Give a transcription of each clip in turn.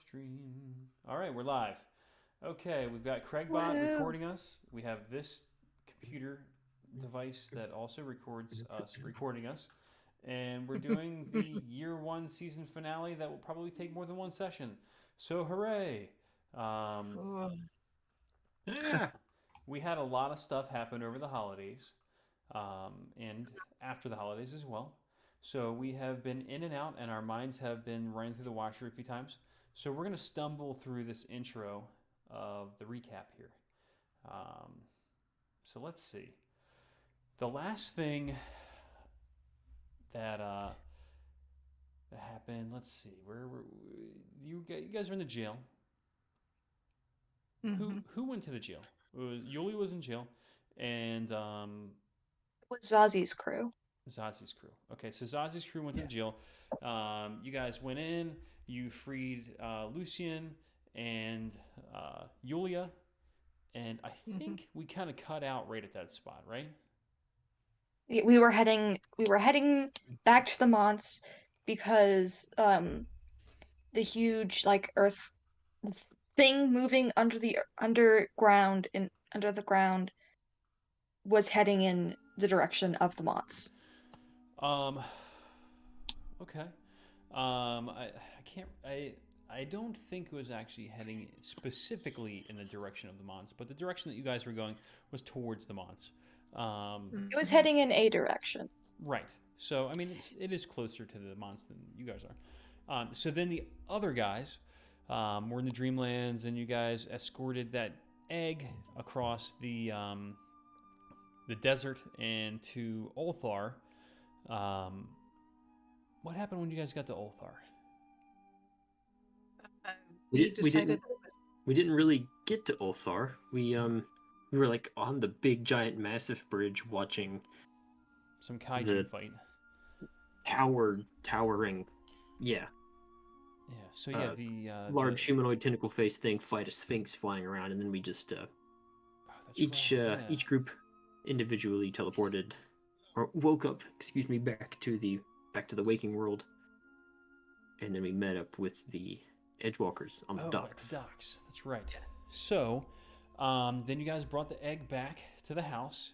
stream. All right, we're live. Okay, we've got Craigbot Woo! recording us. We have this computer device that also records us recording us. And we're doing the year one season finale that will probably take more than one session. So, hooray! Um, Oh, Yeah. we had a lot of stuff happen over the holidays and after the holidays as well. So we have been in and out, and our minds have been running through the washer a few times. So we're going to stumble through this intro of the recap here. Um, so let's see. The last thing that that happened. Let's see. Where you guys are in the jail. Who went to the jail? Yuli was in jail, and with Zazi's crew. Zazi's crew. Okay, so Zazi's crew went to Yeah. the jail. You guys went in. You freed Lucian and Yulia, and I think we kind of cut out right at that spot, right? We were heading back to the Monts because the huge like earth thing moving under the underground in under the ground was heading in the direction of the Monts. Um, okay. I can't. I don't think it was actually heading specifically in the direction of the Mons, but the direction that you guys were going was towards the Mons. It was heading in a direction. Right. So I mean, it is closer to the Mons than you guys are. So then the other guys were in the Dreamlands, and you guys escorted that egg across the desert and to Ulthar. Um, what happened when you guys got to Ulthar? We decided didn't we didn't really get to Ulthar. We were like on the big giant massive bridge watching Some kaiju the fight. towering Yeah. So yeah, large humanoid tentacle face thing fight a sphinx flying around, and then we just each group individually teleported or woke up, excuse me, back to the waking world. And then we met up with the Edgewalkers on the docks. Docks. That's right. So, then you guys brought the egg back to the house,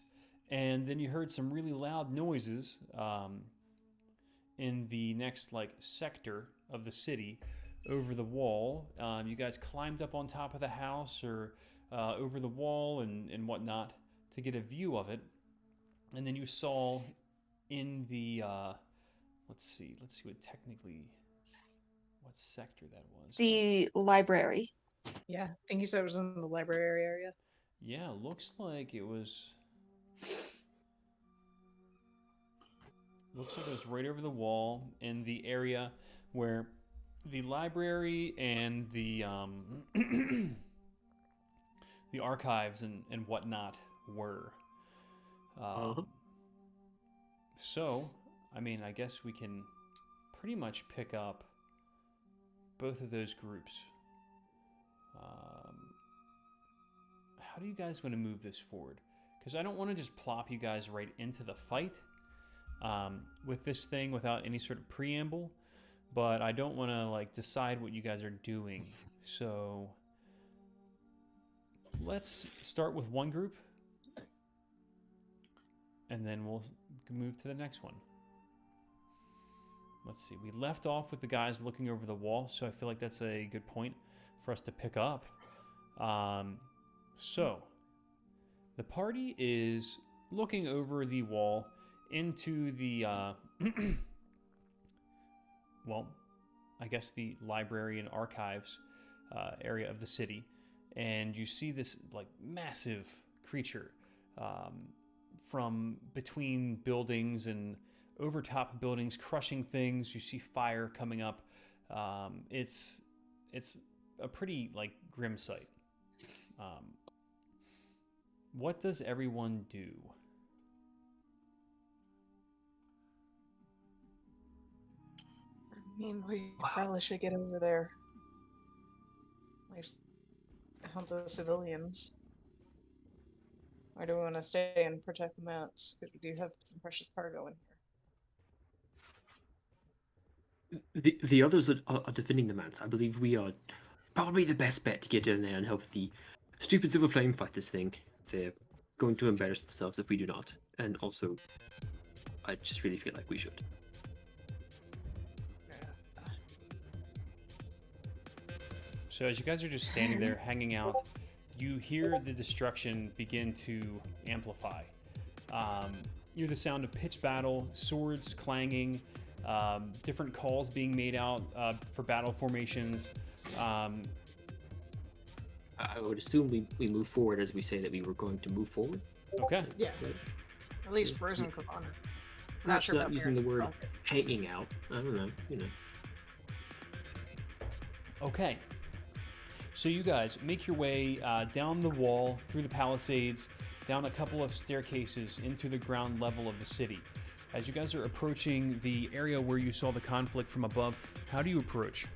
and then you heard some really loud noises in the next like sector of the city over the wall. You guys climbed up on top of the house or over the wall and whatnot to get a view of it, and then you saw in the let's see what sector that was. The library. Yeah, I think you said it was in the library area. Yeah, looks like it was. Looks like it was right over the wall in the area where the library and the the archives and whatnot were. So, I mean, I guess we can pretty much pick up both of those groups. How do you guys want to move this forward? Because I don't want to just plop you guys right into the fight with this thing without any sort of preamble, but I don't want to like decide what you guys are doing. So let's start with one group, and then we'll move to the next one. Let's see. We left off with the guys looking over the wall, so I feel like that's a good point for us to pick up. So, the party is looking over the wall into the, well, I guess the library and archives area of the city. And you see this, like, massive creature from between buildings and over top buildings, crushing things. You see fire coming up. It's a pretty, like, grim sight. What does everyone do? I mean, we probably should get over there. At least help the civilians. Or do we want to stay and protect the mounts? Because we do have some precious cargo in here. The others are defending the manse. I believe we are probably the best bet to get in there and help the stupid Silver Flame fight this thing. They're going to embarrass themselves if we do not. And also, I just really feel like we should. So as you guys are just standing there hanging out, you hear the destruction begin to amplify. You hear the sound of pitched battle, swords clanging, different calls being made out for battle formations. I would assume we move forward as we say that we were going to move forward. Okay. Yeah. At least Bruce and Kavana. Perhaps sure not about using the Baron. word hanging out. I don't know. Okay. So you guys make your way down the wall, through the palisades, down a couple of staircases into the ground level of the city. As you guys are approaching the area where you saw the conflict from above, how do you approach?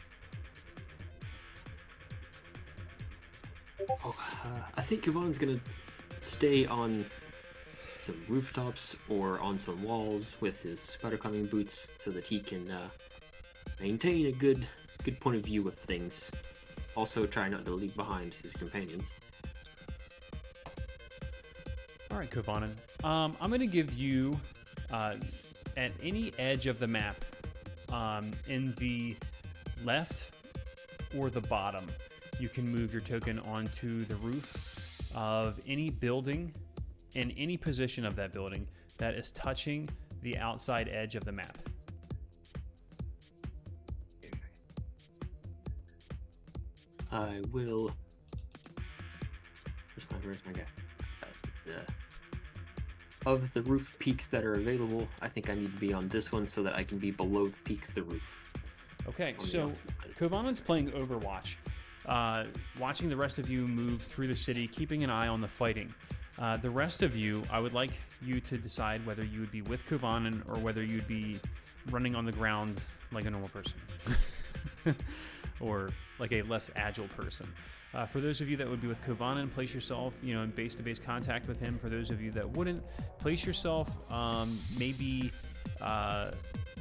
I think Yvonne's gonna stay on some rooftops or on some walls with his spider climbing boots so that he can maintain a good point of view of things. Also try not to leave behind his companions. All right, Kovanen. I'm going to give you, at any edge of the map, in the left or the bottom, you can move your token onto the roof of any building in any position of that building that is touching the outside edge of the map. I will. Where's my guy? Of the roof peaks that are available, I think I need to be on this one so that I can be below the peak of the roof. Okay, On the so opposite side. Kovanen's playing Overwatch, watching the rest of you move through the city, keeping an eye on the fighting. The rest of you, I would like you to decide whether you would be with Kovanen or whether you'd be running on the ground like a normal person. Or like a less agile person. For those of you that would be with Kovanen, place yourself, in base-to-base contact with him. For those of you that wouldn't, place yourself maybe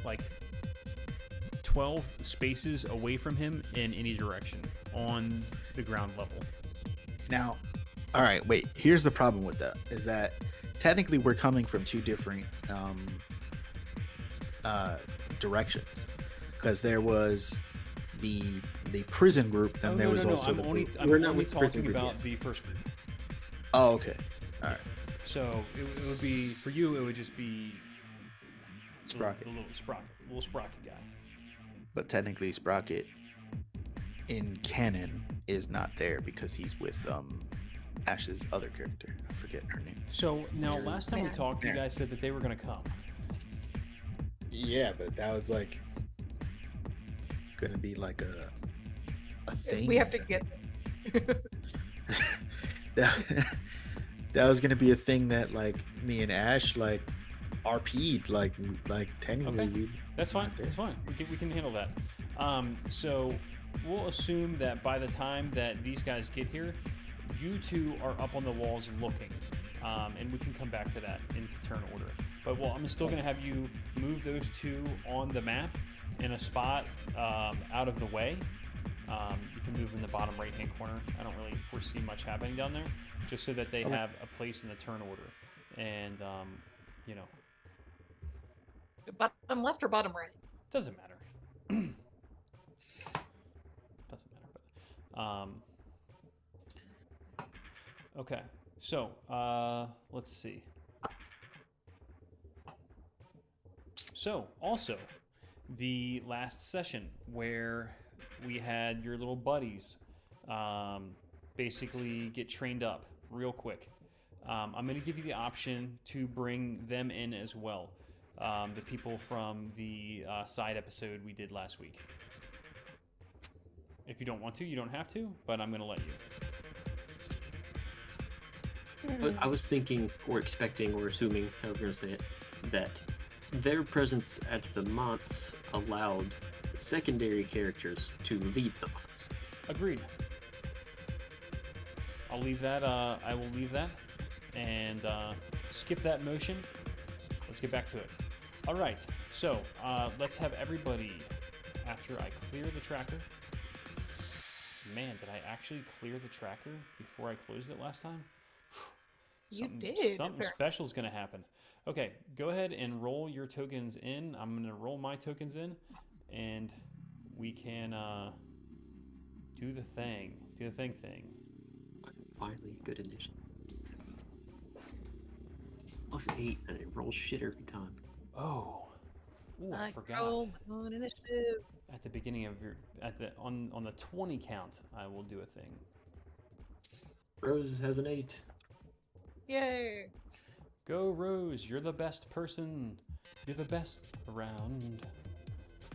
like 12 spaces away from him in any direction on the ground level. Now, all right, wait. Here's the problem with that: is that technically we're coming from two different directions, because there was the prison group, and there was also I'm the only, group. I'm We're not only with the prison talking group about yet. the first group. Oh, okay. All right. So it would be, for you, it would just be Sprocket. the little Sprocket guy. But technically, Sprocket in canon is not there because he's with Ash's other character. I forget her name. So now, last time we Yeah. talked, you Yeah. guys said that they were going to come. Yeah, but that was like gonna be like a thing. We have to get. that, that was gonna be a thing that like me and Ash like RP'd like technically Okay. That's fine. Not there. That's fine. We can handle that. So we'll assume that by the time that these guys get here, you two are up on the walls looking, and we can come back to that into turn order. But I'm still going to have you move those two on the map in a spot out of the way. You can move in the bottom right-hand corner. I don't really foresee much happening down there, just so that they Okay. have a place in the turn order. And Bottom left or bottom right? doesn't matter. Doesn't matter. But, okay. So let's see. So also, the last session where we had your little buddies basically get trained up real quick. I'm going to give you the option to bring them in as well. The people from the side episode we did last week. If you don't want to, you don't have to, but I'm going to let you. But I was thinking, or expecting, or assuming, however you're going to say it, that their presence at the Monts allowed the secondary characters to leave the Monts. Agreed. I'll leave that. I will leave that, and skip that motion. Let's get back to it. All right. So let's have everybody after I clear the tracker. Man, did I actually clear the tracker before I closed it last time? You did, Something apparently. special is going to happen. Okay, go ahead and roll your tokens in. I'm going to roll my tokens in, and we can do the thing. Do the thing. Finally, good initiative. +8, and it rolls shit every time. Oh. Ooh, I forgot. Roll on initiative. At the beginning of your on the 20 count, I will do a thing. Rose has an 8. Yay! Go Rose, you're the best person. You're the best around.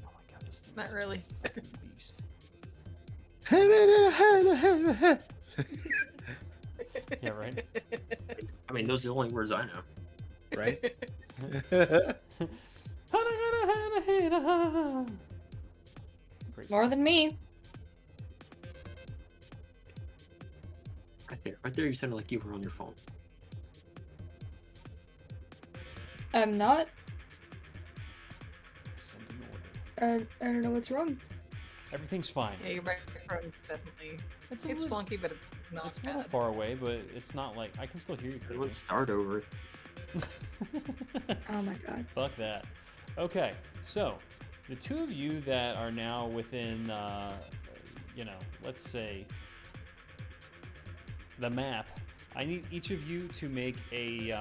Oh my god, this thing Not is really. a fucking beast. Yeah, right. I mean, those are the only words I know. Right? Great More song. than me. Right there, you sounded like you were on your phone. I'm not. Send an order. I don't know what's wrong. Everything's fine. Yeah, your microphone's definitely. It's It's little, funky, but it's not it's a little bad. far away, but it's not like I can still hear you Let's clearly. start over. Oh my god. Fuck that. Okay, so the two of you that are now within, let's say the map. I need each of you to make a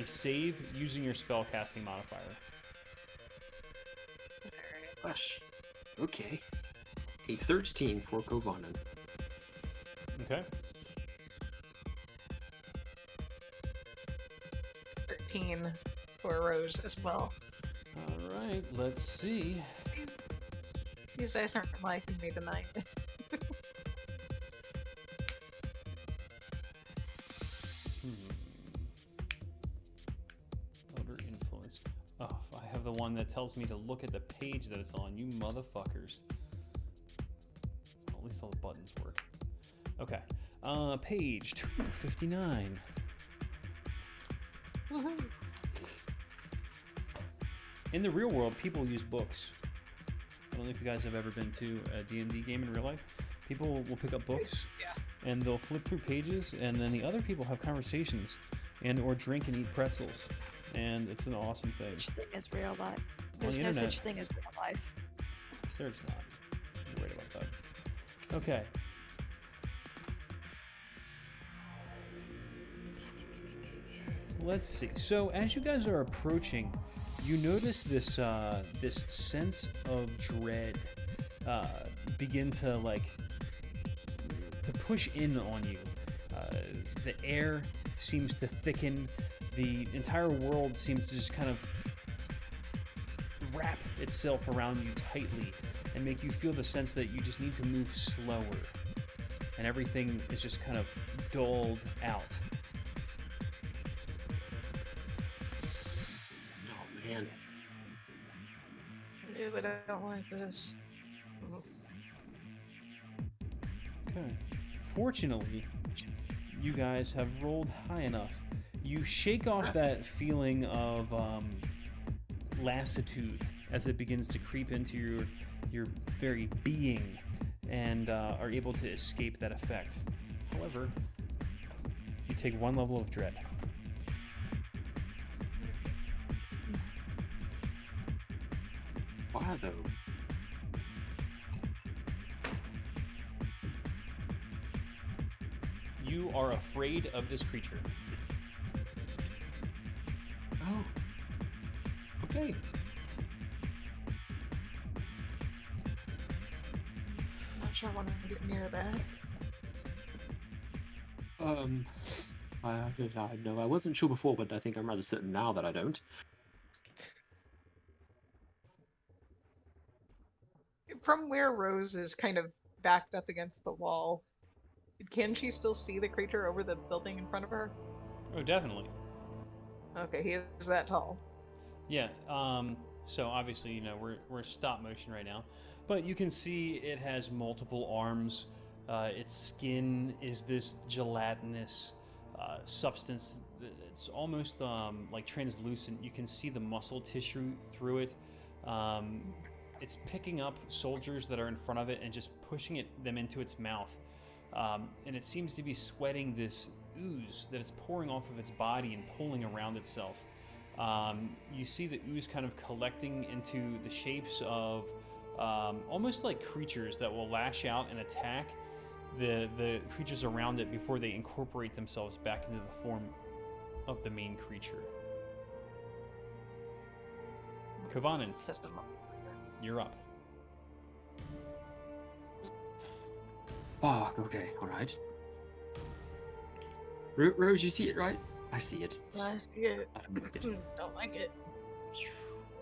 save using your spellcasting modifier. Gosh. Okay. A 13 for Kovanen. Okay. 13 for Rose as well. All right. Let's see. These dice aren't liking me tonight. Under influence. Oh, I have the one that tells me to look at the page that it's on. You motherfuckers. Well, at least all the buttons work. Okay. Page 259. Woohoo! In the real world, people use books. I don't know if you guys have ever been to a D&D game in real life. People will pick up books, Yeah. and they'll flip through pages, and then the other people have conversations, and or drink and eat pretzels, and it's an awesome thing. Such thing as real life. the There's no internet. such thing as real life. There's not. You're right about that. Okay. Let's see. So as you guys are approaching, you notice this this sense of dread begin to to push in on you. The air seems to thicken. The entire world seems to just kind of wrap itself around you tightly and make you feel the sense that you just need to move slower. And everything is just kind of dulled out. Oh man. Yeah, but I don't like this. Okay. Fortunately, you guys have rolled high enough. You shake off that feeling of lassitude as it begins to creep into your very being, and are able to escape that effect. However, you take one level of dread. Why though? You are afraid of this creature. Oh. Okay. Not sure I want to get near that. No, I wasn't sure before, but I think I'm rather certain now that I don't. From where Rose is kind of backed up against the wall, can she still see the creature over the building in front of her? Oh, definitely. Okay, he is that tall. Yeah. So obviously, you know, we're stop motion right now, but you can see it has multiple arms. Its skin is this gelatinous substance. It's almost like translucent. You can see the muscle tissue through it. it's picking up soldiers that are in front of it and just pushing them into its mouth. And it seems to be sweating this ooze that it's pouring off of its body and pulling around itself. You see the ooze kind of collecting into the shapes of almost like creatures that will lash out and attack the creatures around it before they incorporate themselves back into the form of the main creature. Kovanen, Set them up. you're up. Fuck, okay, alright. Rose, you see it, right? I see it. I see it. I don't like it. Don't like it.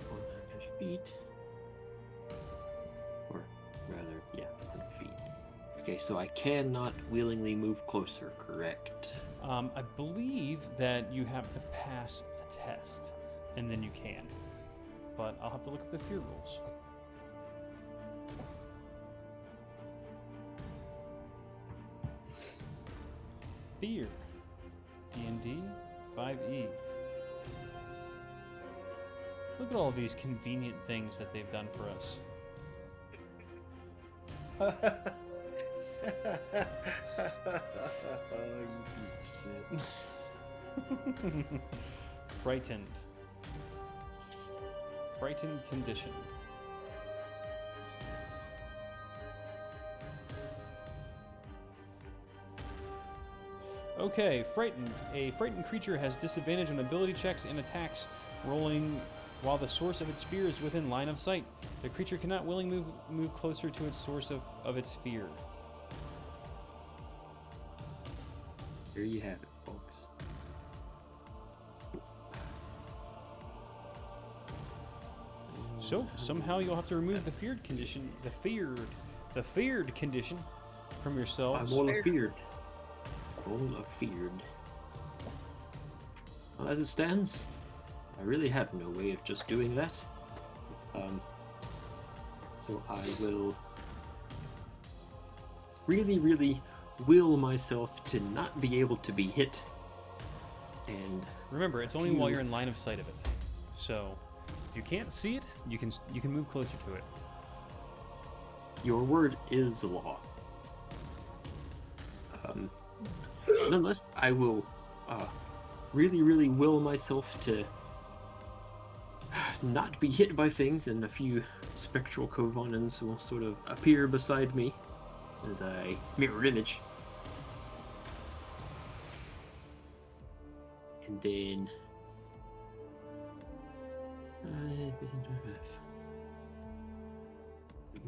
100 feet. Or rather, yeah, 100 feet. Okay, so I cannot willingly move closer, correct? I believe that you have to pass a test, and then you can. But I'll have to look up the fear rules. Fear. D&D 5e. Look at all these convenient things that they've done for us. You piece of shit. Frightened. Frightened condition. Okay, frightened. A frightened creature has disadvantage on ability checks and attacks rolling while the source of its fear is within line of sight. The creature cannot willingly move closer to its source of its fear. There you have it, folks. So somehow you'll have to remove the feared condition, the feared condition from yourselves. I'm all feared. All of feared. Well, as it stands, I really have no way of just doing that. So I will really will myself to not be able to be hit. And Remember, it's only while you're in line of sight of it. So if you can't see it, you can move closer to it. your word is law. Nonetheless, I will really will myself to not be hit by things, and a few spectral Kovanens will sort of appear beside me as a mirror image. And then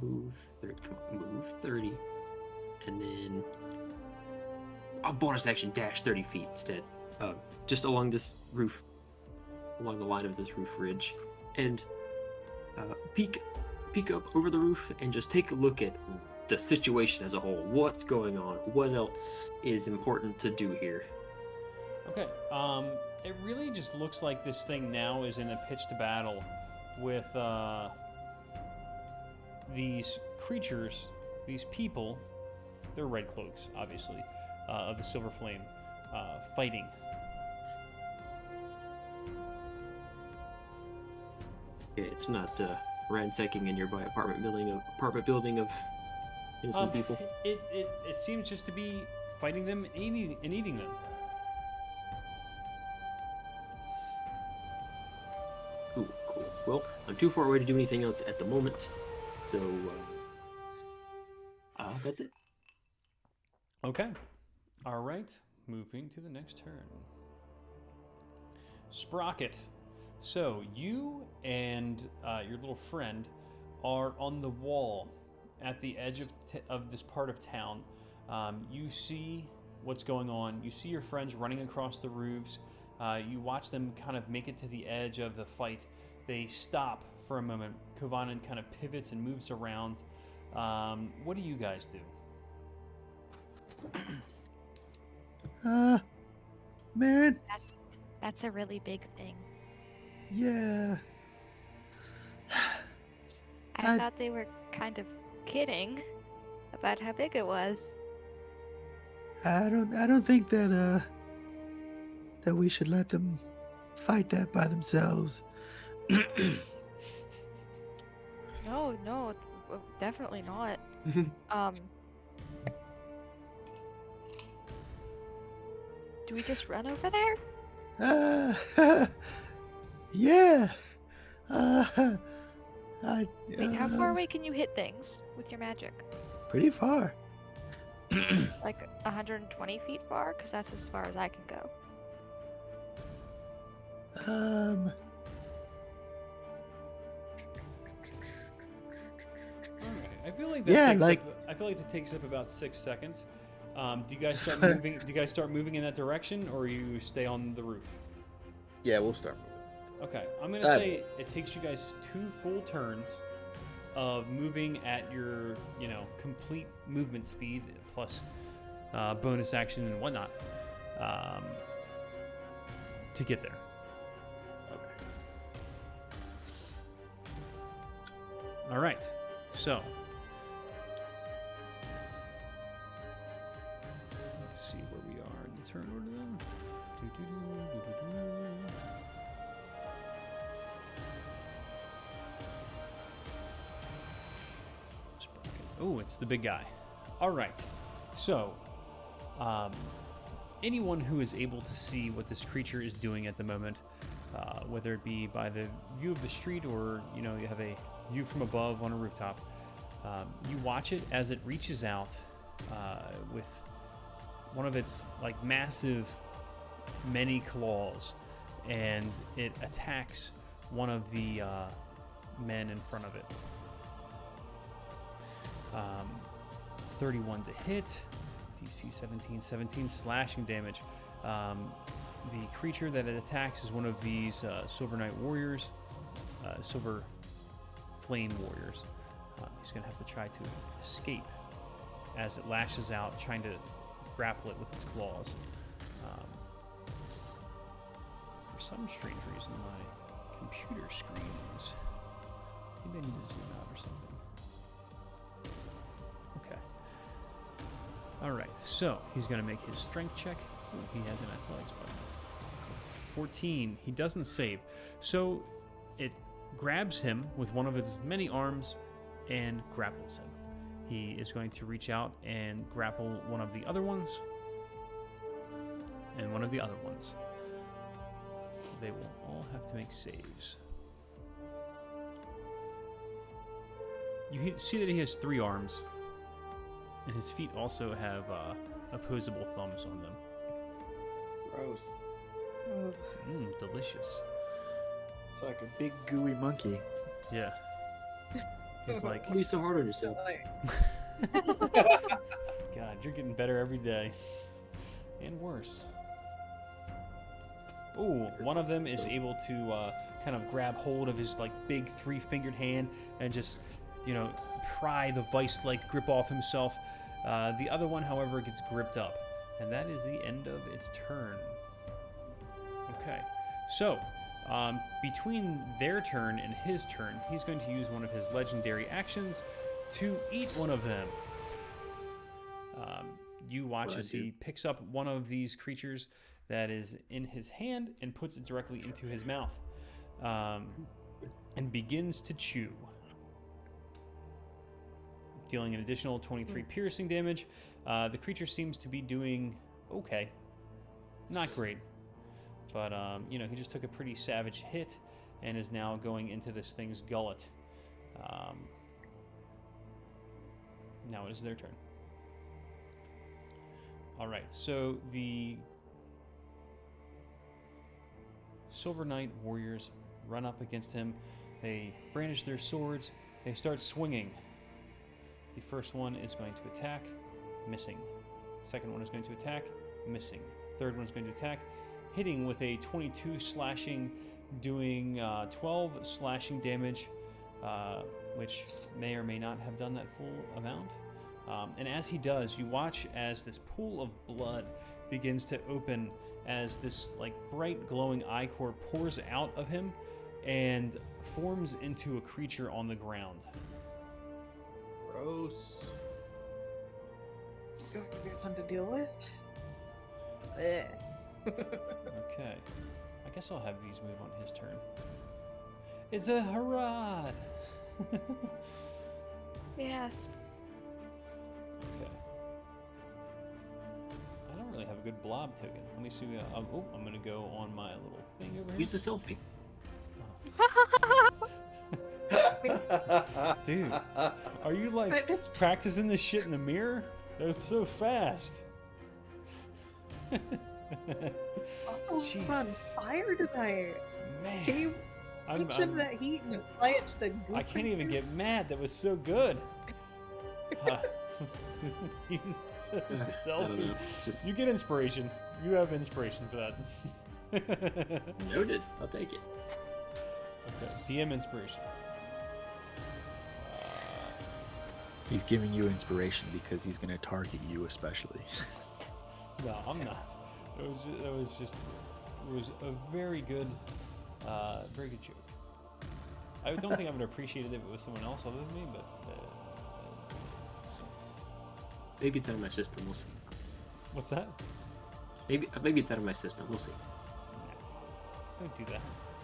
move 30, and then I'll bonus action dash 30 feet instead, just along this roof, along the line of this roof ridge, and peek up over the roof and just take a look at the situation as a whole. What's going on? What else is important to do here? Okay. It really just looks like this thing now is in a pitched battle with these creatures, these people. They're red cloaks, obviously, of the Silver Flame, fighting. It's not ransacking a nearby apartment building of innocent people. It seems just to be fighting them and eating them. Cool. Well, I'm too far away to do anything else at the moment, so that's it. Okay. All right. Moving to the next turn. Sprocket. So you and your little friend are on the wall at the edge of this part of town. You see what's going on. You see your friends running across the roofs. You watch them kind of make it to the edge of the fight. They stop for a moment. Kovanen kind of pivots and moves around. What do you guys do? Man, That's a really big thing. yeah. I thought they were kind of kidding about how big it was. I don't think that we should let them fight that by themselves. No, no, definitely not. Do we just run over there? Yeah. Wait, how far away can you hit things with your magic? Pretty far. Like 120 feet far? Because that's as far as I can go. Alright, I feel like that Yeah, takes like- up, I feel like that takes up about 6 seconds. Do you guys start moving? Do you guys start moving in that direction, or you stay on the roof? Yeah, we'll start. Okay, I'm gonna say it takes you guys 2 full turns of moving at your, complete movement speed plus bonus action and whatnot to get there. All right, so let's see where we are in the turn order then. Oh, it's the big guy. All right, so anyone who is able to see what this creature is doing at the moment, whether it be by the view of the street or you have a view from above on a rooftop, you watch it as it reaches out with one of its massive many claws, and it attacks one of the men in front of it. 31 to hit, DC 17 slashing damage. The creature that it attacks is one of these Silver Knight warriors, Silver Flame warriors. He's going to have to try to escape as it lashes out, trying to grapple it with its claws. For some strange reason, my computer screen is... Maybe I need to zoom out or something. Okay. Alright, so he's going to make his strength check. Ooh, he has an athletics button. 14. He doesn't save. So it grabs him with one of its many arms and grapples him. He is going to reach out and grapple one of the other ones. And one of the other ones. They will all have to make saves. You see that he has 3 arms. And his feet also have opposable thumbs on them. Gross. Delicious. It's like a big gooey monkey. Yeah. He's like, Why are you so hard on yourself? God, you're getting better every day. And worse. Ooh, one of them is able to kind of grab hold of his big 3-fingered hand and just, pry the vice-like grip off himself. The other one, however, gets gripped up. And that is the end of its turn. Okay. So, between their turn and his turn, he's going to use one of his legendary actions to eat one of them. You watch as he picks up one of these creatures that is in his hand and puts it directly into his mouth, and begins to chew, dealing an additional 23 piercing damage. The creature seems to be doing okay, not great, but he just took a pretty savage hit and is now going into this thing's gullet. Now it is their turn. All right, so the Silver Knight warriors run up against him. They brandish their swords. They start swinging. The first one is going to attack, missing. Second one is going to attack, missing. Third one is going to attack, hitting with a 22 slashing, doing 12 slashing damage, which may or may not have done that full amount. And as he does, you watch as this pool of blood begins to open as this bright glowing ichor pours out of him and forms into a creature on the ground. Gross. It's going to be fun to deal with. Blech. Okay. I guess I'll have these move on his turn. It's a Harad! Yes. Okay. I don't really have a good blob token. Let me see. Oh, I'm gonna go on my little thing over here. Use a selfie. Dude, are you like practicing this shit in the mirror? That was so fast. Oh, it's on Jesus. fire tonight. Man, Can you I'm, get some of I'm, that heat and apply it to the I can't even get mad. That was so good. Use a I don't selfie. know. It's just You get inspiration. You have inspiration for that. noted. I'll take it. Okay, DM inspiration. He's giving you inspiration because he's gonna target you especially. No, I'm not. It was a very good joke. I don't think I would appreciate it if it was someone else other than me, but Maybe it's out of my system. We'll see. what's that? Maybe it's out of my system. We'll see. Don't do that.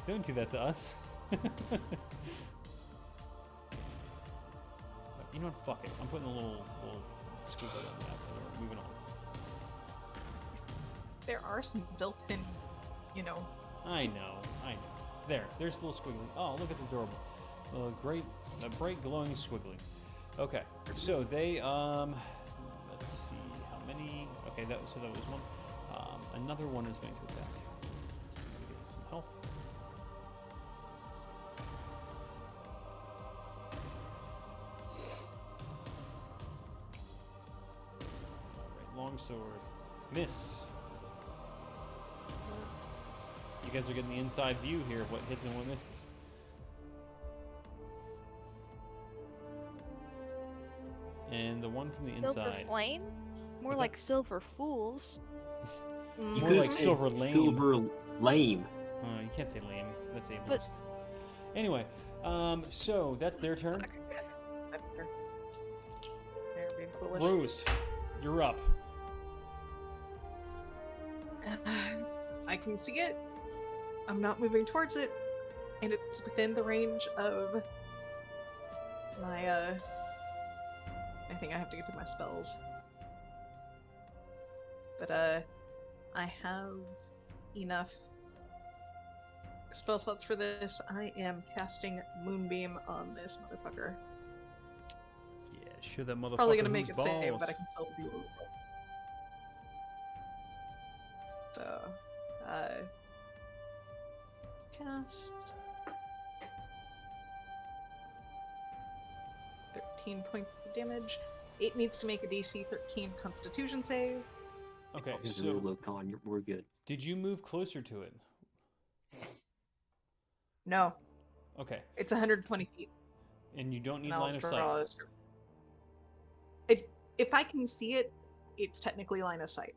Don't do that to us. You know what? Fuck it. I'm putting a little squiggly on that. We're moving on. There are some built-in, you know. I know. There's a little squiggly. Oh, look, it's adorable. A bright glowing squiggly. Okay, so they let's see how many. Okay, so that was one. Another one is going to attack. Get some health. Alright, longsword. Miss. You guys are getting the inside view here of what hits and what misses. And the one from the Silver inside. flame? More What's like silver fools. You More could like have silver said lame. Silver lame. You can't say lame. That's ableist. But- Anyway, so that's their turn. They're being foolish. Rose, you're up. I can see it. I'm not moving towards it, and it's within the range of my I think I have to get to my spells. But I have enough spell slots for this. I am casting Moonbeam on this motherfucker. Yeah, show that motherfucker Probably gonna make who's it save, balls. but I can still do it. So, cast 13 points of damage. It needs to make a DC 13 Constitution save. Okay, Here's a so new look on. We're good. did you move closer to it? No, Okay, it's 120 feet. and you don't need And I'll line of draw sight. this- If I can see it, it's technically line of sight.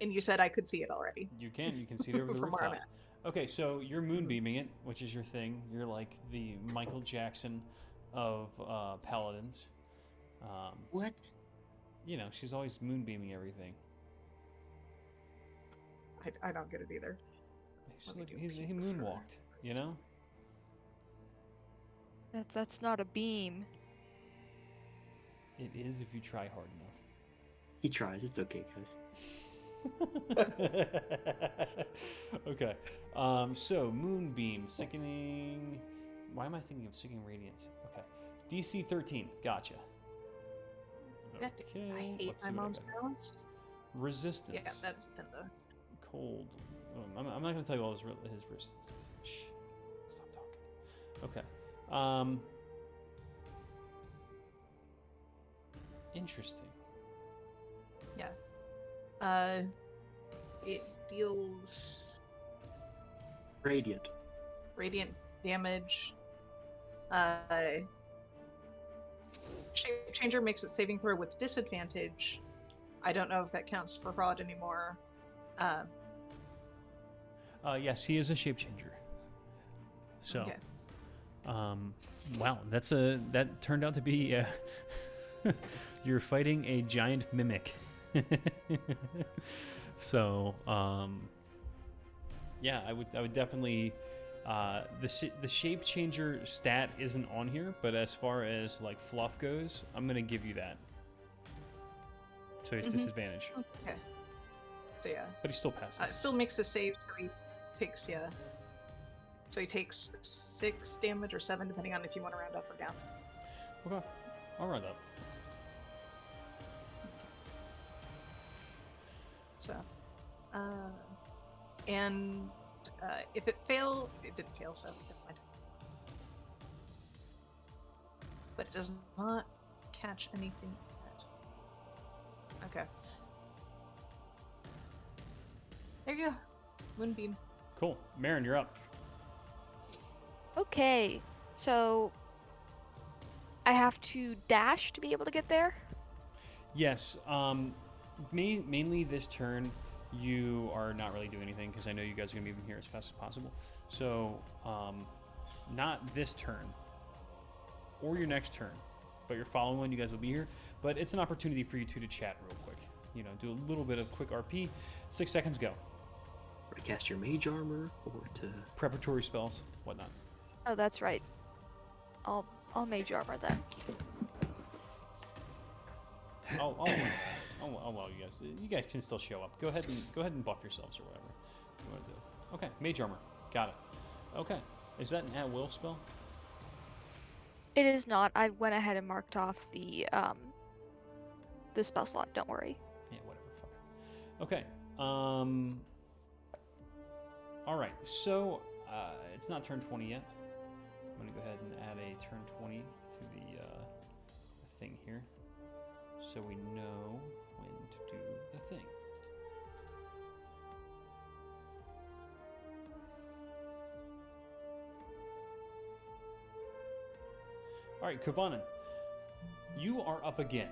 And you said I could see it already. You can see it over the From where I'm rooftop. Okay, so you're moonbeaming it, which is your thing. You're like the Michael Jackson of paladins. What? You know, she's always moonbeaming everything. I don't get it either. He's Let me like, do he peek moonwalked, you know? That's not a beam. It is if you try hard He tries. It's okay, guys. enough. Okay. So moonbeam, sickening. Why am I thinking of sickening radiance? Okay. DC 13. Gotcha. God damn, I hate let's my see what I mom's got. house. Resistance. Yeah, that's within the. Cold. I'm not going to tell you all his resistances. Shh. Stop talking. Okay. Interesting. It deals Radiant. radiant damage. Shape Changer makes its saving throw with disadvantage. I don't know if that counts for fraud anymore. Yes, he is a shape changer. So, Okay. wow, that turned out to be you're fighting a giant mimic. So, yeah, I would definitely The shape changer stat isn't on here, but as far as like fluff goes, I'm gonna give you that. So he's Mhm. disadvantage, Okay. So yeah, but he still passes. still makes a save, so he takes So he takes 6 damage or 7, depending on if you want to round up or down. Okay, I'll round up. So, and if it didn't fail, so never mind. But it does not catch anything yet. Okay. There you go. Moonbeam. Cool, Marin, you're up. Okay, so I have to dash to be able to get there. Yes. Mainly this turn, you are not really doing anything because I know you guys are gonna be moving here as fast as possible. So, not this turn or your next turn, but your following one, you guys will be here. But it's an opportunity for you two to chat real quick. You know, do a little bit of quick RP. 6 seconds, go. Or to cast your mage armor, or to Preparatory spells, whatnot. Oh, that's right. I'll mage armor then. I'll allow you guys. You guys can still show up. Go ahead and buff yourselves or whatever you want to do. Okay, mage armor. Got it. Okay, is that an at-will spell? It is not. I went ahead and marked off the spell slot. Don't worry. Yeah, whatever. Fuck it. Okay. All right. So it's not turn 20 yet. I'm gonna go ahead and add a turn 20 to the thing here, so we know when to do the thing. All right, Kovanen, you are up again.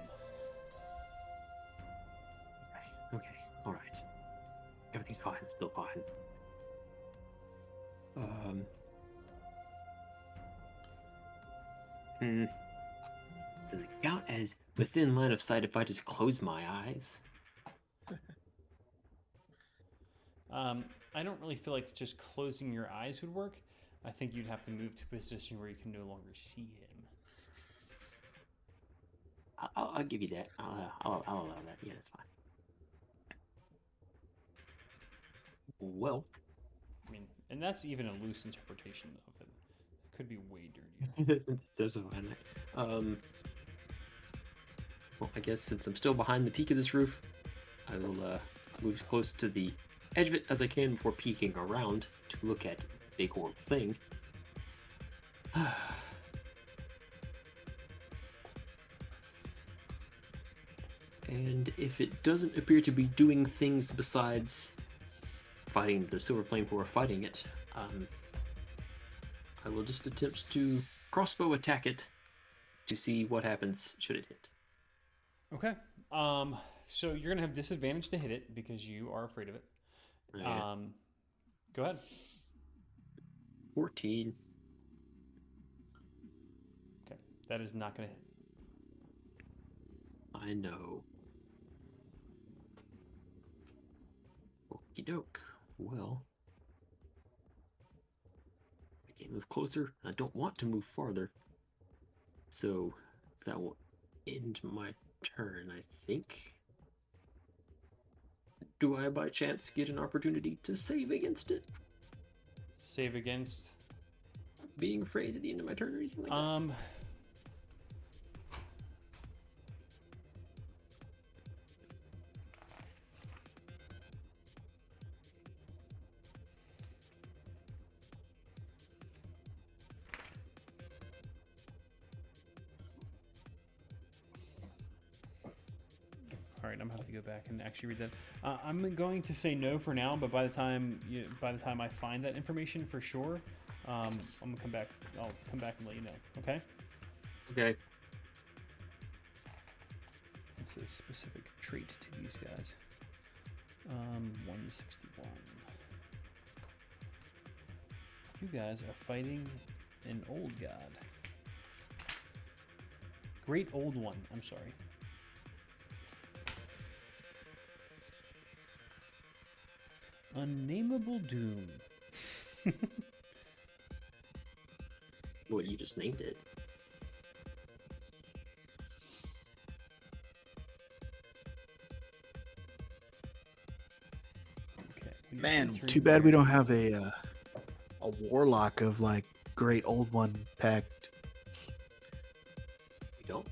Okay, alright. Everything's fine, still fine. Does it count as within line of sight if I just close my eyes? I don't really feel like just closing your eyes would work. I think you'd have to move to a position where you can no longer see him. I'll give you that. I'll allow that. Yeah, that's fine. Well, I mean, and that's even a loose interpretation of it. It could be way dirtier. that's fine. Well, I guess since I'm still behind the peak of this roof, I will move as close to the edge of it as I can before peeking around to look at the big horrible thing. And if it doesn't appear to be doing things besides fighting the Silver Flame who are fighting it, I will just attempt to crossbow attack it to see what happens should it hit. Okay. So you're gonna have disadvantage to hit it because you are afraid of it. Yeah. Go ahead. 14. Okay, that is not gonna hit. I know. Okie doke. Well, I can't move closer. I don't want to move farther. So that will end my turn, I think. Do I by chance get an opportunity to save against it? Save against. Being afraid at the end of my turn or anything like that? All right, I'm gonna have to go back and actually read that. I'm going to say no for now, but by the time I find that information for sure, I'm gonna come back. I'll come back and let you know. Okay? Okay. It's a specific trait to these guys. 161. You guys are fighting an old god. Great old one. I'm sorry. Unnameable Doom. What, you just named it? Okay. we got Man, three too bad we there. don't have a warlock of like great old one packed. We don't.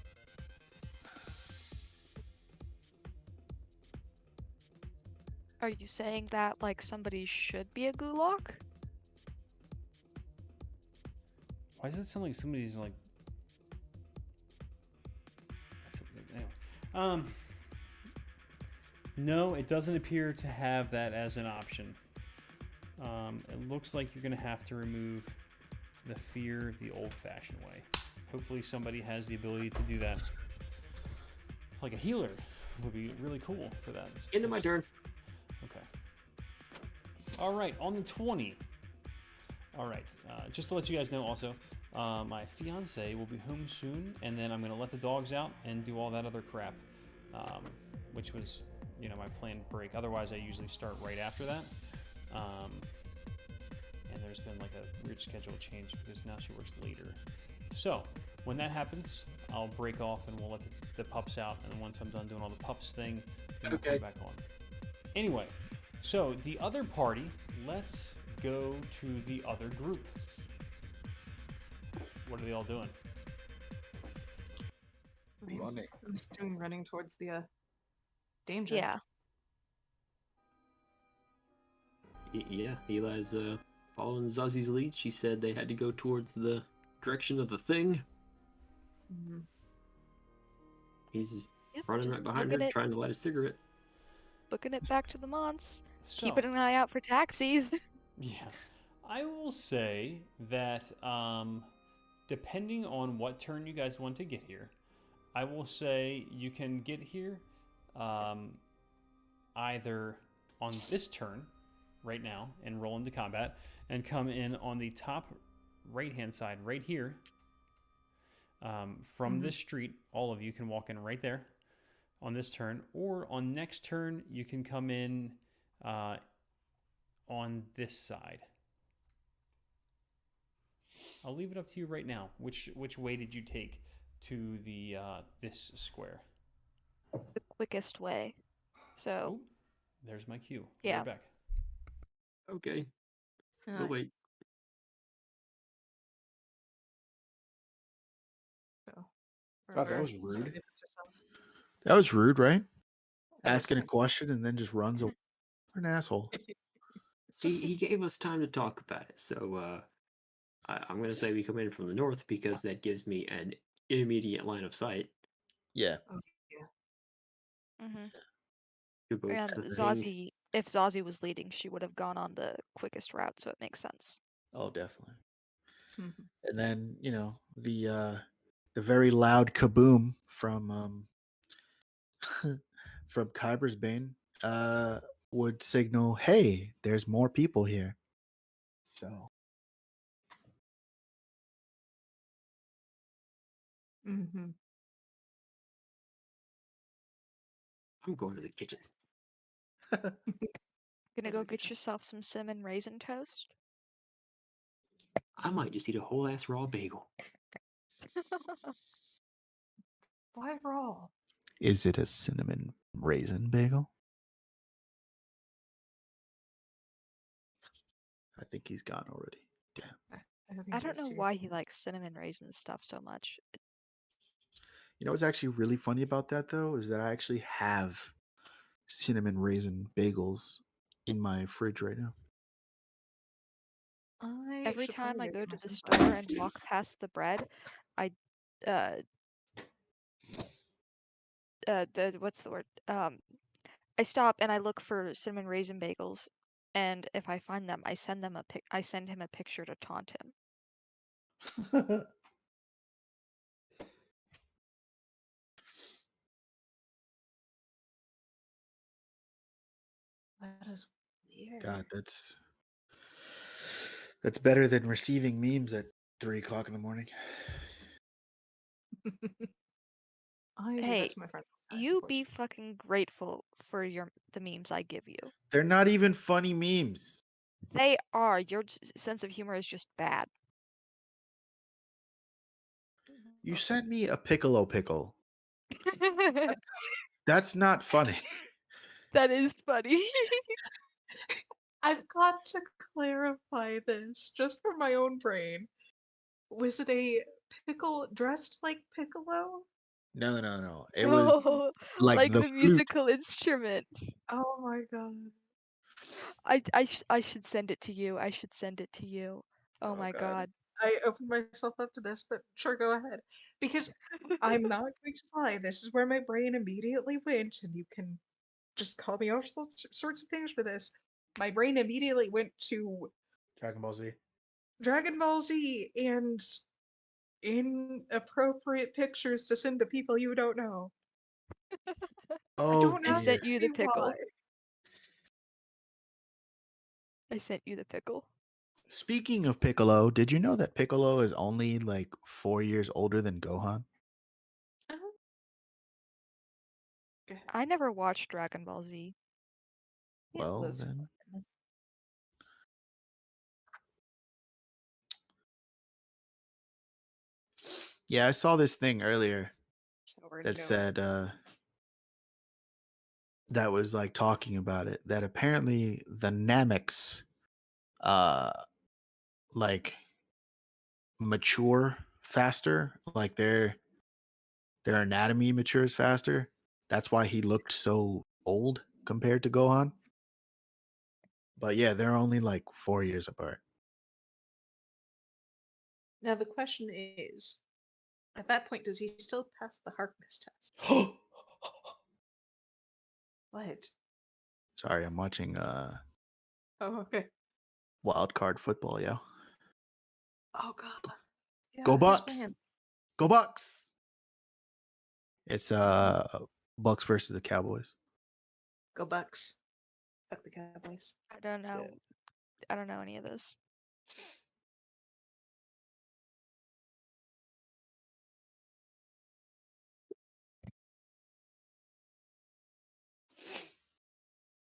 Are you saying that like somebody should be a Gulok? Why does it sound like somebody's like? Anyway. No, it doesn't appear to have that as an option. It looks like you're going to have to remove the fear the old-fashioned way. Hopefully somebody has the ability to do that. Like a healer would be really cool for that. Into my turn. Okay. All right, on the 20. All right, just to let you guys know also, my fiance will be home soon, and then I'm going to let the dogs out and do all that other crap, which was, my planned break. Otherwise, I usually start right after that. And there's been like a weird schedule change because now she works later. So when that happens, I'll break off and we'll let the pups out. And once I'm done doing all the pups thing, then we'll come back on. Anyway, so the other party, let's go to the other group. What are they all doing? I mean, Running. I'm assuming running towards the danger. Yeah. Yeah, Eli's following Zazi's lead. She said they had to go towards the direction of the thing. Mhm. He's Yep, running just right behind her, booking it, trying to light a cigarette. booking it back to the Mons. So, Keeping an eye out for taxis. yeah, I will say that depending on what turn you guys want to get here, I will say you can get here either on this turn right now and roll into combat and come in on the top right hand side right here from this street. All of you can walk in right there on this turn, or on next turn you can come in on this side. I'll leave it up to you right now. Which way did you take to the this square? The quickest way. So, Oh, there's my cue. yeah. Right back. Okay, Uh, we'll wait. so, God, that or- was rude. if it's yourself. That was rude, right? That was Asking a fine. question and then just runs away. What an asshole. He gave us time to talk about it, so I'm going to say we come in from the north because that gives me an immediate line of sight Yeah. Mm-hmm. to both And the thing. Zazie, if Zazie was leading, she would have gone on the quickest route, so it makes sense. Oh, definitely. Mhm. And then the very loud kaboom from from Kyber's Bane would signal, "Hey, there's more people here." So Mhm. I'm going to the kitchen. Gonna Go to go the get kitchen. yourself some cinnamon raisin toast? I might just eat a whole ass raw bagel. Why raw? is it a cinnamon raisin bagel? I think he's gone already. Damn. I don't know why he likes cinnamon raisin stuff so much. You know what's actually really funny about that though is that I actually have cinnamon raisin bagels in my fridge right now. Every should time probably I get go to the some store bread. and walk past the bread, I what's the word? I stop and I look for cinnamon raisin bagels, and if I find them, I send him a picture to taunt him. That is weird. God, that's better than receiving memes at 3 o'clock in the morning. I do Hey, that to my friends. all the time, You be unfortunately. fucking grateful for the memes I give you. They're not even funny memes. They are. Your sense of humor is just bad. You Okay. sent me a Piccolo pickle. That's not funny. That is funny. I've got to clarify this just for my own brain. Was it a pickle dressed like Piccolo? No. It was No, like like the the flute. musical instrument. Oh my god. I should send it to you. I should send it to you. Oh my god. I opened myself up to this, but sure, go ahead. Because I'm not going to lie, this is where my brain immediately went, and you can just call me all sorts of things for this. My brain immediately went to Dragon Ball Z. Dragon Ball Z and inappropriate pictures to send to people you don't know. I Oh don't I know dear. sent you the pickle. I sent you the pickle. Speaking of Piccolo, did you know that Piccolo is only like 4 years older than Gohan? Uh-huh. I never watched Dragon Ball Z. Yeah, Well, those then. fucking- Yeah, I saw this thing earlier so we're that no- said that was like talking about it, that apparently the Namex uh like mature faster, like their anatomy matures faster. That's why he looked so old compared to Gohan. But yeah, they're only like 4 years apart. Now the question is, at that point, does he still pass the Harkness test? What? Sorry, I'm watching Oh, okay. wild card football, yo. Oh god. Yeah, Go who's Bucks! playing? Go Bucks! It's Bucks versus the Cowboys. Go Bucks. Fuck the Cowboys. I don't know. I don't know any of this.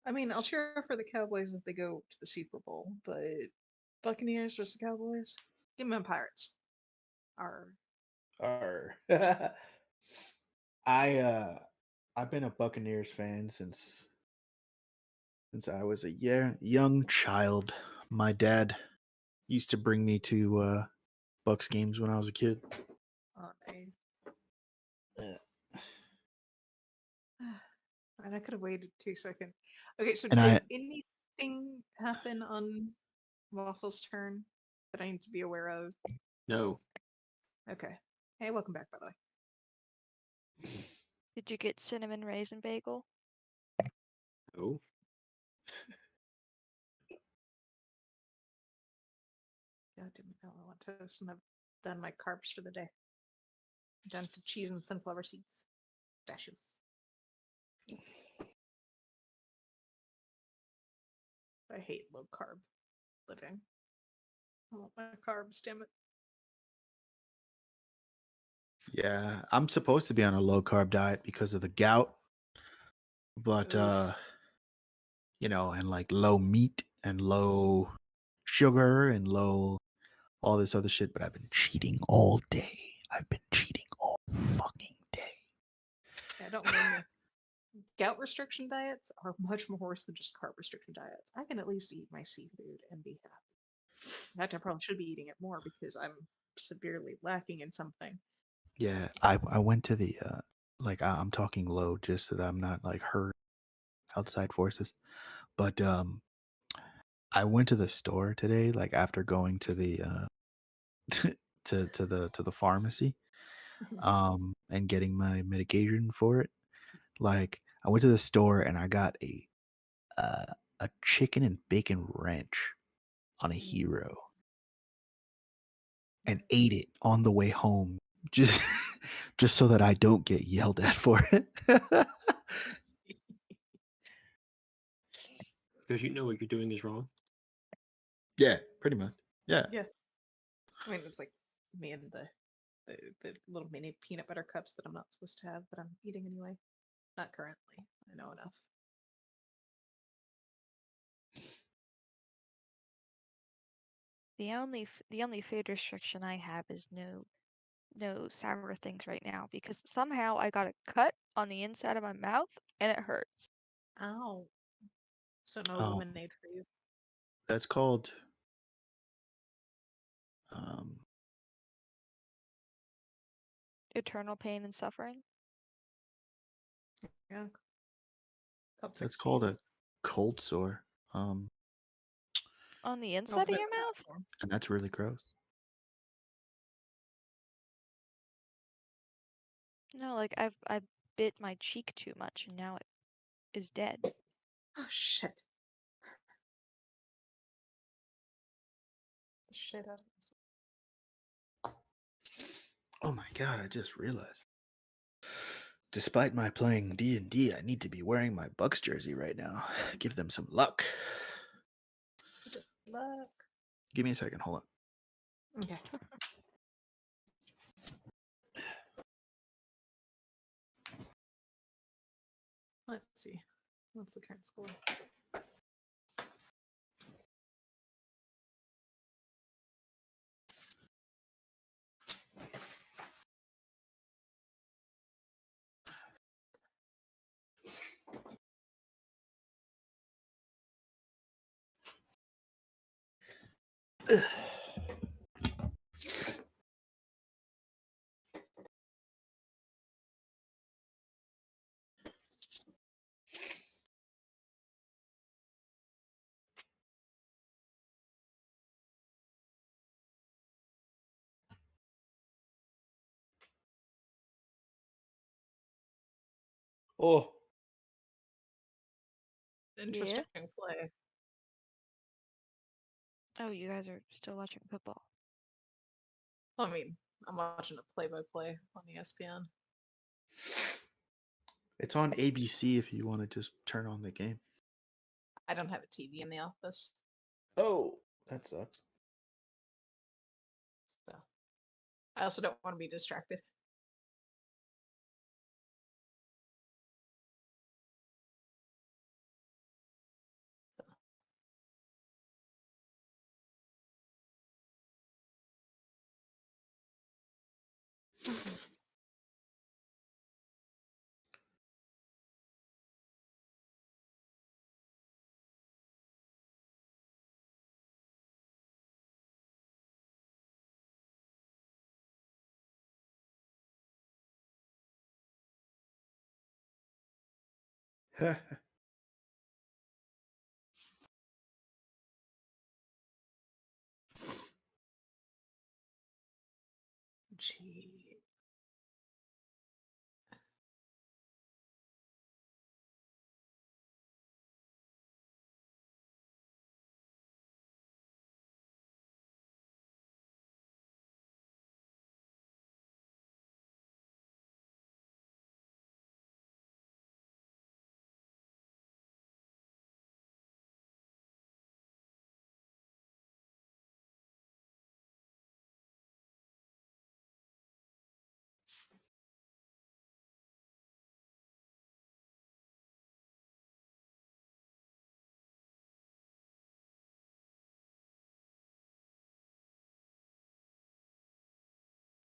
I mean, I'll cheer for the Cowboys if they go to the Super Bowl, but Buccaneers versus Cowboys? Give me my Pirates. Are I've been a Buccaneers fan since I was a young child. My dad used to bring me to Bucks games when I was a kid. nice. Yeah. And I could have waited 2 seconds. Okay, so And did anything happen on Waffle's turn that I need to be aware of? No. Okay. Hey, welcome back, by the way. Did you get cinnamon raisin bagel? No. God damn it, I want toast and I've done my carbs for the day. Down to cheese and sunflower seeds. Dashes. I hate low carb living. I want my carbs, damn it. yeah, I'm supposed to be on a low carb diet because of the gout, but Oof. and like low meat and low sugar and low all this other shit. But I've been cheating all day. I've been cheating all fucking day. Yeah, don't blame me. Gout restriction diets are much more worse than just carb restriction diets. I can at least eat my seafood and be happy. In fact, I probably should be eating it more because I'm severely lacking in something. Yeah, I went to the I'm talking low just so that I'm not like hurt outside forces. But I went to the store today, like after going to the to the pharmacy, and getting my medication for it. Like I went to the store and I got uh, a chicken and bacon ranch on a hero and ate it on the way home, just just so that I don't get yelled at for it. Because you know what you're doing is wrong. Yeah, pretty much. Yeah. Yeah. I mean, it's like me and the little mini peanut butter cups that I'm not supposed to have, but I'm eating anyway. Not currently. I know enough. The only food restriction I have is no no sour things right now because somehow I got a cut on the inside of my mouth and it hurts. Ow. So no Oh. lemonade for you. That's called um Eternal pain and suffering. Yeah. Cup that's 16. called a cold sore. On the Oh, inside of but your it's not mouth? warm. And that's really gross. No, like I bit my cheek too much and now it is dead. Oh shit. Shit out of this. Oh my god, I just realized. Despite my playing D&D, I need to be wearing my Bucks jersey right now. Give them some luck. Good luck. Give me a second, hold on. Okay. Let's see. What's the current score? Oh, Interesting play. Oh, you guys are still watching football. I mean, I'm watching a play-by-play on ESPN. it's on ABC if you want to just turn on the game. I don't have a TV in the office, Oh, that sucks. so I also don't want to be distracted. Gee.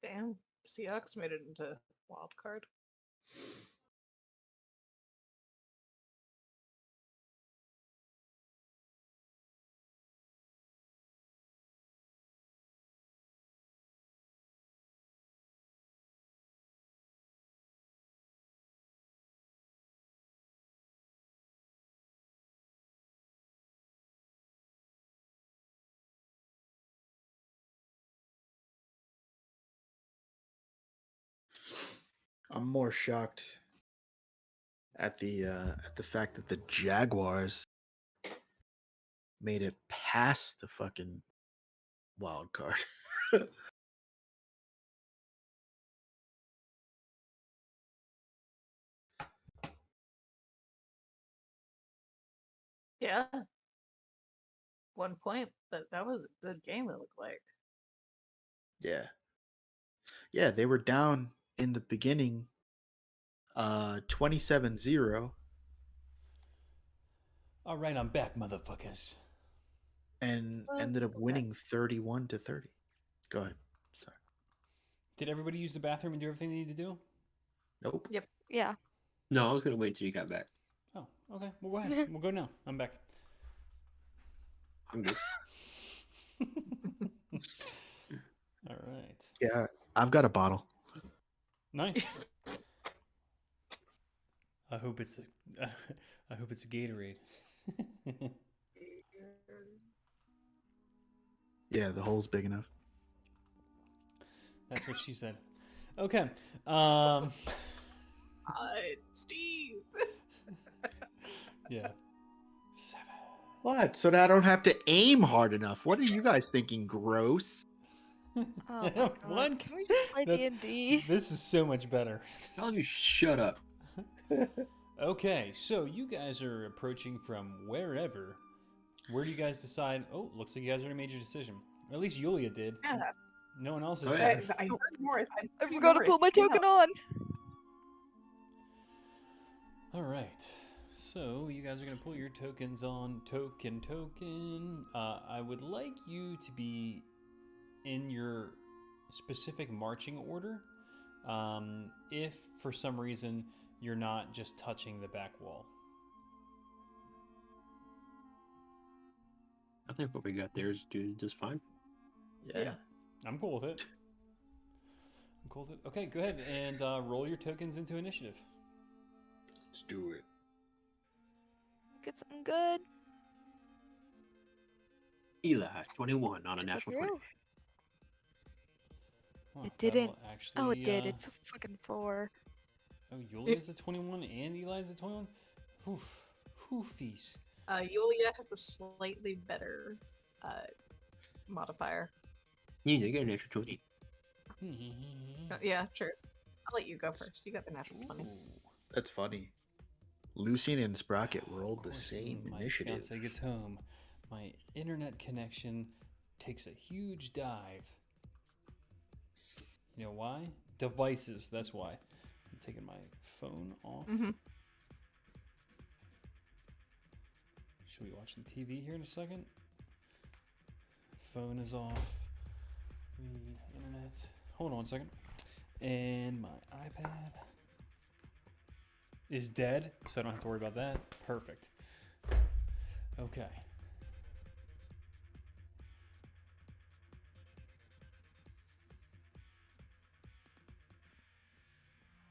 Damn, Seahawks made it into wild card. I'm more shocked at the fact that the Jaguars made it past the fucking wild card. Yeah. 1 point. That was a good game, it looked like. Yeah. Yeah, they were down in the beginning 27-0 All right, I'm back, motherfuckers. and ended up winning 31-30. Go ahead. Sorry. Did everybody use the bathroom and do everything they need to do? Nope. Yeah. No, I was gonna wait till you got back. Oh, okay. Well, go ahead. We'll go now. I'm back. I'm good. All right. Yeah, I've got a bottle. Nice. I hope it's a. I hope it's a Gatorade. Yeah, the hole's big enough. That's what she said. Okay. Steve. Yeah. 7. What? So that I don't have to aim hard enough. What are you guys thinking? Gross. Oh my God. What? Can we just play That's- D&D? This is so much better. All of you shut up. Okay, so you guys are approaching from wherever. Where do you guys decide? Oh, looks like you guys already made your decision. Or at least Yulia did. Yeah. No one else is Oh, there. yeah. I heard north. I forgot to put my token on. All right. So you guys are gonna pull your tokens on. Token. I would like you to be in your specific marching order. If for some reason you're not just touching the back wall. I think what we got there is doing just fine. Yeah. I'm cool with it. I'm cool with it. Okay, go ahead and roll your tokens into initiative. Let's do it. Get something good. Eli, 21 on a Should go natural 20. through. Huh, It didn't. that'll Actually, Oh, it did. It's a fucking 4. Oh, Yulia's a 21 and Eli's a 21? Oof. Hoofies. Yulia has a slightly better modifier. You need to get an extra 20. Yeah, sure. I'll let you go first. You got the natural 20. Ooh. That's funny. Lucian and Sprocket rolled the Of course, same when my initiative. fiance gets home, my internet connection takes a huge dive. You know why? Devices. That's why. I'm taking my phone off. Mm-hmm. Should we watch some TV here in a second? Phone is off. We need internet. Hold on a second. And my iPad is dead, so I don't have to worry about that. Perfect. Okay.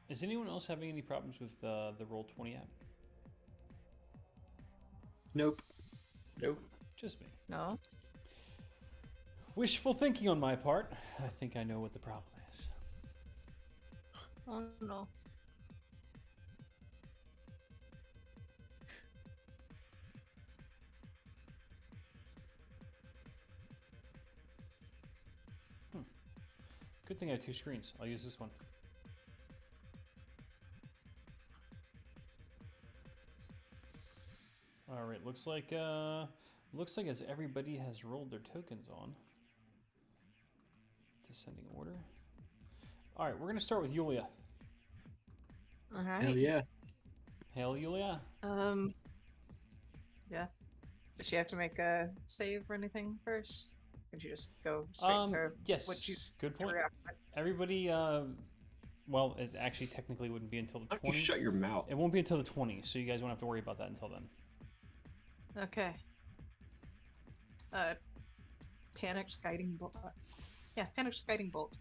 Is anyone else having any problems with the Roll20 app? Nope. Nope. Just me. No. Wishful thinking on my part. I think I know what the problem is. Oh no. Good thing I have 2 screens. I'll use this one. All right, looks like as everybody has rolled their tokens on. Descending order. All right, we're gonna start with Yulia. All right. Hell yeah. Hail, Yulia. Yeah. Does she have to make a save or anything first? Or could you just go straight to her? Yes. What you Good point. react? Everybody. Well, it actually technically wouldn't be until the Why don't you 20. shut your mouth? It won't be until the 20, so you guys won't have to worry about that until then. Okay. Panicked guiding bolt. Yeah, panicked guiding bolt.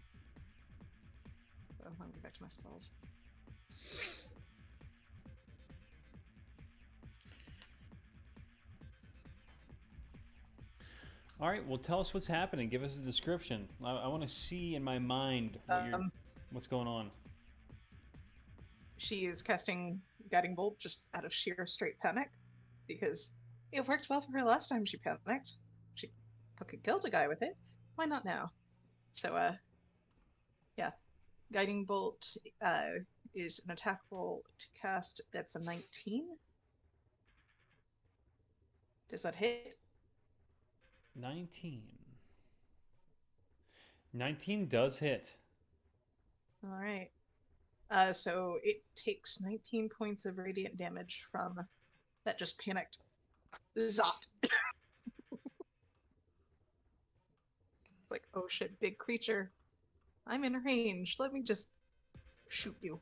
So let me go back to my spells. All right. Well, tell us what's happening. Give us a description. I want to see in my mind what's going on. She is casting guiding bolt just out of sheer straight panic because it worked well for her last time she panicked. She fucking killed a guy with it. Why not now? So, yeah. Guiding bolt is an attack roll to cast that's a 19. Does that hit? 19. 19 does hit. All right. So it takes 19 points of radiant damage from that just panicked Zot. Like, oh shit, big creature. I'm in range. Let me just shoot you.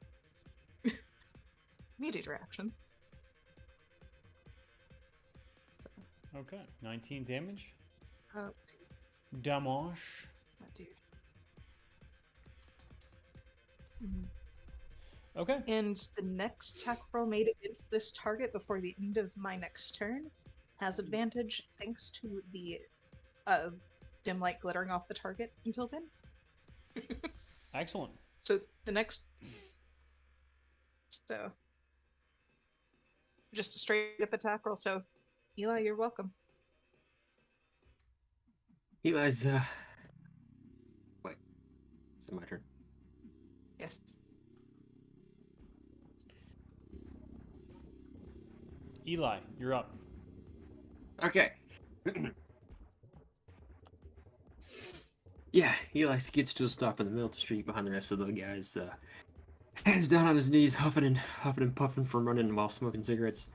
Immediate reaction. So, Okay, 19 damage. let's Damage. see what dude. Mhm. Okay. And the next attack roll made against this target before the end of my next turn has advantage thanks to the dim light glittering off the target until then. Excellent. So the next, so just a straight up attack roll. So Eli, you're welcome. Eli's wait. Is it my turn? Yes. Eli, you're up. Okay. Yeah, Eli skids to a stop in the middle of the street behind the rest of the guys. Hands down on his knees, huffing and puffing from running while smoking cigarettes.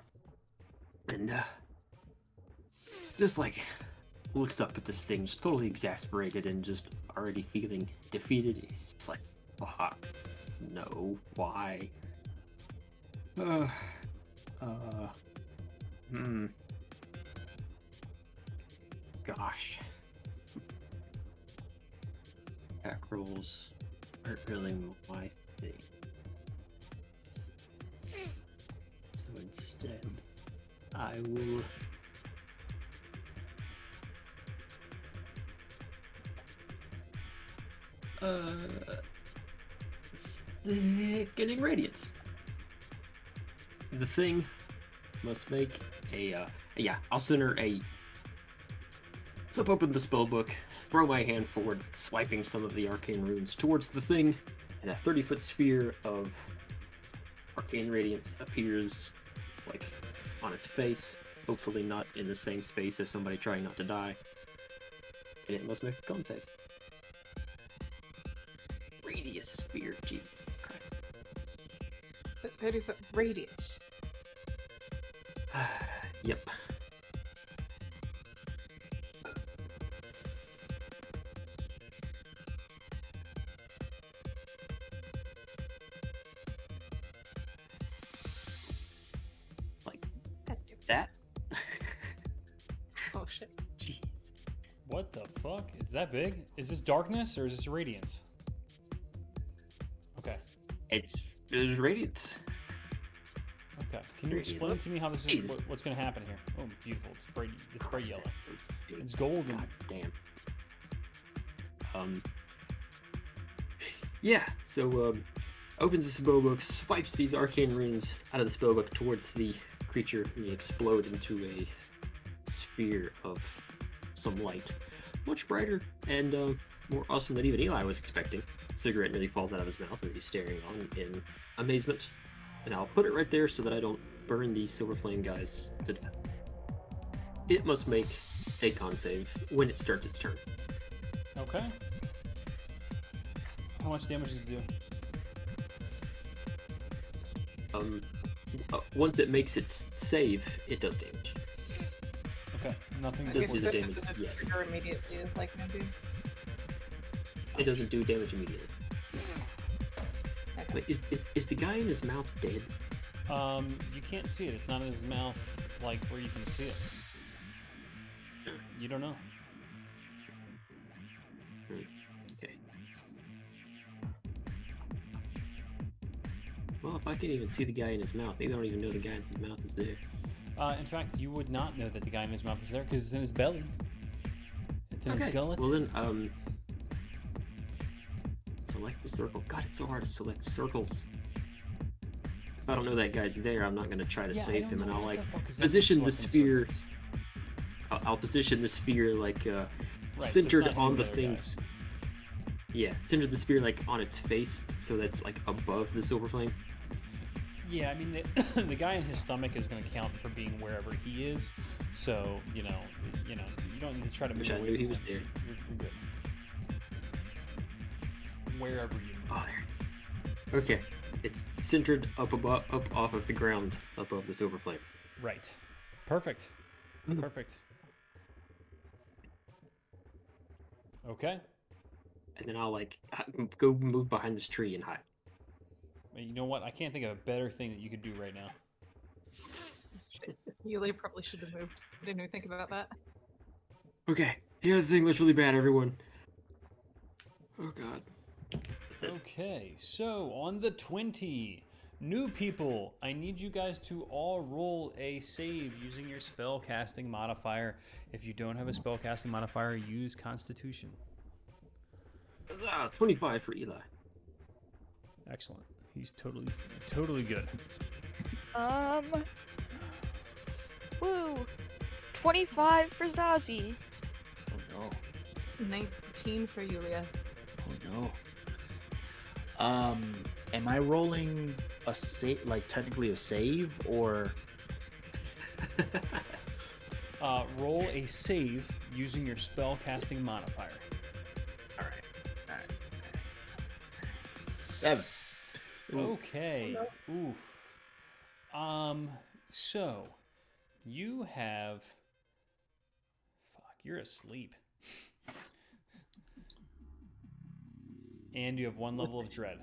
And just like looks up at this thing, just totally exasperated and just already feeling defeated. He's just like, fuck, no, why? Gosh. Attack rolls aren't really my thing. So instead, I will. Getting radiance. The thing must make a yeah. I'll center a. Flip open the spell book, throw my hand forward, swiping some of the arcane runes towards the thing, and a 30-foot sphere of arcane radiance appears, like, on its face, hopefully not in the same space as somebody trying not to die. And it must make a con save. Radius sphere, gee. Crap. 30-foot radius. Yep. That? Oh shit. Jeez. What the fuck? Is that big? Is this darkness or is this radiance? Okay. It's radiance. Okay. Can you explain Radiance. to me how this is? Jesus. What's going to happen here? Oh, beautiful. It's bright. It's bright yellow. That's so big. It's golden. God damn. Yeah, so opens the spellbook, swipes these arcane runes out of the spellbook towards the creature, and they explode into a sphere of some light. Much brighter and more awesome than even Eli was expecting. Cigarette nearly falls out of his mouth as he's staring on in amazement. And I'll put it right there so that I don't burn these silver flame guys to death. It must make a con save when it starts its turn. Okay. How much damage does it do? Once it makes its save, it does damage. Okay. Nothing. I Doesn't guess do the it damage doesn't yet. trigger immediately like no dude. It doesn't do damage immediately. Okay. Wait, is the guy in his mouth dead? You can't see it. It's not in his mouth, like where you can see it. You don't know. Okay. Well, if I can't even see the guy in his mouth, maybe I don't even know the guy in his mouth is there. In fact, you would not know that the guy in his mouth is there because it's in his belly. It's in Okay. his gullet. Well then, select the circle. God, it's so hard to select circles. If I don't know that guy's there, I'm not gonna try to Yeah, I save don't him, and know I'll what like the fuck is that position the selecting sphere. circles. I'll position the sphere like Right, so it's centered not him on or the other guy. things. Yeah, centered the sphere like on its face, so that's like above the silver flame. Yeah, I mean the guy in his stomach is going to count for being wherever he is. So you don't need to try to move Wish I away knew he from was him. there. You're good. Wherever you. Oh, there it is. Okay, it's centered up off of the ground, above the silver flame. Right. Perfect. Mm. Perfect. Okay. and then I'll like go move behind this tree and hide. You know what? I can't think of a better thing that you could do right now. Yulia probably should have moved. I didn't even think about that. Okay. The other thing looks really bad, everyone. Oh god. That's it. Okay, so on the 20, new people, I need you guys to all roll a save using your spell casting modifier. If you don't have a spell casting modifier, use Constitution. 25 for Eli. Excellent. He's totally good. Woo! 25 for Zazie. Oh no. 19 for Yulia. Oh no. Am I rolling a save, like technically a save, or Roll a save using your spell casting modifier. all right. 7. Okay. Oof. So you have. Fuck, you're asleep. And you have 1 level of dread.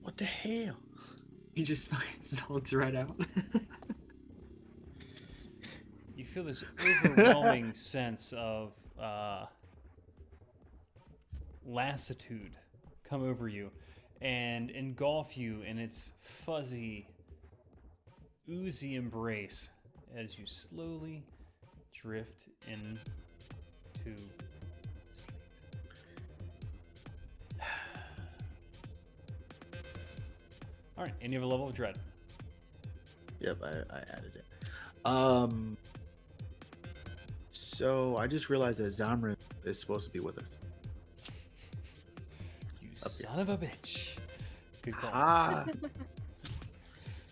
What the hell? He just fucking zonks right out. You feel this overwhelming sense of lassitude come over you and engulf you in its fuzzy, oozy embrace as you slowly drift into sleep. All right, and you have a level of dread. Yep, I added it. So I just realized that Zamra is supposed to be with us. You Up here. son of a bitch. Good call. Ah,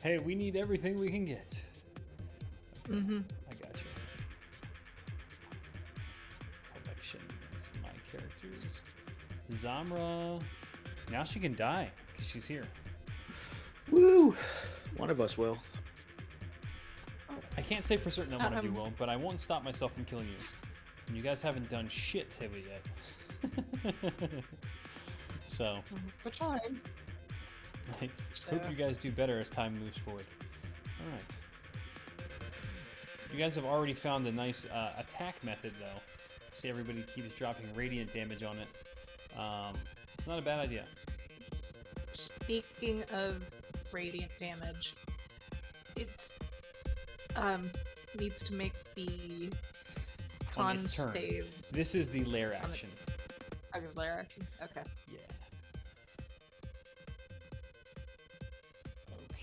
Hey, we need everything we can get. Mm-hmm. I got you. Collections, my characters. Zamra. Now she can die because she's here. woo! One of us will. I can't say for certain that one of you Um. will, but I won't stop myself from killing you. And you guys haven't done shit to me yet. So, We're trying. I So, hope you guys do better as time moves forward. All right. You guys have already found a nice attack method, though. See, everybody keeps dropping radiant damage on it. It's not a bad idea. speaking of radiant damage, it's needs to make the On con its turn. save This is the lair On it. action. of your lair action. Okay. Yeah.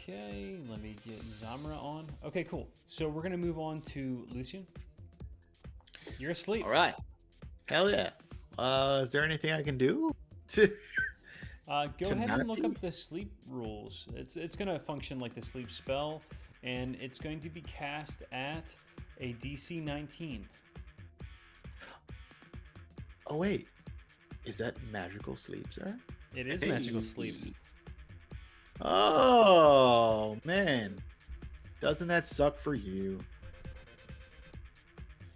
Okay, let me get Zamra on. Okay, cool. So we're gonna move on to Lucian. You're asleep. All right. Hell yeah. Is there anything I can do? Go To ahead not and look be? up the sleep rules. It's gonna function like the sleep spell, and it's going to be cast at a DC 19. Oh wait, is that magical sleep, sir? It is magical sleep. Oh man, doesn't that suck for you?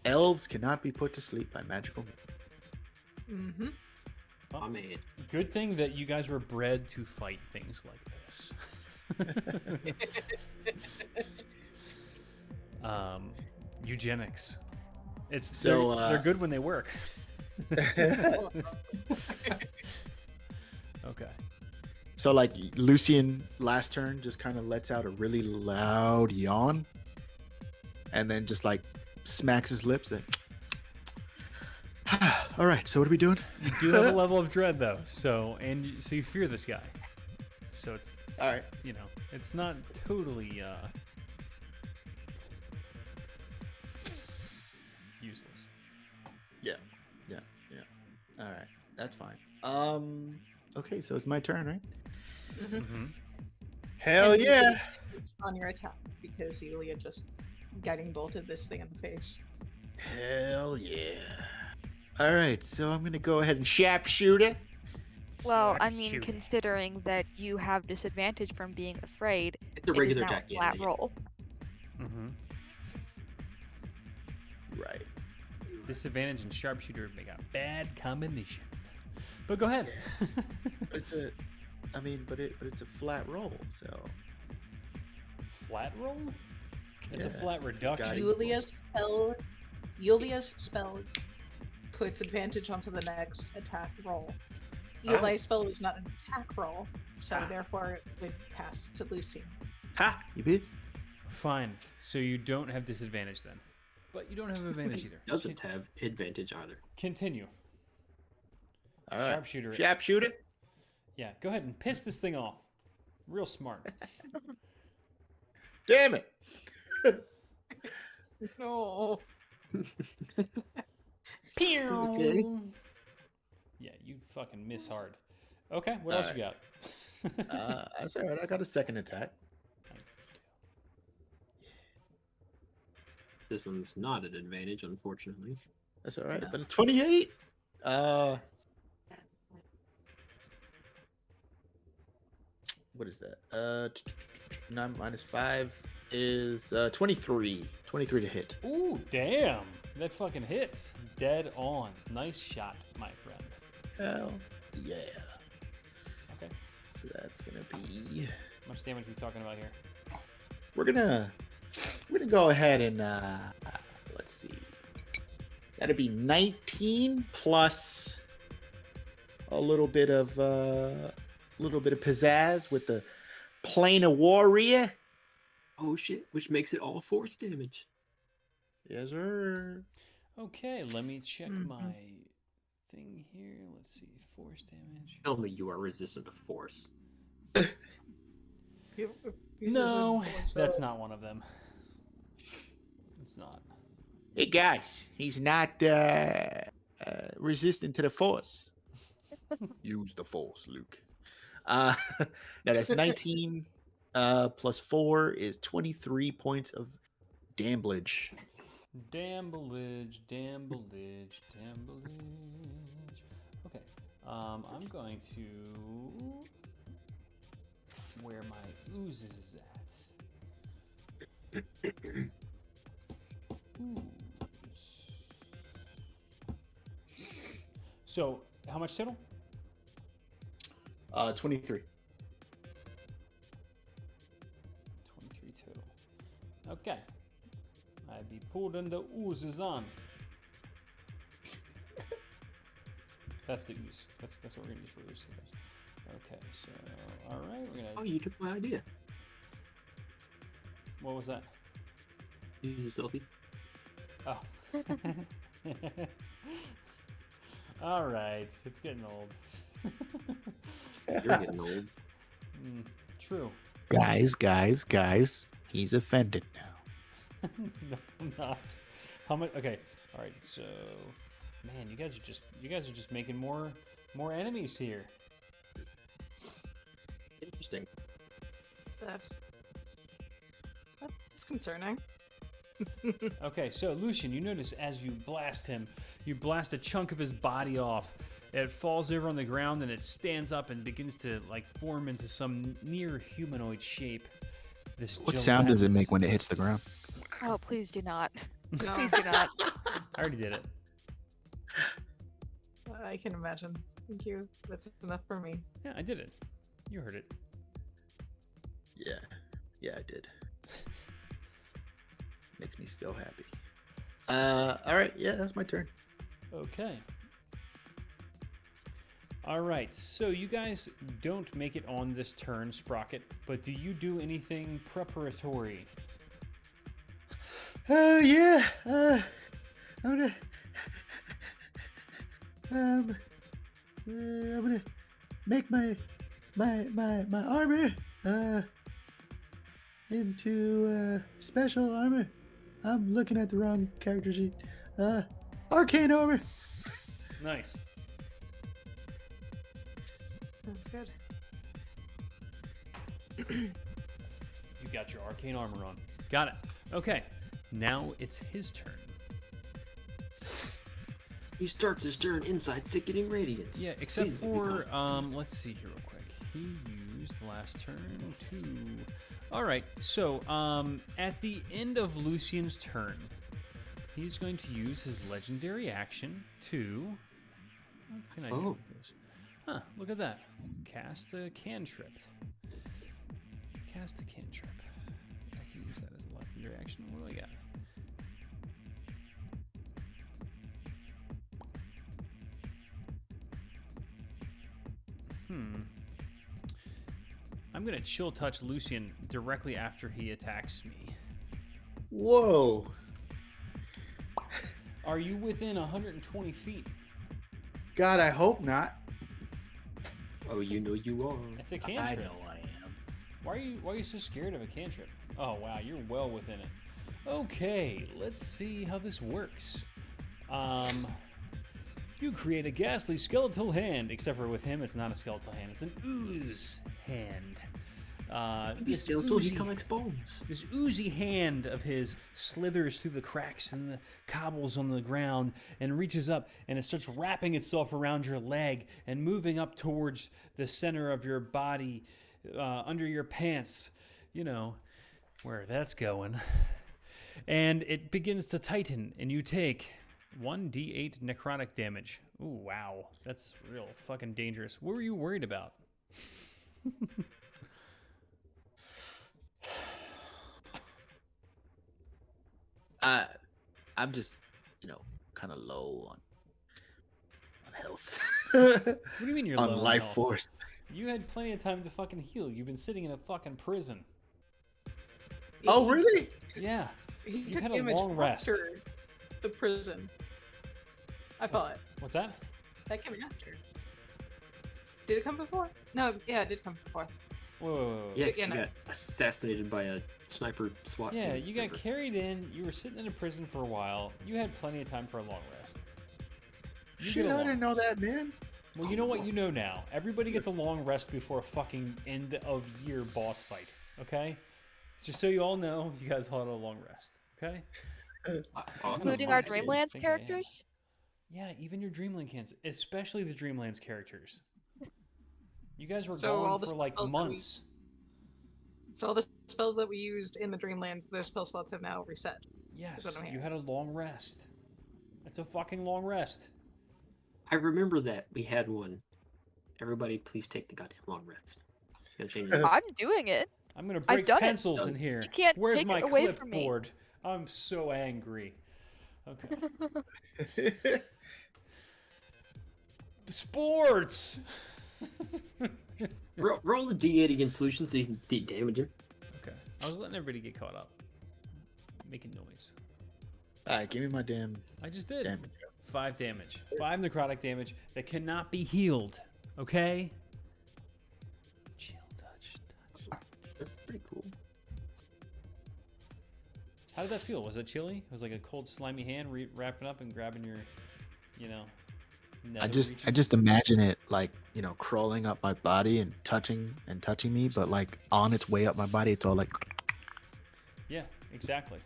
Elves cannot be put to sleep by magical means. Mm-hmm. I mean, Good thing that you guys were bred to fight things like this. Eugenics. It's So, they're good when they work. Okay. So like Lucian last turn just kind of lets out a really loud yawn, and then just like smacks his lips. And all right, so what are we doing? You do have a level of dread though, so so you fear this guy. So it's All right. you know, it's not totally useless. Yeah. All right, that's fine. Okay, so it's my turn, right? Mm-hmm. Mm-hmm. Hell And you yeah! can switch on your attack because Yulia just guiding bolted this thing in the face. Hell yeah! All right, so I'm gonna go ahead and sharpshoot it. Well, I mean, Sharpshooter. considering that you have disadvantage from being afraid, it's a it is regular now attack. a flat roll. Mm-hmm. Right. Disadvantage and sharpshooter make a bad combination. But go ahead. But it's a, I mean, but it's a flat roll, so Flat roll? It's a Yeah, flat got reduction. it. Yulia's spell puts advantage onto the next attack roll. Oh. Yulia's spell was not an attack roll, so Ah. therefore it would pass to Lucy. ha, you bit. Fine. So you don't have disadvantage then. But you don't have advantage either. Doesn't have advantage either. Continue. All right, Sharpshooter. it. sharpshooter. Yeah, go ahead and piss this thing off. Real smart. Damn it. No. Pew! Okay. Yeah, you fucking miss hard. Okay, what else you got? That's all right. I got a second attack. This one's not an advantage, unfortunately. That's all right. But it's 28. What is that? 9 minus 5 is 23. 23 to hit. Ooh, damn. That fucking hits. Dead on. Nice shot, my friend. Hell yeah. Okay. So that's gonna be. How much damage are we talking about here? We're gonna go ahead and let's see. That'd be 19 plus a little bit of pizzazz with the plane of warrior. Oh shit, which makes it all force damage. Yes, sir. Okay, let me check Mhm. my thing here. Let's see. Force damage. Tell me you are resistant to force. No, that's not one of them. It's not. Hey guys, he's not resistant to the force. Use the force, Luke. No, that's 19 plus 4 is 23 points of damage. Damblage. Okay. I'm going to where my oozes is at. Ooze. So, how much total? 23. 23 total. Okay. I be putting the oozes on. That's the ooze. That's what we're gonna use for ooze. Okay, so alright, we're Oh, gonna you took my idea. what was that? Use a selfie. Oh. Alright, it's getting old. You're getting old. True. Guys, he's offended now. No, I'm not. How much? Okay. All right. So, man, you guys are just making more enemies here. Interesting. That's concerning. Okay. So, Lucian, you notice as you blast him, you blast a chunk of his body off. It falls over on the ground and it stands up and begins to like form into some near humanoid shape. This What sound does it gelatinous- make when it hits the ground? Oh, please do not. No. Please do not. I already did it. I can imagine. Thank you. That's enough for me. Yeah, I did it. You heard it. Yeah, I did. Makes me still happy. All right, yeah, that's my turn. Okay. All right, so you guys don't make it on this turn, Sprocket, but do you do anything preparatory? Yeah. I'm gonna make my armor into special armor. I'm looking at the wrong character sheet. Arcane armor. Nice. That's good. You got your arcane armor on. Got it. Okay, now it's his turn. He starts his turn inside Sickening Radiance. Yeah, except Please make it for, constant. let's see here real quick. He used last turn to... All right, so at the end of Lucian's turn, he's going to use his legendary action to... What can I do Oh. with this? Huh, look at that. Cast a cantrip. Cast a cantrip. I can use that as a legendary action. What do I got? I'm gonna chill touch Lucian directly after he attacks me. Whoa. Are you within 120 feet? God, I hope not. Oh, you know you are. It's a I cantrip. know I am. Why are you so scared of a cantrip? Oh wow, you're well within it. Okay, let's see how this works. You create a ghastly skeletal hand, except for with him, it's not a skeletal hand; it's an ooze hand. Maybe skeletal, he collects bones. This oozy hand of his slithers through the cracks and the cobbles on the ground and reaches up and it starts wrapping itself around your leg and moving up towards the center of your body, under your pants, you know, where that's going. And it begins to tighten and you take 1d8 necrotic damage. Ooh, wow. That's real fucking dangerous. What were you worried about? I'm just, kind of low on health. What do you mean you're low on on life health? force. You had plenty of time to fucking heal. You've been sitting in a fucking prison. Oh, really? Yeah. He You took had a damage long rest. after the prison. I thought What's that? that came after. Did it come before? No, yeah, it did come before. Whoa. Yeah, Yeah, he no. got assassinated by a sniper SWAT Yeah, team. you got carried in. You were sitting in a prison for a while. You had plenty of time for a long rest. You Shit, get a I long- didn't know that, man. Well, you know what you know now. Everybody gets a long rest before a fucking end of year boss fight. Okay? Just so you all know, you guys all had a long rest. Okay? Including I our think I am. Dreamlands characters? Yeah, even your Dreamland cans, especially the Dreamlands characters. You guys were So all gone the for like spells that we- months. So all the spells that we used in the Dreamlands, those spell slots have now reset. Yes, what I'm you hearing. had a long rest. That's a fucking long rest. I remember that we had one. Everybody, please take the goddamn long rest. It's gonna change it. I'm doing it. I'm gonna break done it. pencils in here. You can't Where's take my it away from me. clipboard? I'm so angry. Okay. Sports. Roll the D8 against solution so you can damage him. Okay. I was letting everybody get caught up. Making noise. All right, give me my damn I just did. damage. 5 damage. 5 necrotic damage that cannot be healed. Okay? Chill touch. That's pretty cool. How did that feel? Was it chilly? It was like a cold, slimy hand wrapping up and grabbing your, I nether just region? imagine it like, crawling up my body and touching me, but like on its way up my body, it's all like Yeah, exactly.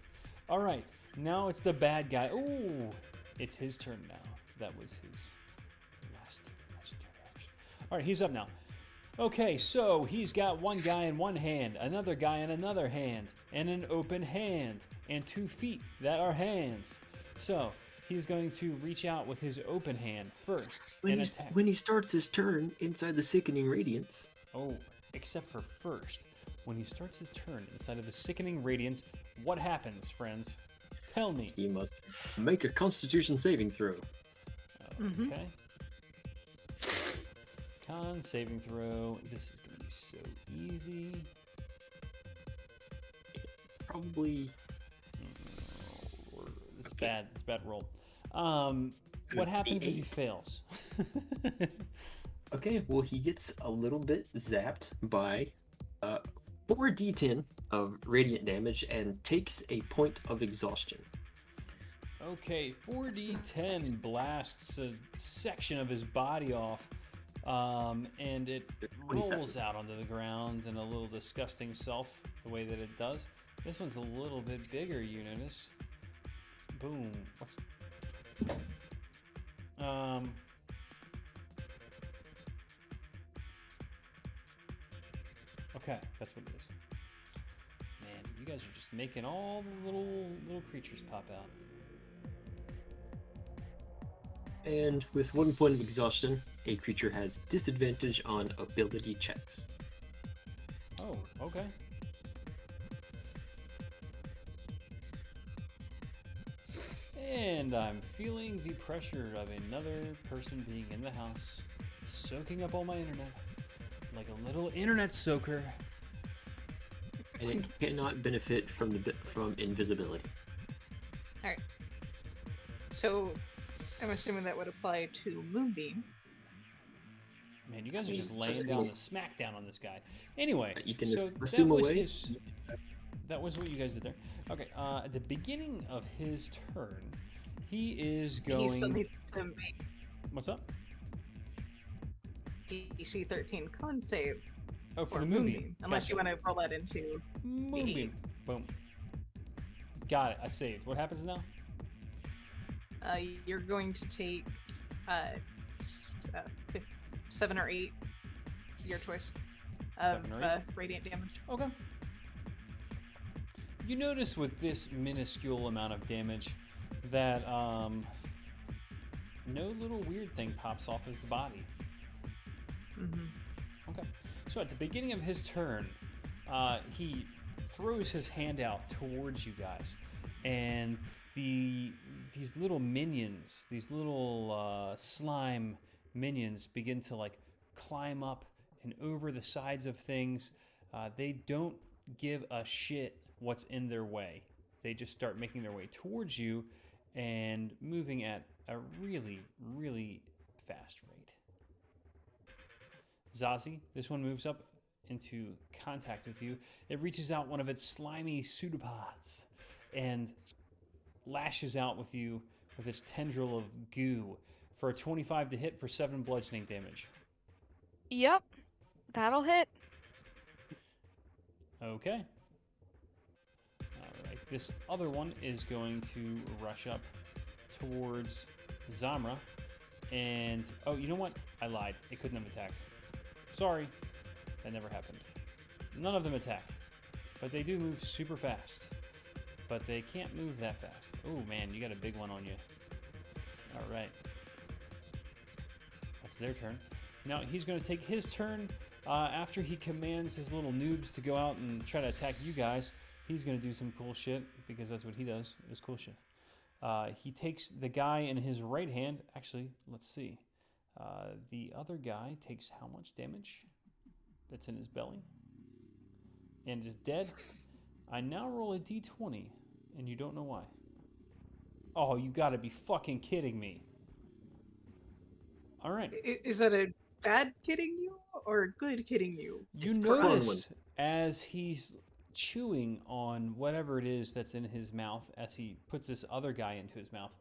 All right, now it's the bad guy. Ooh, it's his turn now. That was his last legendary action. All right, he's up now. Okay, so he's got one guy in one hand, another guy in another hand, and an open hand, and 2 feet that are hands. So he's going to reach out with his open hand first and attack. When he starts his turn inside the Sickening Radiance, Oh, except for first. When he starts his turn inside of the Sickening Radiance, what happens, friends? Tell me. he must make a Constitution saving throw. Mhm. Okay. Con saving throw. This is going to be so easy. Probably. It's Okay. bad. It's a bad roll. What happens if he fails? Okay, well, he gets a little bit zapped by 4d10 of radiant damage and takes a point of exhaustion. Okay, 4d10 blasts a section of his body off, and it 27. rolls out onto the ground in a little disgusting self, the way that it does. This one's a little bit bigger, you notice. Boom. What's... Okay, that's what it is. Man, you guys are just making all the little creatures pop out. And with 1 point of exhaustion a creature has disadvantage on ability checks. Oh, okay. And I'm feeling the pressure of another person being in the house, soaking up all my internet, like a little internet soaker. And it cannot benefit from from invisibility. Alright. So, I'm assuming that would apply to Moonbeam. Man, you guys are just mean, laying just- down the smackdown on this guy. Anyway, You can so assume that was away. that was what you guys did there. Okay, at the beginning of his turn, he is He still going. needs to make What's up? DC 13 con save Oh, for for the Moonbeam. moonbeam. Unless Gotcha. you want to roll that into. Moonbeam. Boom. Got it. I saved. What happens now? You're going to take 7 or 8, your choice, of 7 or 8? radiant damage. Okay. You notice with this minuscule amount of damage that no little weird thing pops off his body. Mm-hmm. Okay. So at the beginning of his turn, he throws his hand out towards you guys, and these little minions, these little slime minions, begin to like climb up and over the sides of things. They don't give a shit what's in their way. They just start making their way towards you and moving at a really, really fast rate. Zazie, this one moves up into contact with you. It reaches out one of its slimy pseudopods and lashes out with you with its tendril of goo for a 25 to hit for 7 bludgeoning damage. Yep, that'll hit. Okay. Alright, this other one is going to rush up towards Zamra. And, oh, you know what? I lied. It couldn't have attacked. Sorry. That never happened. None of them attack. But they do move super fast. But they can't move that fast. Oh, man, you got a big one on you. Alright. That's their turn. Now, he's going to take his turn. After he commands his little noobs to go out and try to attack you guys, he's going to do some cool shit, because that's what he does, is cool shit. He takes the guy in his right hand. Actually, let's see. The other guy takes how much damage? That's in his belly. And is dead. I now roll a d20, and you don't know why. Oh, you gotta be fucking kidding me. Alright. Is that a bad kidding you or a good kidding you? You It's for Onward. notice as he's chewing on whatever it is that's in his mouth, as he puts this other guy into his mouth,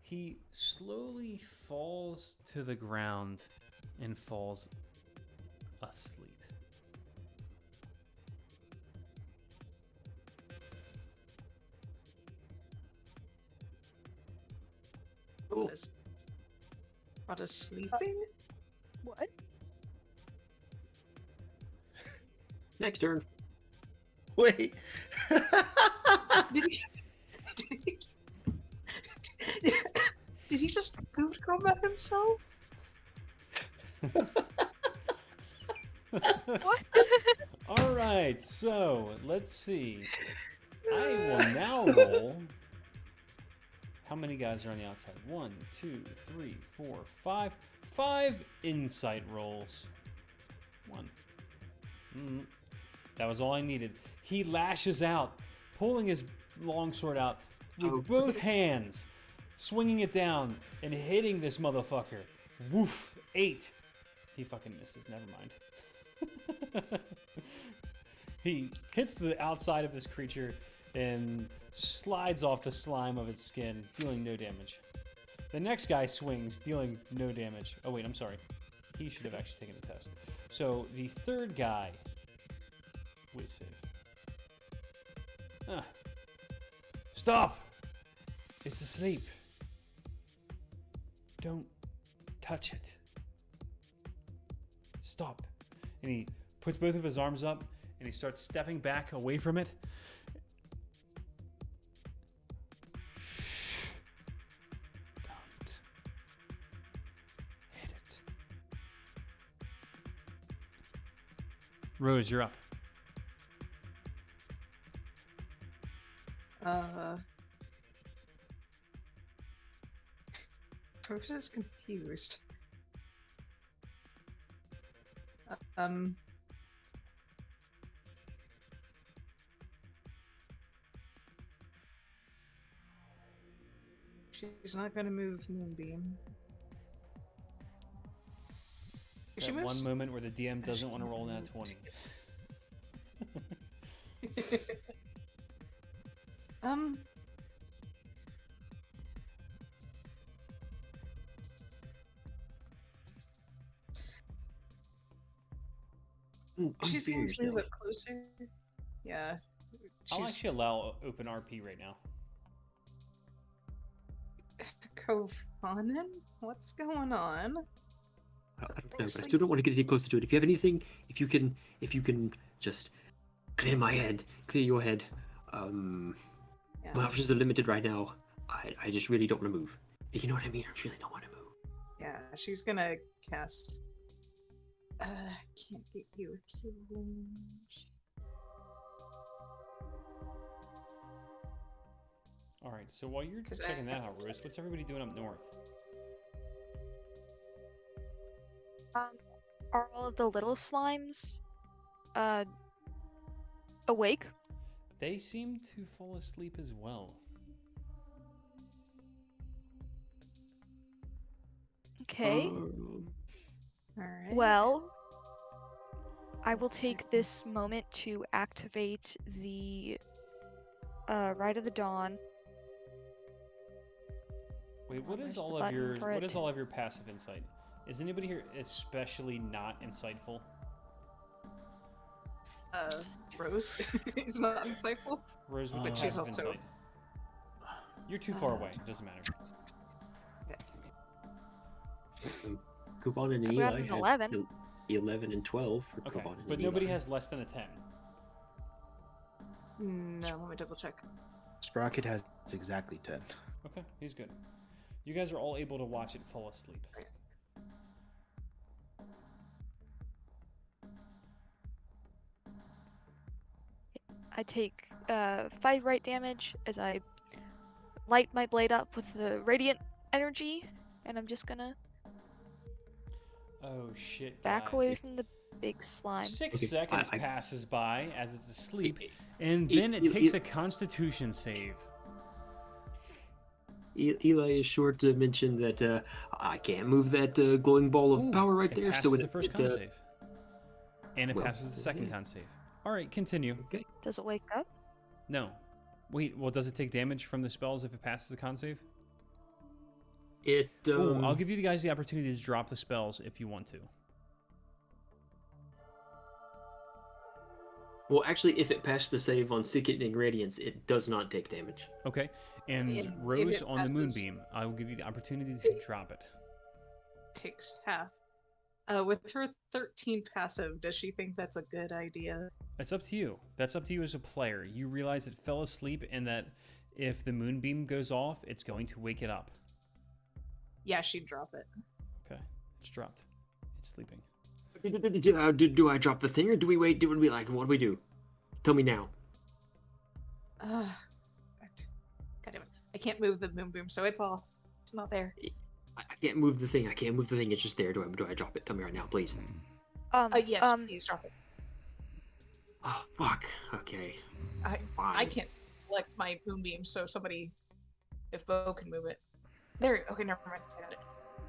he slowly falls to the ground and falls asleep. Cool. What is sleeping? What? Next turn. Wait. Did he, did he just food coma himself? What? All right, so let's see. I will now roll. How many guys are on the outside? 1, 2, 3, 4, 5. 5 insight rolls. 1. That was all I needed. He lashes out, pulling his longsword out with Oh. both hands, swinging it down and hitting this motherfucker. Woof! 8. He fucking misses. Never mind. He hits the outside of this creature and slides off the slime of its skin, dealing no damage. The next guy swings, dealing no damage. Oh wait, I'm sorry. He should have actually taken the test. So the third guy, whiz save. Ah. Stop! It's asleep. Don't touch it. Stop. And he puts both of his arms up and he starts stepping back away from it. Don't hit it. Rose, you're up. Rose is confused. She's not gonna move Moonbeam. If she That one moves- moment where the DM doesn't want to roll that 20. She's Unfear going to move yourself. it closer. Yeah. I'll She's actually allow open RP right now. Kovanen? What's going on? I don't know, but I still don't want to get any closer to it. If you have anything, if you can just clear my head, clear your head. Yeah. My options are limited right now. I just really don't want to move. You know what I mean? I really don't want to move. Yeah, she's gonna cast. Can't get you a kill range. All right, so while you're 'Cause checking that out, Rose, what's everybody doing up north? Are all of the little slimes awake? They seem to fall asleep as well. Okay. Alright. Well, I will take this moment to activate the Rite of the Dawn. Wait, what Where's is the all of button your for what it? is all of your passive insight? Is anybody here especially not insightful? Rose is not insightful. Rose, with But your she's passive also- insight. You're too far away. It doesn't matter. Kuban and I've got Eli an have 11. 11 and 12 for Okay, Kuban and but nobody Eli. has less than a 10. No, let me double check. Sprocket has exactly 10. Okay, he's good. You guys are all able to watch it fall asleep. I take 5 right damage as I light my blade up with the radiant energy, and I'm just gonna Oh shit, back guys. away from the big slime. 6 Okay, seconds I- passes by as it's asleep, and E- then it e- takes e- a Constitution save. Eli is sure to mention that I can't move that glowing ball of Ooh, power right it there. passes So the first con save, and it well, passes the second yeah. con save. All right, continue. Okay. Does it wake up? No, wait. Well, does it take damage from the spells if it passes the con save? It. Ooh, I'll give you guys the opportunity to drop the spells if you want to. Well, actually, if it passed the save on Sickening Radiance, it does not take damage. Okay, and If Rose it on the passes- Moonbeam, I will give you the opportunity to drop it. Takes half. With her 13 passive, does she think that's a good idea? It's up to you. That's up to you as a player. You realize it fell asleep and that if the Moonbeam goes off, it's going to wake it up. Yeah, she'd drop it. Okay, it's dropped. It's sleeping. Do I drop the thing, or do we wait? Do we like? What do we do? Tell me now. God damn it. I can't move the Moonbeam, so it's off. It's not there. I can't move the thing. I can't move the thing. It's just there. Do I drop it? Tell me right now, please. Yes, please drop it. Oh fuck. Okay. I Fine. can't select my Moonbeam, so somebody, if Bo can move it. There, okay, never mind. I got it.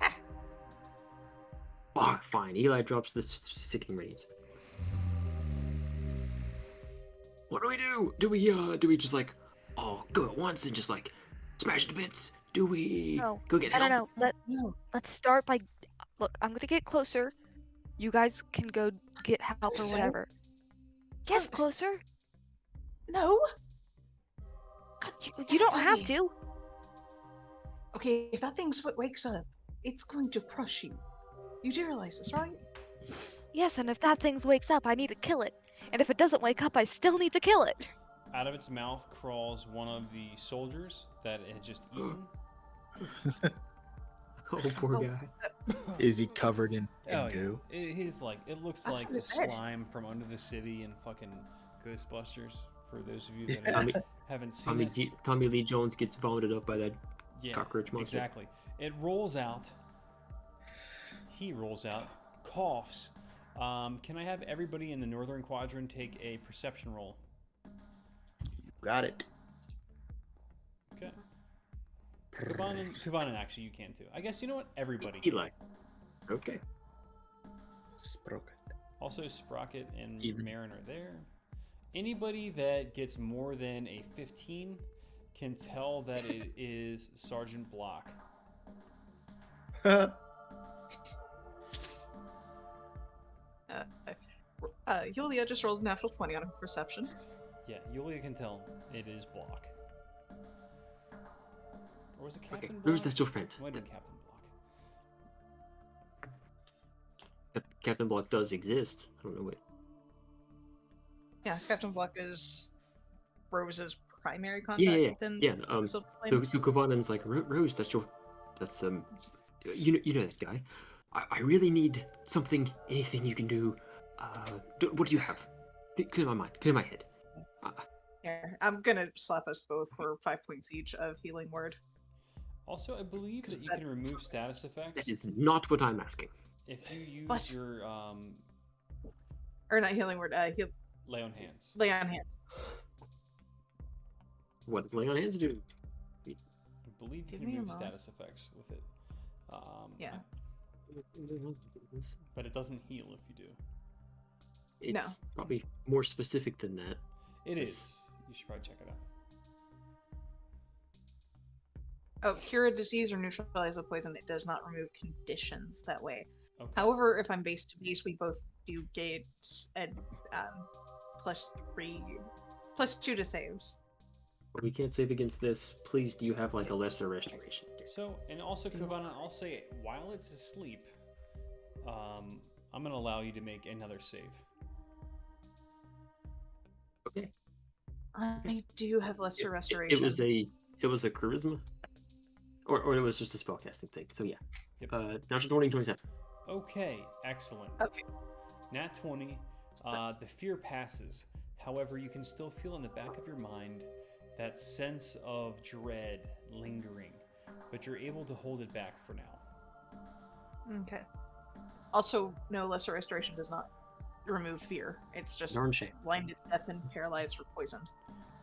Ah, Fuck. Fine. Eli drops the Sickening Radiance. What do we do? Do we just like, go at once and just like smash it to bits? Do we No. go get I help? don't know. no. Let's start by. Look, I'm gonna get closer. You guys can go get help or Closer? whatever. Yes, closer. No? God, You don't have Fuzzy. to. Okay, if that thing's what wakes up, it's going to crush you. You do realize this, right? Yes, and if that thing wakes up, I need to kill it. And if it doesn't wake up, I still need to kill it. Out of its mouth crawls one of the soldiers that it had just eaten. Oh, poor Oh, guy. Is he covered in Oh, goo? yeah. He's like, it looks I was like gonna the say. slime from Under the City and fucking Ghostbusters. For those of you that Yeah. haven't seen it, Tommy Lee Jones gets vomited up by that yeah, cockroach monster. exactly. It rolls out. He rolls out, coughs. Can I have everybody in the northern quadrant take a perception roll? Got it. Okay. Kuvanen, actually, you can too. I guess you know what? Everybody. Eli. Okay. Sprocket. Also, Sprocket and Even. Marin are there. Anybody that gets more than a 15 can tell that it is Sergeant Block. Yulia just rolled a natural 20 on her perception. Yeah, Yulia can tell it is Block. Or was it Captain Okay. Block? Who's that your friend? Might have been Captain Block. Captain Block does exist. I don't know what. Yeah, Captain Block is Rose's primary contact Yeah. within So Flame. Kovanen's like, Rose, that's you know that guy. I really need something, anything you can do. What do you have? Clear my mind, clear my head. Here, I'm gonna slap us both for 5 points each of healing word. Also, I believe that you can remove status effects That is not what I'm asking. if you use What? your Or not healing word, lay on hands. lay on hands. What does lay on hands do? I believe you Give can me a remove moment. status effects with it. Yeah. But it doesn't heal if you do. It's No. probably more specific than that. It Yes. is. You should probably check it out. Oh, cure a disease or neutralize a poison. It does not remove conditions that way. Okay. However, if I'm base to base, we both do gates at +2 to saves. We can't save against this. Please, do you have like a lesser restoration? So, and also, Kavana, I'll say while it's asleep, I'm going to allow you to make another save. Okay. I do have lesser restoration. It was a charisma, or it was just a spellcasting thing. So yeah. Yep. Natural 20, 27. Okay, excellent. Okay. Nat 20, the fear passes. However, you can still feel in the back of your mind that sense of dread lingering, but you're able to hold it back for now. Okay. Also, no, lesser restoration does not remove fear. It's just Darn shame. blinded, death, and paralyzed or poisoned.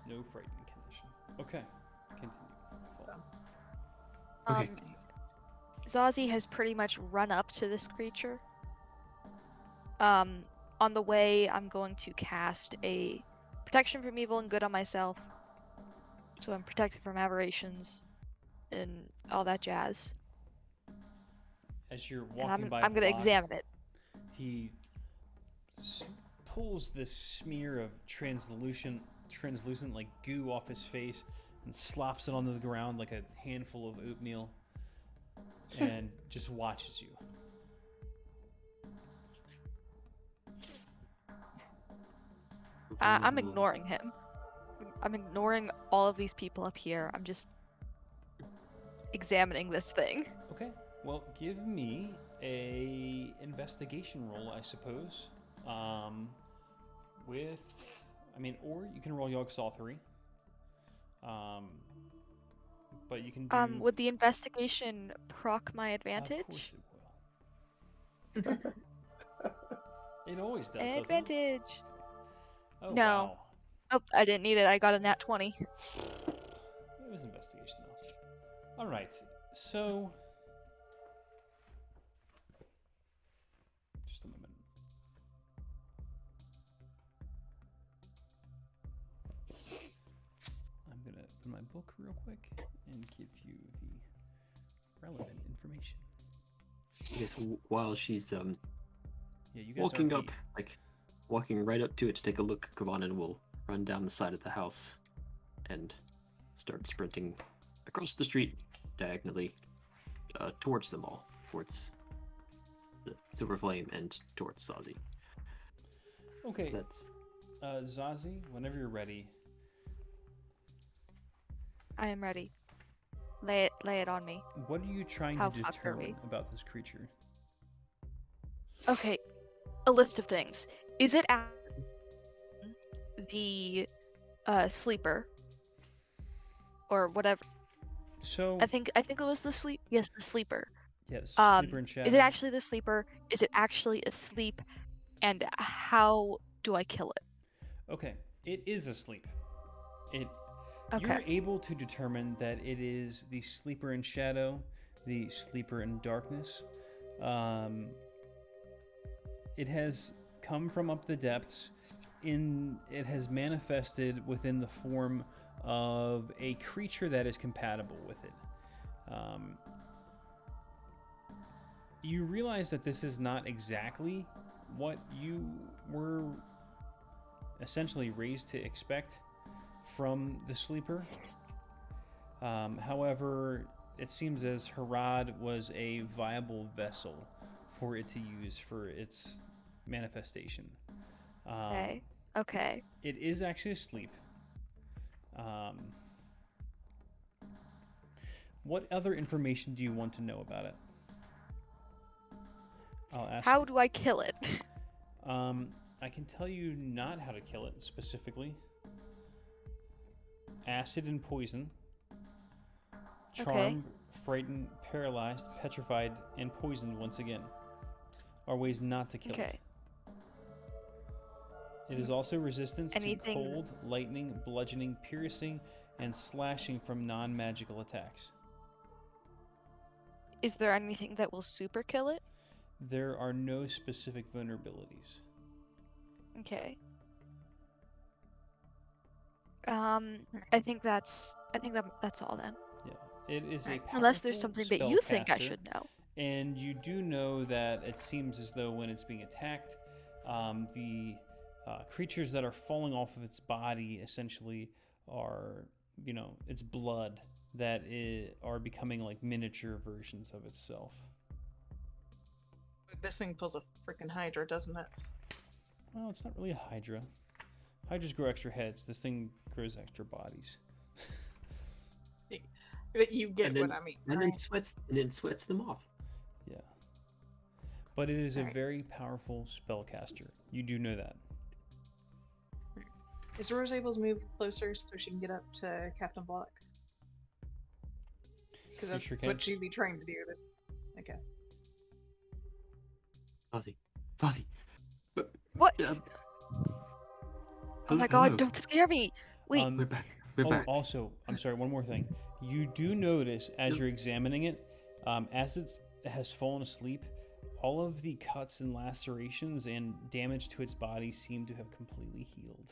No frightening condition. Okay, continue. So, Okay. Zazie has pretty much run up to this creature. On the way, I'm going to cast a protection from evil and good on myself. So I'm protected from aberrations and all that jazz. As you're And walking by I'm gonna Block, examine it. he pulls this smear of translucent like goo off his face and slops it onto the ground like a handful of oatmeal and just watches you. I'm ignoring him. I'm ignoring all of these people up here. I'm just examining this thing. Okay, well, give me a investigation roll, I suppose. Or you can roll Yogg-Saw 3. But you can do... Would the investigation proc my Of advantage? course it will. It always does, doesn't it? Advantage. Oh, No. wow. Oh, I didn't need it. I got a nat 20. It was investigation, though. All right. So, just a moment. I'm gonna open my book real quick and give you the relevant information. Yes, while she's Yeah, you guys walking RP. up, like walking right up to it to take a look, Kavanen will run down the side of the house and start sprinting across the street diagonally towards them all, towards the Silver Flame and towards Zazie. Okay, That's Zazie, whenever you're ready, I am ready. Lay it on me. What are you trying How to fucked are we? determine about this creature? Okay, a list of things. Is it the sleeper or whatever? So, I think it was the sleep. Yes, the sleeper. yes, Um, sleeper and shadow. is it actually the sleeper? Is it actually asleep? And how do I kill it? Okay, it is asleep. It. Okay. You're able to determine that it is the sleeper in shadow, the sleeper in darkness. It has come from up the depths. It has manifested within the form of a creature that is compatible with it. You realize that this is not exactly what you were essentially raised to expect from the sleeper. However, it seems as Harad was a viable vessel for it to use for its manifestation. Okay. It is actually asleep. What other information do you want to know about it? I'll ask. How do I kill it? I can tell you not how to kill it specifically. Acid and poison. Charmed, frightened, paralyzed, petrified, and poisoned once again are ways not to kill Okay. it. It is also resistant Anything- to cold, lightning, bludgeoning, piercing, and slashing from non-magical attacks. Is there anything that will super kill it? There are no specific vulnerabilities. Okay. I think that's all then. Yeah, it is a Unless there's powerful something that you think I spellcaster, should know. And you do know that it seems as though when it's being attacked, the creatures that are falling off of its body essentially are, its blood that are becoming like miniature versions of itself. This thing pulls a freaking Hydra, doesn't it? Well, it's not really a Hydra. Hydras grow extra heads. This thing grows extra bodies. But you get And then- what I mean. And right? then sweats them off. Yeah. But it is a Alright. very powerful spellcaster. You do know that. Is Rose able to move closer so she can get up to Captain Block? Because You that's sure what can. she'd be trying to do. Okay. Fuzzy. What? Uh, Oh my hello? god, don't scare me! Wait, We're back. We're Oh, back. also, I'm sorry, one more thing. You do notice as you're examining it, as it has fallen asleep, all of the cuts and lacerations and damage to its body seem to have completely healed.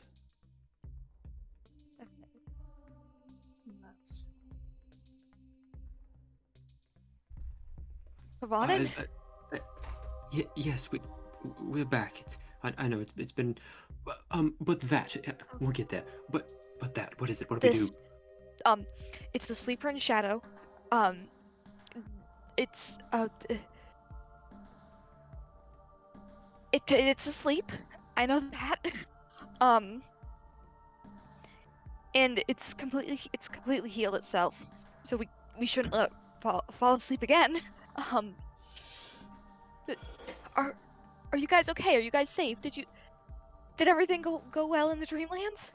Nuts. Pavanin? Yes, we're back. I know it's been, but that we'll get there. But that, what is it? What do we do? This, it's the sleeper in shadow. It's it's asleep. I know that. And it's completely healed itself. So we shouldn't let it fall asleep again. Are you guys okay? Are you guys safe? Did everything go well in the Dreamlands?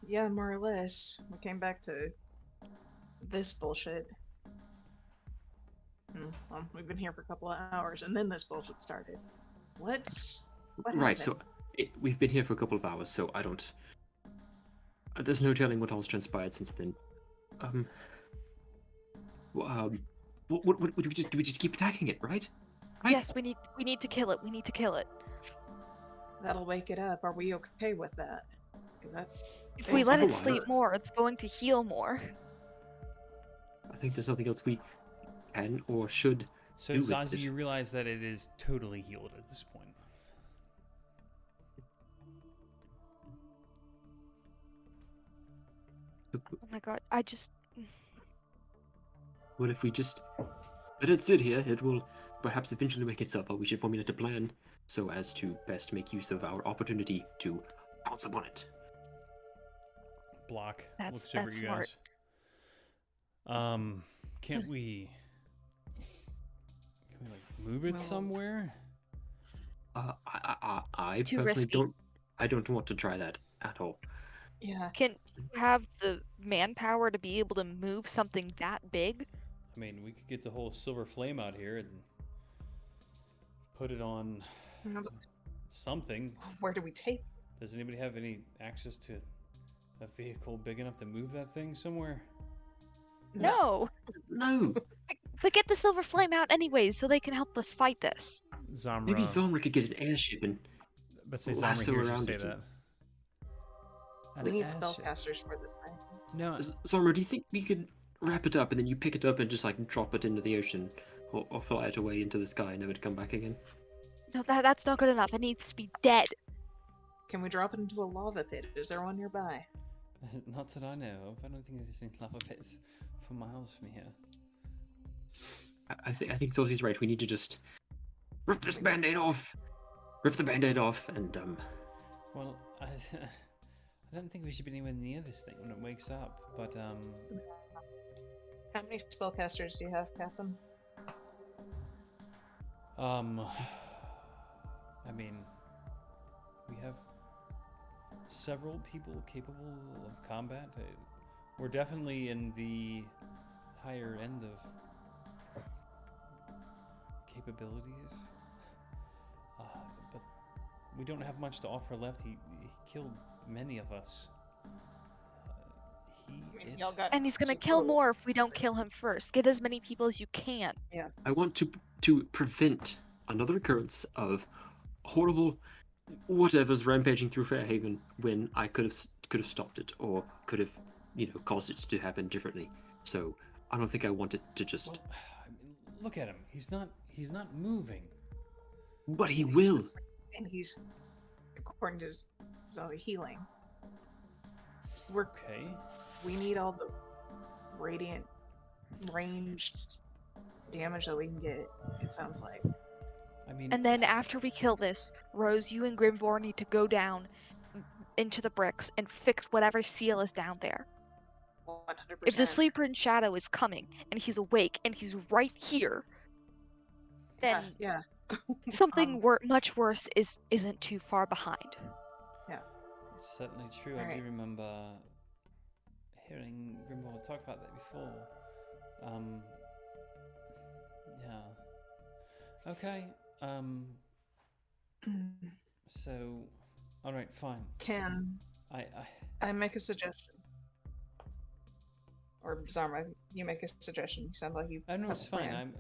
Yeah, more or less. We came back to this bullshit. Well, we've been here for a couple of hours, and then this bullshit started. What Right. happened? So we've been here for a couple of hours, so I don't. There's no telling what all's transpired since then. What do we just keep attacking it, right? Right? Yes, we need to kill it. We need to kill it. That'll wake it up. Are we okay with that? 'Cause that's If we let it Otherwise- sleep more, it's going to heal more. I think there's something else we can or should. So, Do with Zazie, this. you realize that it is totally healed at this point. Oh my god, I just What if we just let it sit here? It will perhaps eventually wake itself up. We should formulate a plan so as to best make use of our opportunity to pounce upon it. Block That's- looks over that's at you smart. guys. Can't we? Can we like move it Well- somewhere? I Too personally risky. don't want to try that at all. Yeah. Can you have the manpower to be able to move something that big? I mean, we could get the whole Silver Flame out here and put it on something. Where do we take? Does anybody have any access to a vehicle big enough to move that thing somewhere? No. No, But get the silver flame out anyways, so they can help us fight this. Zamra. maybe Zomra could get an airship and But say lasso Zamra hears you around say it that. We An need airship. spellcasters for this thing. No, Zomra, do you think we could wrap it up and then you pick it up and just like drop it into the ocean, or fly it away into the sky and never to come back again? No, that's not good enough. It needs to be dead. Can we drop it into a lava pit? Is there one nearby? not that I know of. I don't think there's any lava pits for miles from here. I think Zosie's right. We need to just rip this band-aid off. Rip the band-aid off and Well, I don't think we should be anywhere near this thing when it wakes up. But How many spellcasters do you have, Captain? I mean, we have several people capable of combat. We're definitely in the higher end of capabilities, but we don't have much to offer left. He killed many of us. Y'all got And he's gonna two kill total. more if we don't kill him first. Get as many people as you can. I want to prevent another occurrence of horrible whatever's rampaging through Fairhaven when I could have stopped it or could have caused it to happen differently. So I don't think I want it to just. Well, I mean, look at him. He's not moving. But he will. And he's, according to Zoe, healing. Okay. We need all the radiant ranged damage that we can get, it sounds like. I mean, And then after we kill this, Rose, you and Grimbor need to go down into the bricks and fix whatever seal is down there. 100%. If the sleeper in shadow is coming and he's awake and he's right here, then Yeah. something much worse isn't too far behind. it's certainly true. I Alright. do remember hearing Grimwald talk about that before. Yeah. Okay. So, all right, fine. Can I I make a suggestion? Or Zarma, you make a suggestion. You sound like you I know have it's a fine. plan.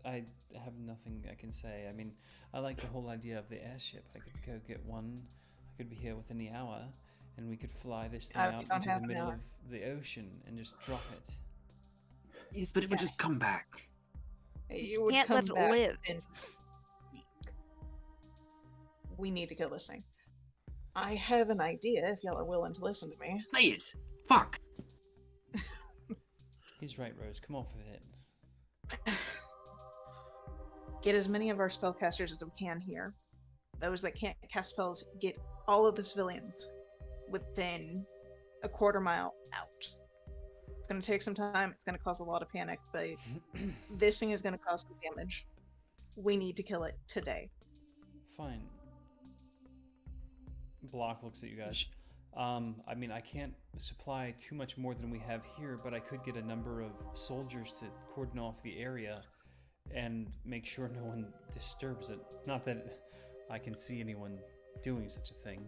I have nothing I can say. I mean, I like the whole idea of the airship. I could go get one. I could be here within the hour, and we could fly this thing We out don't into have the an middle hour. of the ocean and just drop it. Yes, but it would Yeah. just come back. You would Can't come let it back live. in a week. We need to kill this thing. I have an idea if y'all are willing to listen to me. Say it. Fuck. He's right, Rose. Come off of it. Get as many of our spellcasters as we can here. Those that can't cast spells, get all of the civilians within a quarter mile out. It's going to take some time. It's going to cause a lot of panic, but this thing is going to cause some damage. We need to kill it today. Fine. Block looks at you guys. I mean, I can't supply too much more than we have here, but I could get a number of soldiers to cordon off the area and make sure no one disturbs it. Not that I can see anyone doing such a thing.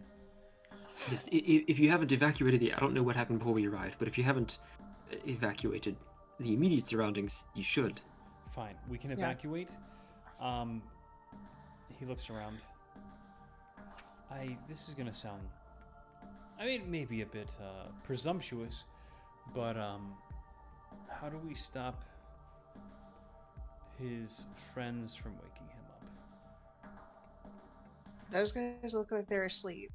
Yes, if you haven't evacuated I don't know what happened before we arrived, but if you haven't evacuated the immediate surroundings, you should. Fine, we can Yeah. evacuate. He looks around. This is gonna sound, I mean, maybe a bit presumptuous, but how do we stop his friends from waking him up? Those guys look like they're asleep.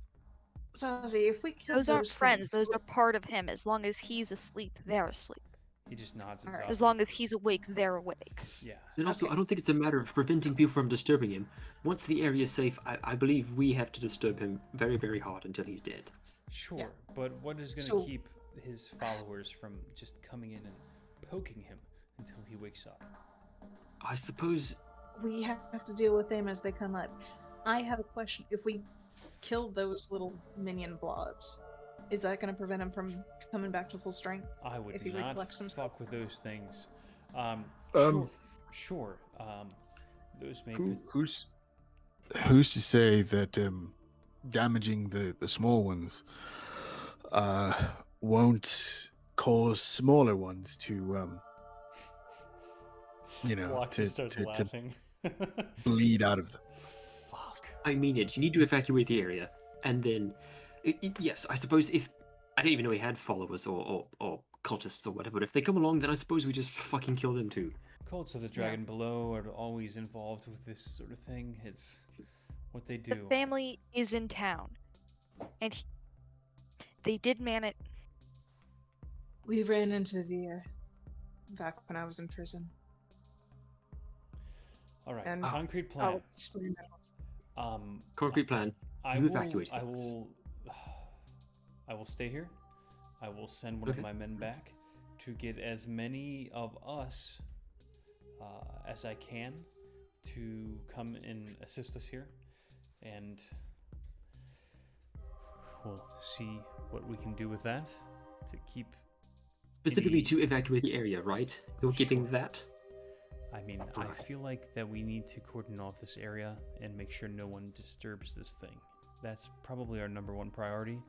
Zazie, if we kill Those aren't those friends, things, those are part of him. As long as he's asleep, they're asleep. He just nods. Alright. As long as he's awake, they're awake. Yeah. And also, Okay. I don't think it's a matter of preventing people from disturbing him. Once the area is safe, I believe we have to disturb him very, very hard until he's dead. Sure, but what is going to So- keep his followers from just coming in and poking him until he wakes up. I suppose. We have to deal with them as they come up. I have a question. If we kill those little minion blobs, is that going to prevent him from coming back to full strength? I would If he not reflects himself? fuck with those things. Sure. Those may. Who's to say that damaging the small ones won't cause smaller ones to Block to just starts laughing. bleed out of them. Fuck. I mean it. You need to evacuate the area, and then, yes, I suppose if I didn't even know he had followers or cultists or whatever. But if they come along, then I suppose we just fucking kill them too. Cults of the Dragon Below are always involved with this sort of thing. It's what they The do. family is in town, and they did man it. We ran into the back when I was in prison. All right, And concrete plan. I'll explain that. Concrete plan. I You will. evacuate I things. will. I will stay here. I will send one of Okay. my men back to get as many of us as I can to come and assist us here, and we'll see what we can do with that to keep. Specifically Maybe- to evacuate the area, right? You're getting that? I mean, I Alright. feel like that we need to cordon off this area and make sure no one disturbs this thing. That's probably our number one priority.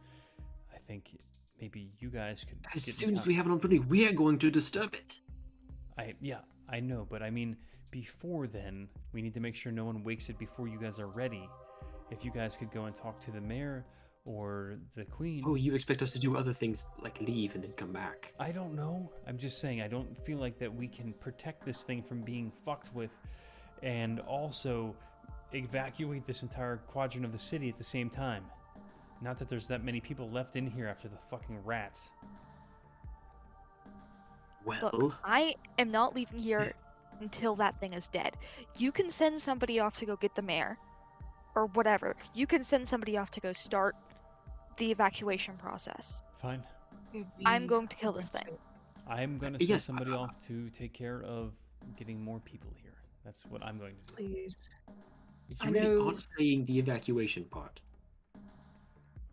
I think maybe you guys could. As get in soon as touch- we have an opportunity, we are going to disturb it. I know, but I mean, before then, we need to make sure no one wakes it before you guys are ready. If you guys could go and talk to the mayor or the queen. Oh, you expect us to do other things like leave and then come back? I don't know. I'm just saying, I don't feel like that we can protect this thing from being fucked with and also evacuate this entire quadrant of the city at the same time. Not that there's that many people left in here after the fucking rats. Well, Look, I am not leaving here until that thing is dead. You can send somebody off to go get the mayor, or whatever. You can send somebody off to go start the evacuation process. Fine. I'm going to kill this thing. I'm going to send Yes, somebody off to take care of getting more people here. That's what I'm going to do. Please. you I really know- aren't saying the evacuation part.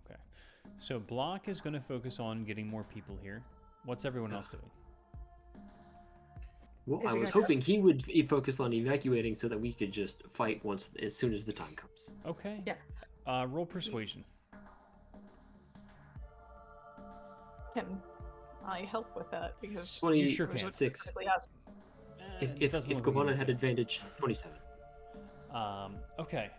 Okay. So Block is going to focus on getting more people here. What's everyone else doing? Well, Is I he was gonna hoping he would focus on evacuating so that we could just fight as soon as the time comes. Okay. Yeah. Roll persuasion. Can I help with that? Because 20, You sure it was can. what 6. specifically asked. It If doesn't look like Gavanna you had do. advantage, 27. Okay.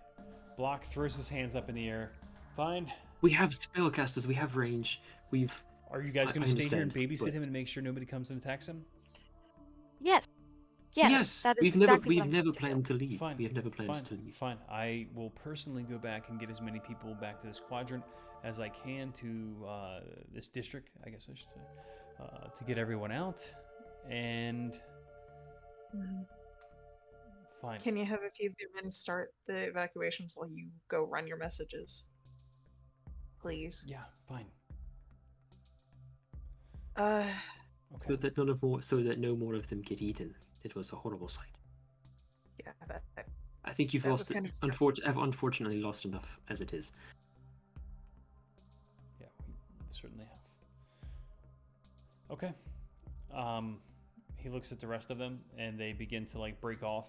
Block throws his hands up in the air. Fine. We have spellcasters, we have range, we've... Are you guys I going to stay here and understand, babysit but- him and make sure nobody comes and attacks him? Yes. Yes. That is we've exactly never what I'm never going to do. planned to leave. Fine. We have never planned Fine. to leave. Fine. I will personally go back and get as many people back to this quadrant as I can to this district, I guess I should say, to get everyone out. And Mhm. fine. Can you have a few of your men start the evacuations while you go run your messages? Please. Yeah, fine. Uh, So Okay. that no more of them get eaten. It was a horrible sight. yeah, that I think you've That was lost kind of- have unfortunately lost enough as it is. Yeah, we certainly have. Okay. He looks at the rest of them, and they begin to like break off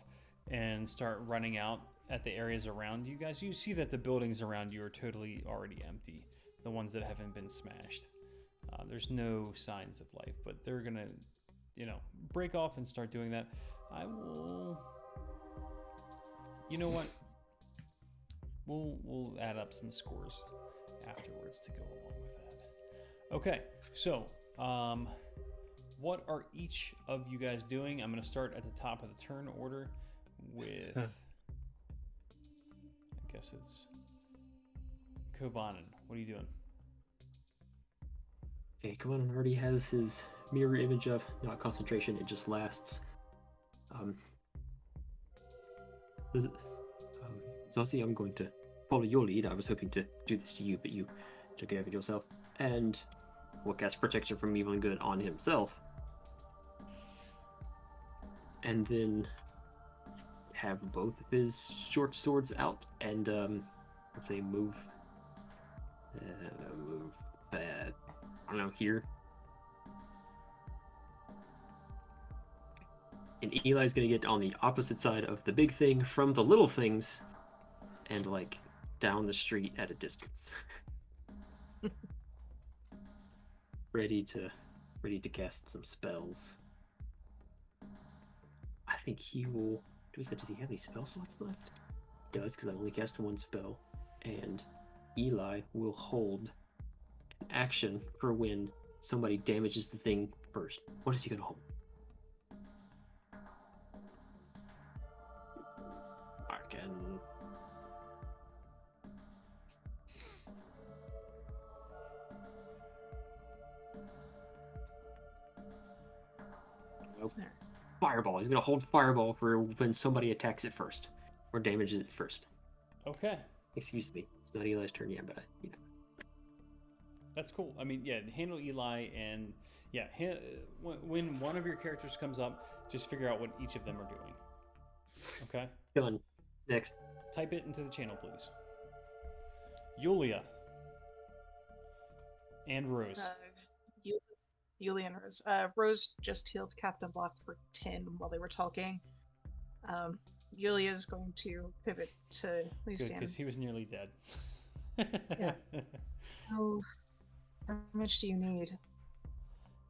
and start running out at the areas around you guys. You see that the buildings around you are totally already empty, the ones that haven't been smashed. There's no signs of life, but they're gonna, break off and start doing that. I will. You know what? We'll add up some scores afterwards to go along with that. Okay, so what are each of you guys doing? I'm gonna start at the top of the turn order with I guess it's Kovanen. What are you doing? Okay, Gavanna already has his mirror image up, not concentration, it just lasts. Zossi, I'm going to follow your lead. I was hoping to do this to you, but you took it over yourself. And will cast protection from evil and good on himself. And then have both of his short swords out and let's say move I don't know, here. And Eli's gonna get on the opposite side of the big thing from the little things and like down the street at a distance. ready to cast some spells. I think he will. Does he have any spell slots left? He does, because I only cast one spell. And Eli will hold an action for when somebody damages the thing first. What is he gonna hold? I can. Nope. There. Fireball. He's gonna hold fireball for when somebody attacks it first, or damages it first. Okay, Excuse me. It's not Eli's turn yet, but that's cool. I mean, yeah, handle Eli, and yeah, when one of your characters comes up, just figure out what each of them are doing. Okay? Done. Next. Type it into the channel, please. Yulia. And Rose. Yulia and Rose. Rose just healed Captain Block for 10 while they were talking. Yulia is going to pivot to Good, Lucian. because he was nearly dead. Yeah. Oh, how much do you need?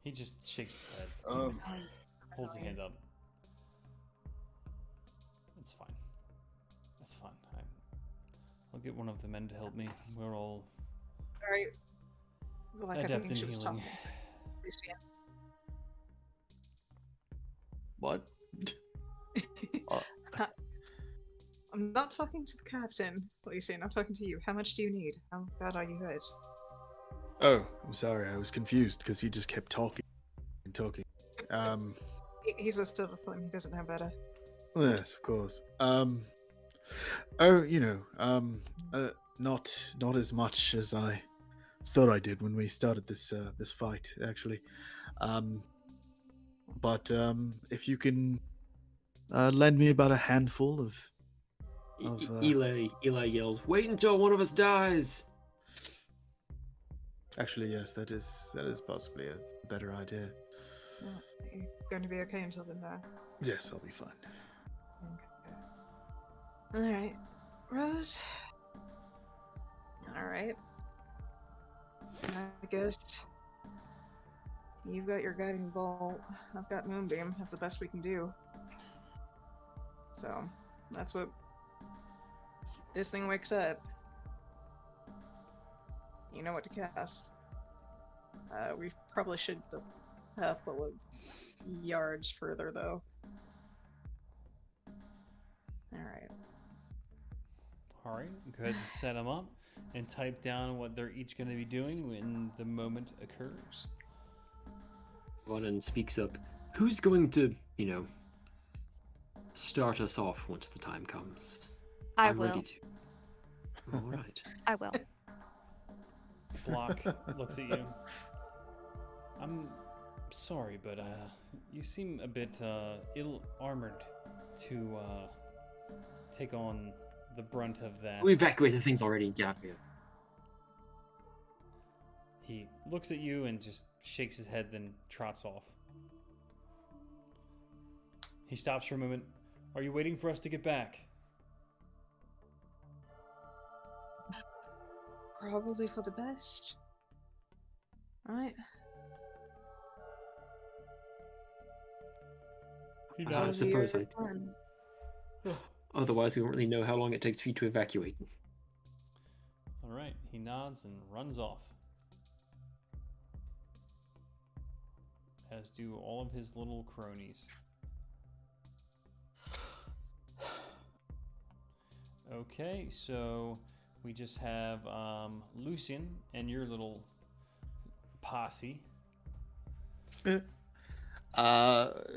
He just shakes his head. Holds a hand up. It's fine. That's fine. I'll get one of the men to help me. We're all Alright. Like I adept think in she was healing. talking to Lucian. What? I'm not talking to the captain, Lucian. I'm talking to you. How much do you need? How bad are you hurt? Oh, I'm sorry. I was confused because he just kept talking and talking. He's a silver flame. He doesn't know better. Yes, of course. Not as much as I thought I did when we started this fight, actually. But if you can lend me about a handful of Eli yells, "Wait until one of us dies!" Actually, yes, that is possibly a better idea. Well, you're going to be okay until then, though. Yes, I'll be fine. Alright. Rose? Alright. I guess you've got your guiding bolt. I've got Moonbeam. That's the best we can do. So, that's what this thing wakes up. You know what to cast. We probably should a couple of yards further, though. Alright. Alright, go ahead and set them up and type down what they're each going to be doing when the moment occurs. Ronan speaks up. Who's going to, start us off once the time comes? I I'm will. ready to. All right. I will. Block looks at you. I'm sorry, but you seem a bit ill-armored to take on the brunt of that. We evacuated things already. Yeah. He looks at you and just shakes his head, then trots off. He stops for a moment. Are you waiting for us to get back? Probably for the best. Right? He I nods. suppose Otherwise, we won't really know how long it takes for you to evacuate. All right. He nods and runs off. As do all of his little cronies. Okay, so we just have Lucian and your little posse.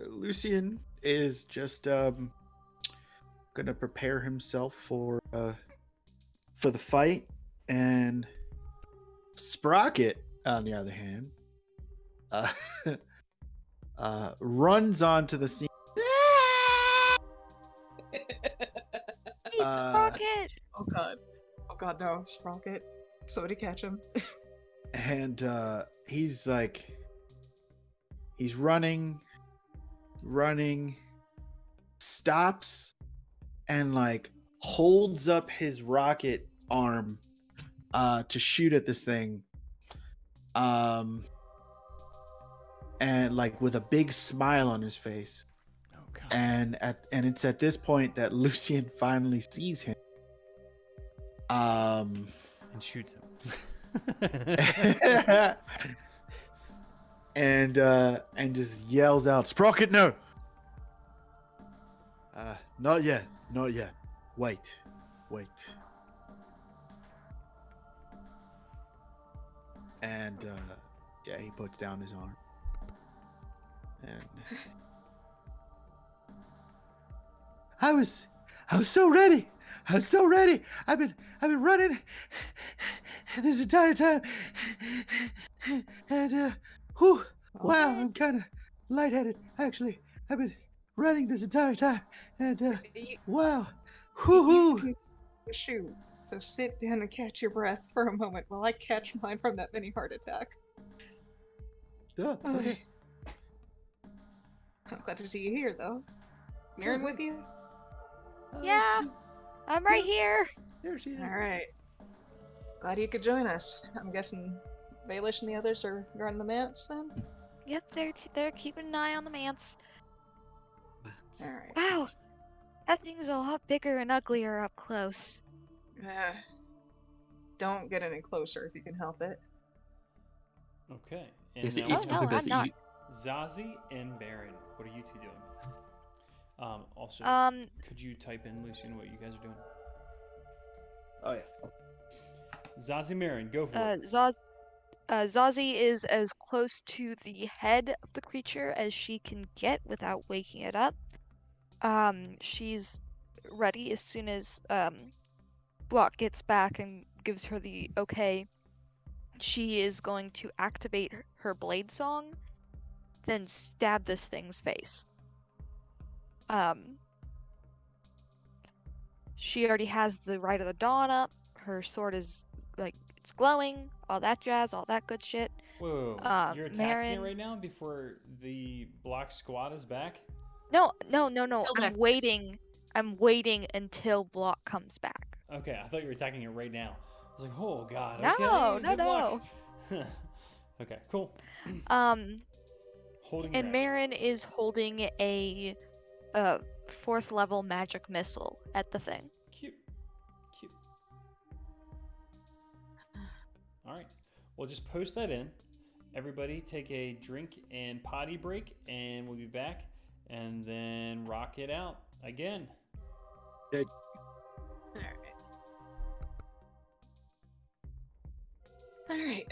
Lucian is just gonna prepare himself for the fight, and Sprocket, on the other hand, uh, runs onto the scene. Hey, Uh, Sprocket! Oh god. Oh god, no, Sprocket. Somebody catch him. And he's like, he's running, stops, and like holds up his rocket arm to shoot at this thing. And like with a big smile on his face. Oh god. And it's at this point that Lucian finally sees him. And shoots him. And just yells out, "Sprocket, no! Not yet, not yet. Wait. And yeah, he puts down his arm. And I was so ready. I've been running this entire time. And whew, wow, I'm kind of lightheaded. Actually, I've been running this entire time. And You- wow, you whoo. can shoot. So sit down and catch your breath for a moment while I catch mine from that mini heart attack. Okay. I'm glad to see you here, though. Mirren with you? Yeah, I'm right here. There she is. Alright. Glad you could join us. I'm guessing Baelish and the others are guarding the manse then? Yep, they're keeping an eye on the manse. Alright. Wow, that thing's a lot bigger and uglier up close. Don't get any closer if you can help it. Okay. And Yes, now it's we no, have because I'm not. Zazie and Baron. What are you two doing? Also, could you type in, Lucian, what you guys are doing? Oh yeah. Zazie, Baron, go for it. Zazie is as close to the head of the creature as she can get without waking it up. She's ready as soon as Block gets back and gives her the okay. She is going to activate her blade song, then stab this thing's face. She already has the Rite of the Dawn up. Her sword is like it's glowing, all that jazz, all that good shit. Whoa, you're attacking Marin- it right now before the block squad is back? No. back. I'm waiting until Block comes back. Okay, I thought you were attacking it right now. I was like, oh god, No, okay, no, good luck. Okay, cool. Holding your And action. Marin is holding a 4th level magic missile at the thing. Cute. Alright, we'll just post that in. Everybody take a drink and potty break, and we'll be back. And then rock it out again. Alright. Alright.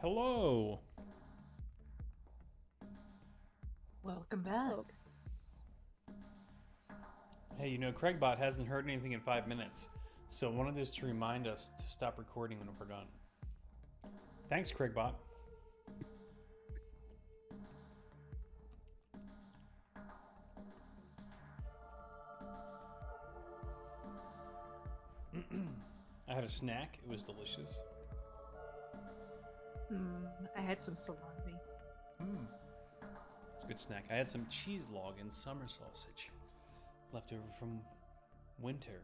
Hello. Welcome back. Oh. Hey, you know, Craigbot hasn't heard anything in 5 minutes, so I wanted just to remind us to stop recording when we're done. Thanks, Craigbot. I had a snack. It was delicious. I had some salami. It's a good snack. I had some cheese log and summer sausage left over from winter.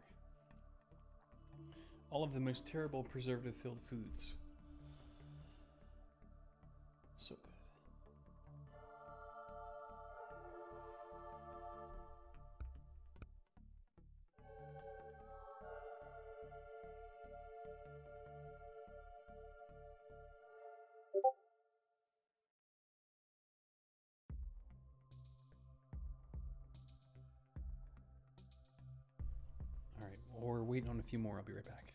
All of the most terrible preservative-filled foods. So good. All right, we're waiting on a few more. I'll be right back.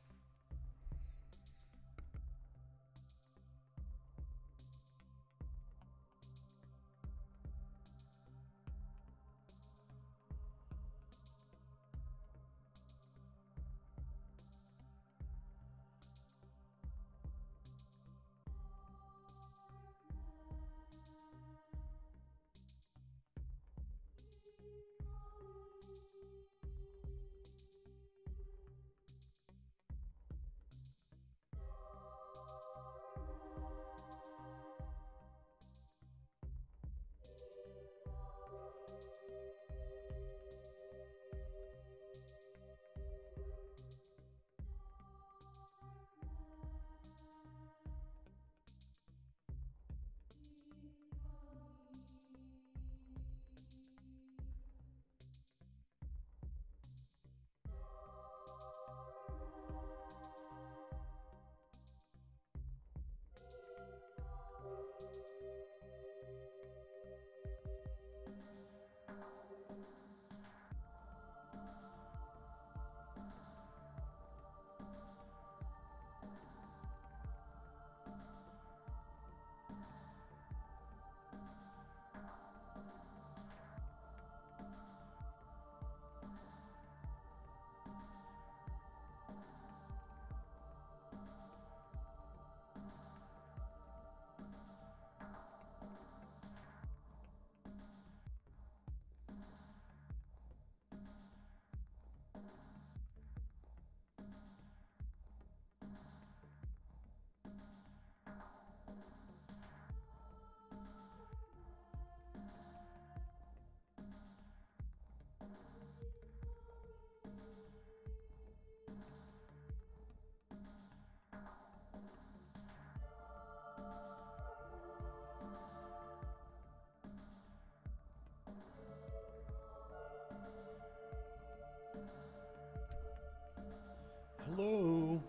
Hello.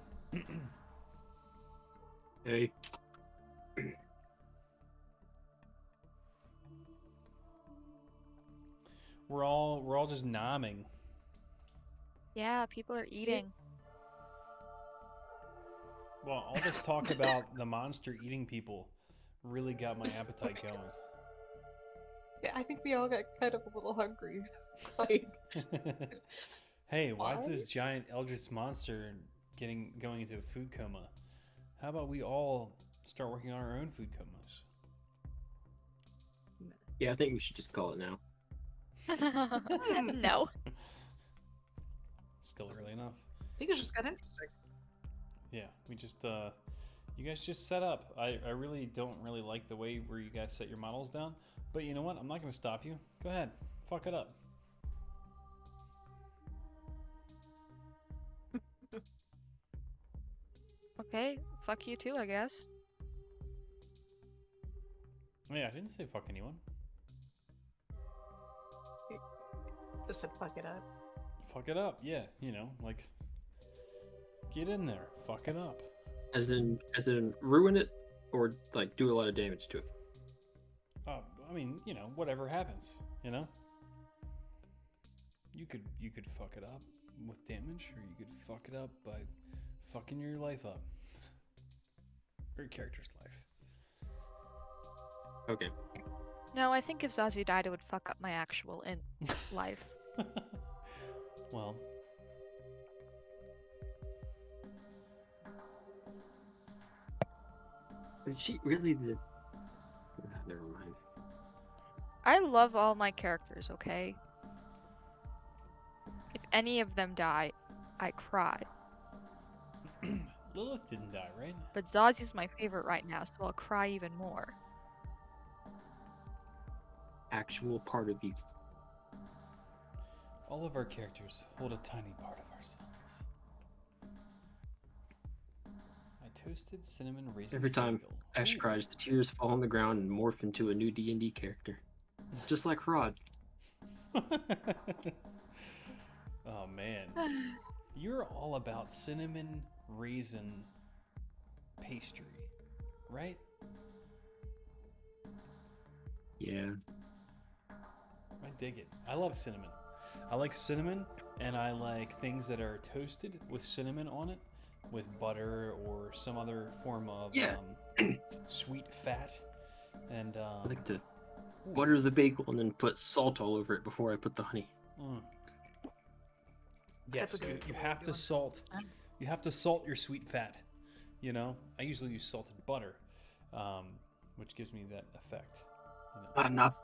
Hey. We're all just nomming. Yeah, people are eating. Well, all this talk about the monster eating people really got my appetite going. Yeah, I think we all got kind of a little hungry. Like, Hey, why is this Why? giant eldritch monster going into a food coma? How about we all start working on our own food comas? Yeah, I think we should just call it now. No. Still early enough. I think it just got interesting. Yeah, we just you guys just set up. I really don't really like the way where you guys set your models down, but you know what? I'm not going to stop you. Go ahead. Fuck it up. Okay, fuck you too, I guess. Oh, yeah, I didn't say fuck anyone. Just said fuck it up. Fuck it up. Yeah, you know, like get in there. Fuck it up. As in ruin it, or like do a lot of damage to it. I mean, you know, whatever happens, you know? You could fuck it up with damage, or you could fuck it up by fucking your life up. Or your character's life. Okay. No, I think if Zazu died, it would fuck up my actual life. Well, Is she really the? Never mind. I love all my characters, okay? If any of them die, I cry. Lilith didn't die, right? But Zazu's my favorite right now, so I'll cry even more. Actual part of you. All of our characters hold a tiny part of ourselves. I toasted cinnamon raisin Every time bagel. Ash Ooh. cries, the tears fall on the ground and morph into a new D&D character, just like Rod. Oh man, you're all about cinnamon raisin pastry, right? Yeah. I dig it. I love cinnamon. I like cinnamon, and I like things that are toasted with cinnamon on it, with butter or some other form of Yeah. Sweet fat. And I like to butter the bagel and then put salt all over it before I put the honey. mm. Yes, That's a good you way of have to doing it. salt. You have to salt your sweet fat. You know, I usually use salted butter, which gives me that effect. You know. Not enough.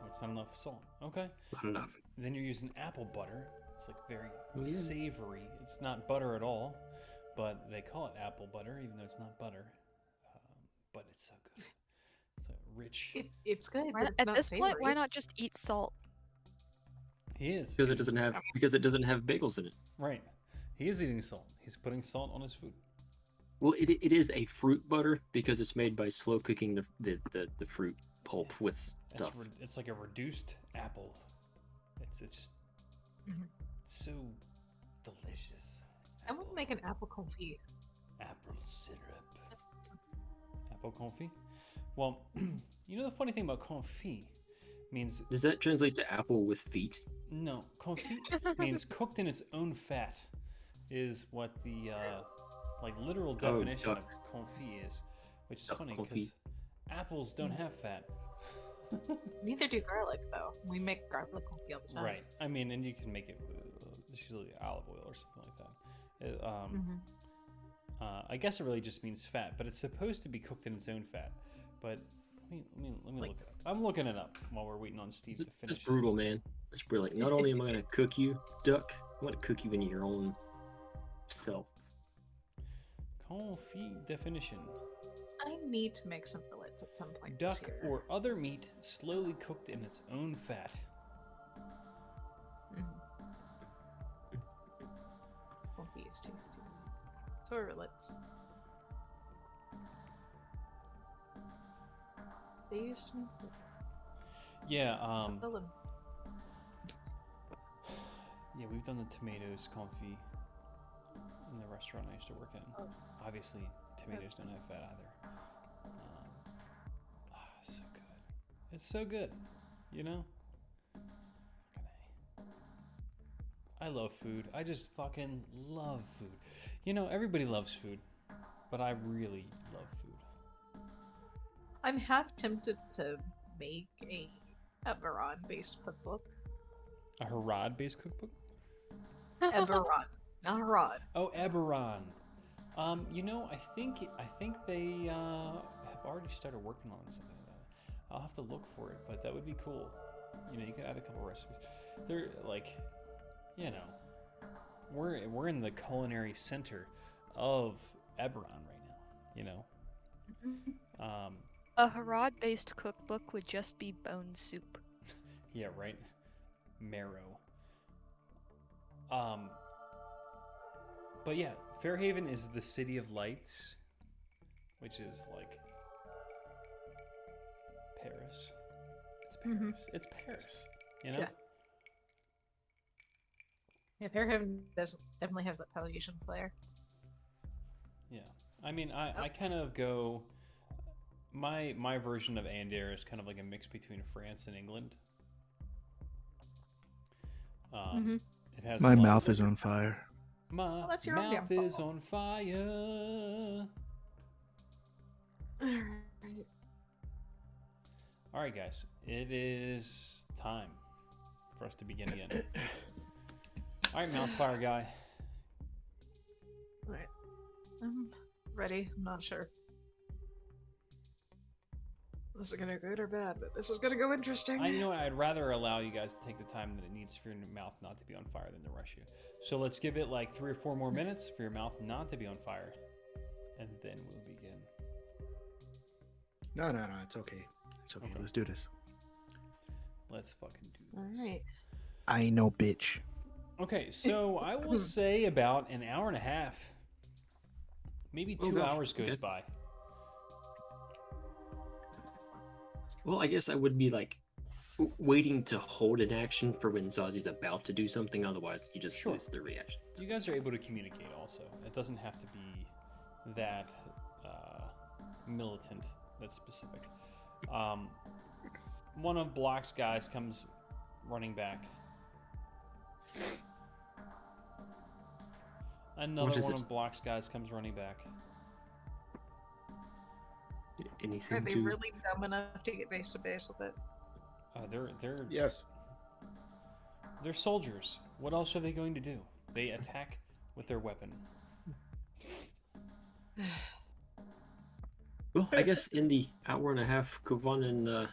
Oh, it's not enough salt. Okay. Not enough. Then you're using apple butter. It's like very Oh, yeah. savory. It's not butter at all, but they call it apple butter, even though it's not butter. But it's so good. It's a rich. It's good. Why But not- it's at not this point, why savory. not just eat salt? He is Because it doesn't have bagels in it. right. He is eating salt. He's putting salt on his food. Well, it is a fruit butter because it's made by slow cooking the fruit pulp with stuff. It's like a reduced apple. It's just Mhm. so delicious. I want to make an apple confit. Apple syrup. Apple confit. Well, you know the funny thing about confit means Does that translate to apple with feet? no. Confit means cooked in its own fat. Is what the like literal definition duck. of confit is, which is Duck funny confit. because apples don't have fat. Neither do garlic, though. We make garlic confit all the time. Right. I mean, and you can make it with usually olive oil or something like that. Mhm. I guess it really just means fat, but it's supposed to be cooked in its own fat. But let me Like- look it up. I'm looking it up while we're waiting on Steve to finish. It's brutal, man. It's brilliant. Not only am I gonna cook you, duck, I'm gonna cook you in your own self. Confit definition: I need to make some fillets at some point. duck this year. or other meat slowly cooked in its own fat. Mhm. Confit is tasty. So are fillets. They used to make Yeah. fill them. Yeah, we've done the tomatoes confit in the restaurant I used to work in. Oh. Obviously, tomatoes don't have fat either. So good. It's so good, you know? Fucking A. I love food. I just fucking love food. You know, everybody loves food, but I really love food. I'm half tempted to make a Eberron-based cookbook. A Harad-based cookbook? Eberron, not Harad. Oh, Eberron. You know, I think they have already started working on something like that. I'll have to look for it, but that would be cool. You know, you could add a couple recipes. They're like, you know, we're in the culinary center of Eberron right now. You know, A Harad-based cookbook would just be bone soup. yeah, right. Marrow. But yeah, Fairhaven is the city of lights, which is like Paris. It's Paris. Mhm. It's Paris. You know? Yeah. Yeah, Fairhaven definitely has that Polynesian flair. Yeah. I mean, I kind of go. My version of Andair is kind of like a mix between France and England. Mhm. It has My a lot mouth of- is on fire. My Well, that's your own mouth damn is fault. on fire. Alright. All right, guys, it is time for us to begin again. All right, Mouthfire guy. Alright. I'm ready. I'm not sure. This is gonna go good or bad, but this is gonna go interesting. You know what? I'd rather allow you guys to take the time that it needs for your mouth not to be on fire than to rush you. So let's give it like 3 or 4 more minutes for your mouth not to be on fire, and then we'll begin. No, it's okay. It's okay. Okay. Let's do this. Let's fucking do this. Alright. I ain't no bitch. Okay, so I will say about an hour and a half, maybe 2 gosh, hours goes okay. by. Well, I guess I would be like waiting to hold an action for when Zazi's about to do something. Otherwise, you just Sure. lose the reaction. You guys are able to communicate also. It doesn't have to be that militant, that specific. One of Block's guys comes running back. Another is one it? of Block's guys comes running back. Are Anything they to really dumb enough to get face to face with it? They're Yes. they're soldiers. What else are they going to do? They attack with their weapon. Well, I guess in the hour and a half, Kovanen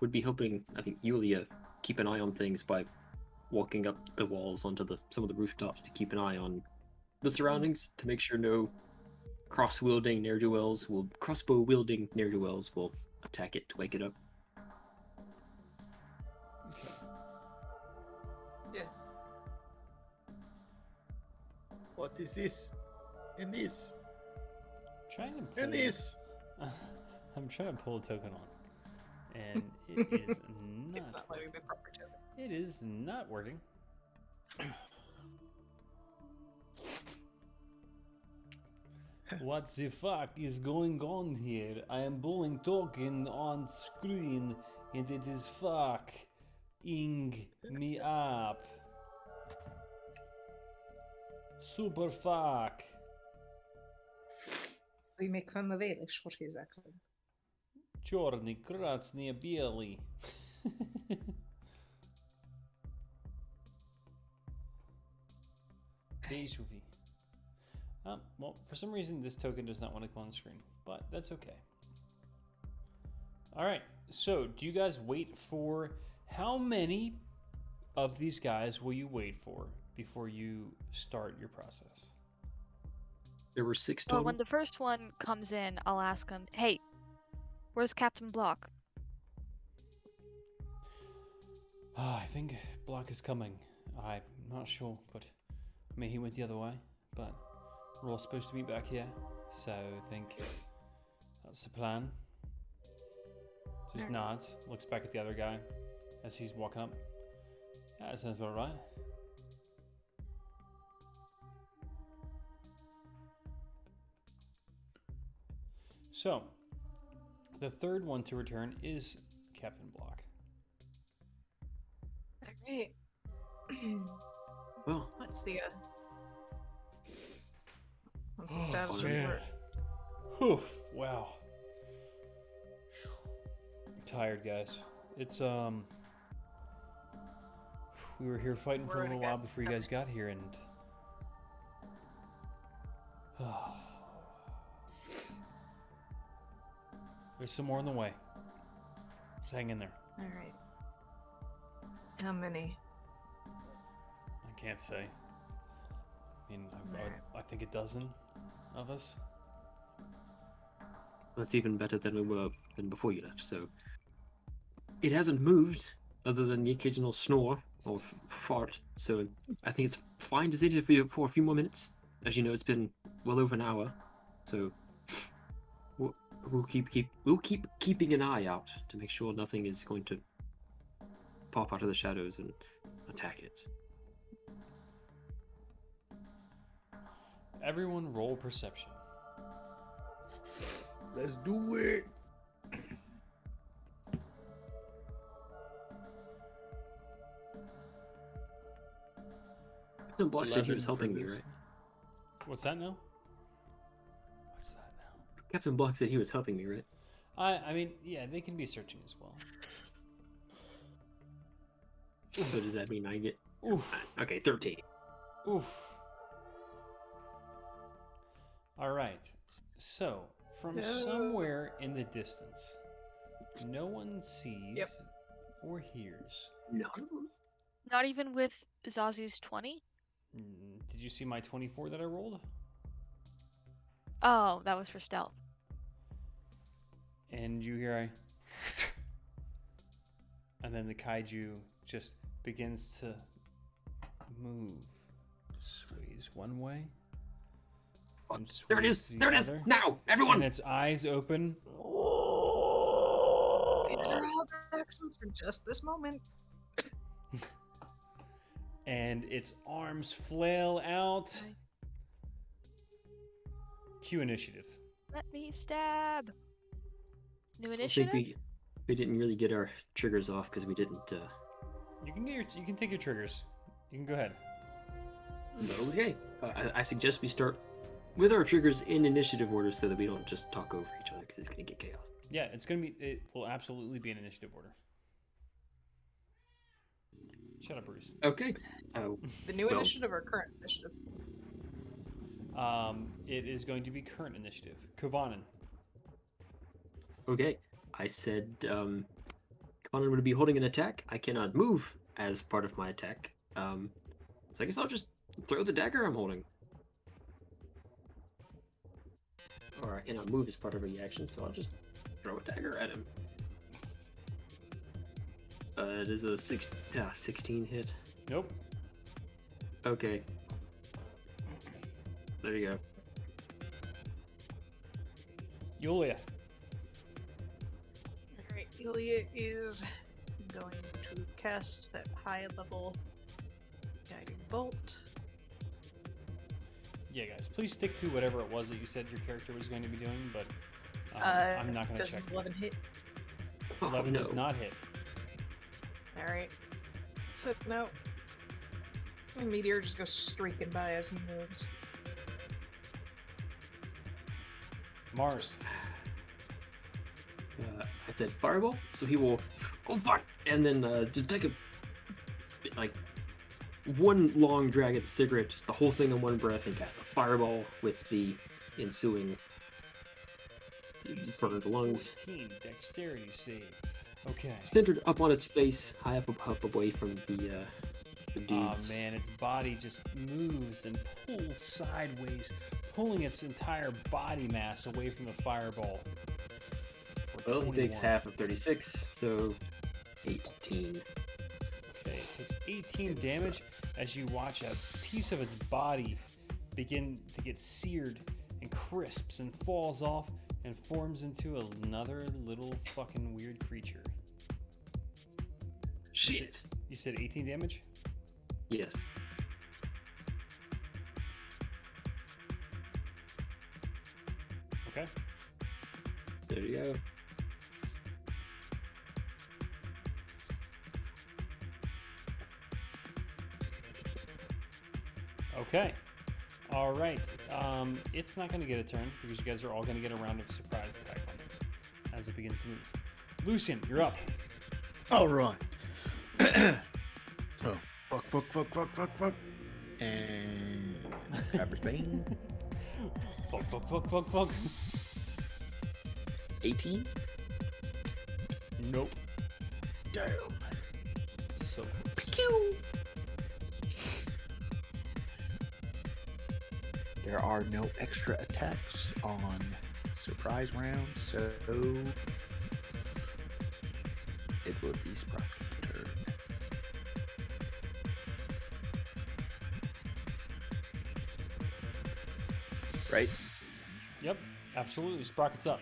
would be helping, I think, Yulia keep an eye on things by walking up the walls onto some of the rooftops to keep an eye on the surroundings to make sure no crossbow-wielding ne'er-do-wells will attack it to wake it up. Yeah. What is this? And this? Trying to pull, And this? I'm trying to pull a token on, and it is It's not. not letting me proper token. It is not working. What the fuck is going on here? I am pulling token on screen and it is fucking me up. Super fuck. We make fun of Elish for his accent. Чёрный, красный, белый. Дежуви. Well, for some reason this token does not want to come on screen, but that's okay. Alright, so do you guys wait for... How many of these guys will you wait for before you start your process? There were 6 Well, total. when the first one comes in, I'll ask him, "Hey, where's Captain Block?" I think Block is coming. I'm not sure, but I mean, he went the other way, but we're all supposed to meet back here, so I think that's the plan. Just nods, looks back at the other guy as he's walking up. Yeah, that sounds about right. So, the third one to return is Captain Block. Alright. Well, What's the Oh, status man. report? Whew, wow. I'm tired, guys. It's we were here fighting for a We're little gonna while get before you guys got here, and there's some more on the way. Just hang in there. Alright. How many? I can't say. I mean, Alright. I think a dozen of us. that's even better than we were than before you left. So it hasn't moved other than the occasional snore or fart. So I think it's fine to sit here for a few more minutes. As you know, it's been well over an hour. So we'll keep keeping an eye out to make sure nothing is going to pop out of the shadows and attack it. Everyone roll perception. Let's do it. Captain Block said he 11 was for helping me, this. right? What's that now? What's that now? Captain Block said he was helping me, right? I mean, yeah, they can be searching as well. So does that mean I get? Oof. Okay, 13. Oof. All right. So, from somewhere in the distance, no one sees Yep. or hears. No. Not even with Zazi's 20? Did you see my 24 that I rolled? Oh, that was for stealth. And you hear and then the kaiju just begins to move. Sways one way. And There it sways is. the There it is. other, Now, everyone. And its eyes open. Actions for just this moment. And its arms flail out. Cue initiative. Let me stab. New I think initiative? we didn't really get our triggers off because we didn't. You can take your triggers. You can go ahead. Okay. I suggest we start with our triggers in initiative order so that we don't just talk over each other because it's gonna get chaos. Yeah, it will absolutely be an initiative order. Shut up, Bruce. Okay. The new Well- initiative or current initiative? It is going to be current initiative. Kovanen. Okay. I said Conan would be holding an attack. I cannot move as part of my attack. So I guess I'll just throw the dagger I'm holding. Or I cannot move as part of a reaction, so I'll just throw a dagger at him. It is a 16 hit. Nope. Okay. There you go. Yulia. Alright, Ilya is going to cast that high level guiding bolt. Yeah, guys, please stick to whatever it was that you said your character was going to be doing, but I'm not going to Does check. 11 hit? 11 no. does not hit. Alright. So now the meteor just goes streaking by as he moves. Mars. I said fireball, so he will. Oh fuck! And then just take a like one long drag at the cigarette, just the whole thing in one breath, and cast a fireball with the ensuing burned lungs. 14 dexterity save. Okay. Centered up on its face, high up away from the Oh dudes. man, its body just moves and pulls sideways, pulling its entire body mass away from the fireball. For Well, he takes 21. half of 36, so 18. Okay, it takes 18 damage as you watch a piece of its body begin to get seared and crisps and falls off and forms into another little fucking weird creature. Shit. You said 18 damage? Yes. Okay. There you go. Okay. All right. It's not going to get a turn because you guys are all going to get a round of surprise attack on it as it begins to move. Lucian, you're up. All right. So, fuck. And Cyber Spain. Fuck. 18? Nope. Damn. So There are no extra attacks on surprise round, so it would be Sprocket's turn. Right? Yep, absolutely. Sprocket's up.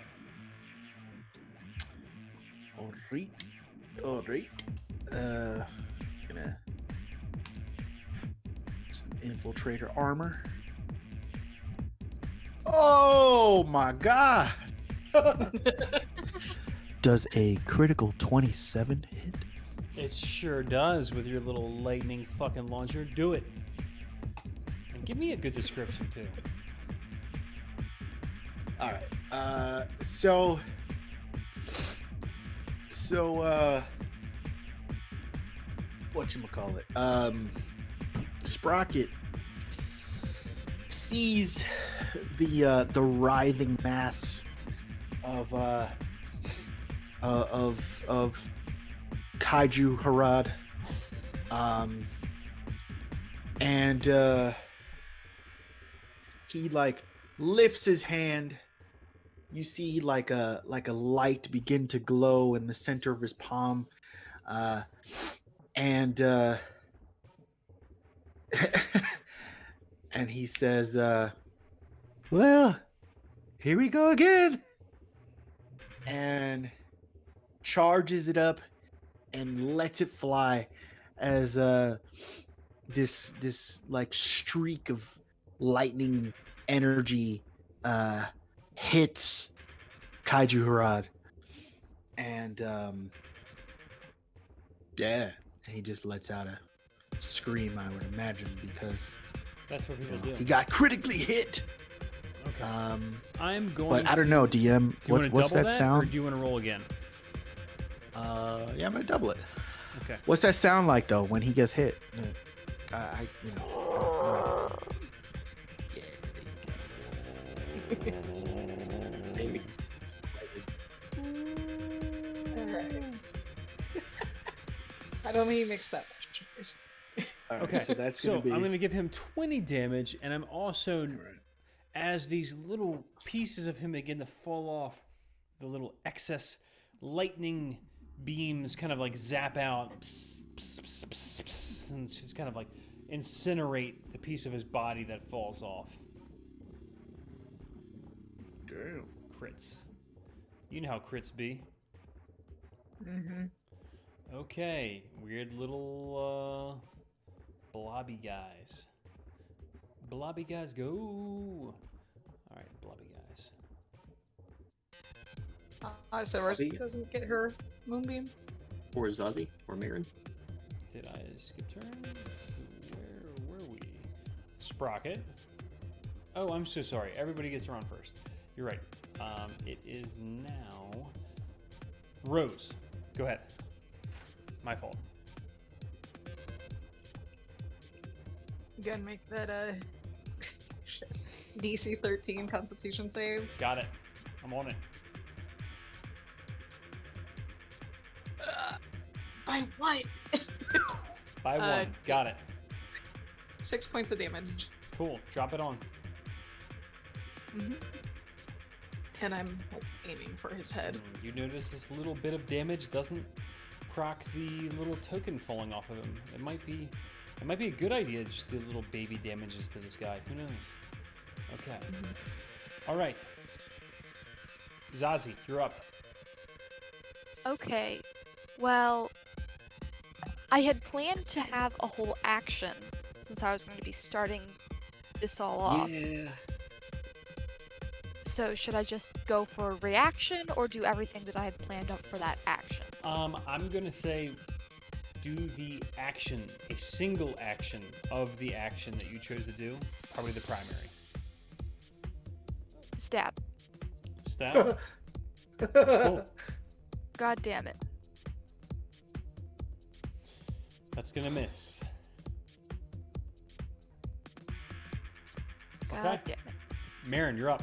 Alright. Gonna some infiltrator armor. Oh my god! Does a critical 27 hit? It sure does with your little lightning fucking launcher. Do it. And give me a good description too. Alright. whatchamacallit? Sprocket sees the writhing mass of Kaiju Harad, and he like lifts his hand. You see like a light begin to glow in the center of his palm, and and he says, "Well, here we go again," and charges it up and lets it fly as this like streak of lightning energy hits Kaiju Harad, and yeah, he just lets out a scream, I would imagine, because That's what people do. he got critically hit. Okay. I'm going. But I don't know, DM. Do you want to What's double that Or sound? do you want to roll again? Yeah, I'm gonna double it. Okay. What's that sound like though when he gets hit? You know. Maybe. Alright. I don't think he makes that much noise. All right, Okay. so that's So gonna be. I'm going to give him 20 damage, and I'm also, as these little pieces of him begin to fall off, the little excess lightning beams kind of like zap out, and just kind of like incinerate the piece of his body that falls off. Damn. Crits. You know how crits be. Mm-hmm. Okay, weird little blobby guys. Blobby guys go. All right, blobby guys. So Rosie doesn't get her moonbeam. Or Zazie, or Marin. Did I skip turns? Where were we? Sprocket. Oh, I'm so sorry. Everybody gets their on first. You're right. It is now Rose. Go ahead. My fault. Again, make that shit. DC 13 Constitution save. Got it. I'm on it. By what? By one. Got it. 6 points of damage. Cool. Drop it on. And I'm like, aiming for his head. You notice this little bit of damage doesn't proc the little token falling off of him. It might be a good idea to just do little baby damages to this guy. Who knows? Okay. All right. Zazie, you're up. Okay. Well, I had planned to have a whole action since I was going to be starting this all off. Yeah. So should I just go for a reaction or do everything that I had planned up for that action? I'm gonna say do the action, a single action of the action that you chose to do, probably the primary. Stab. Stab. Cool. God damn it. That's gonna miss. God Okay. damn it. Marin, you're up.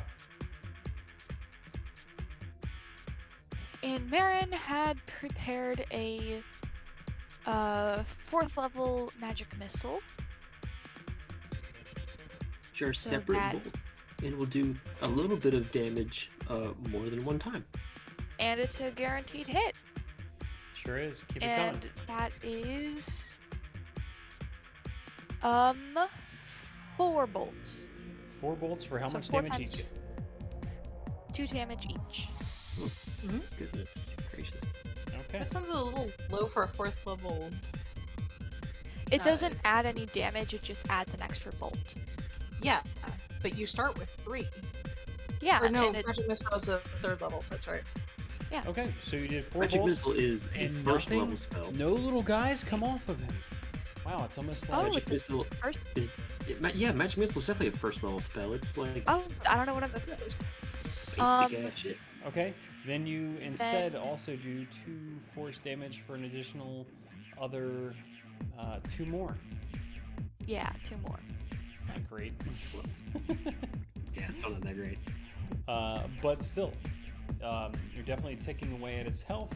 And Marin had prepared a 4th level magic missile. Sure, So separate that- bolt. And will do a little bit of damage more than one time. And it's a guaranteed hit. Sure is. Keep it And coming. that is 4 bolts. 4 bolts for how So much 4 damage times each? 2 damage each. Goodness gracious. Okay. That sounds a little low for a 4th level. It doesn't add any damage, it just adds an extra bolt. Yeah, but you start with 3. Yeah, Or no, and it, Magic Missile is a 3rd level. That's right. Okay, so you did 4 Magic bolts. Missile is a and first nothing? level spell. No little guys come off of him. Wow, it's almost Oh, like Magic it's a Missile first. is. Yeah, Magic Missile is definitely a first level spell. It's like Oh, I don't know what I'm. basic um, ass shit. okay. Then you instead Then- also do 2 force damage for an additional other 2 more. Yeah, 2 more. It's not great. Yeah, it's still not that great. But still, you're definitely ticking away at its health,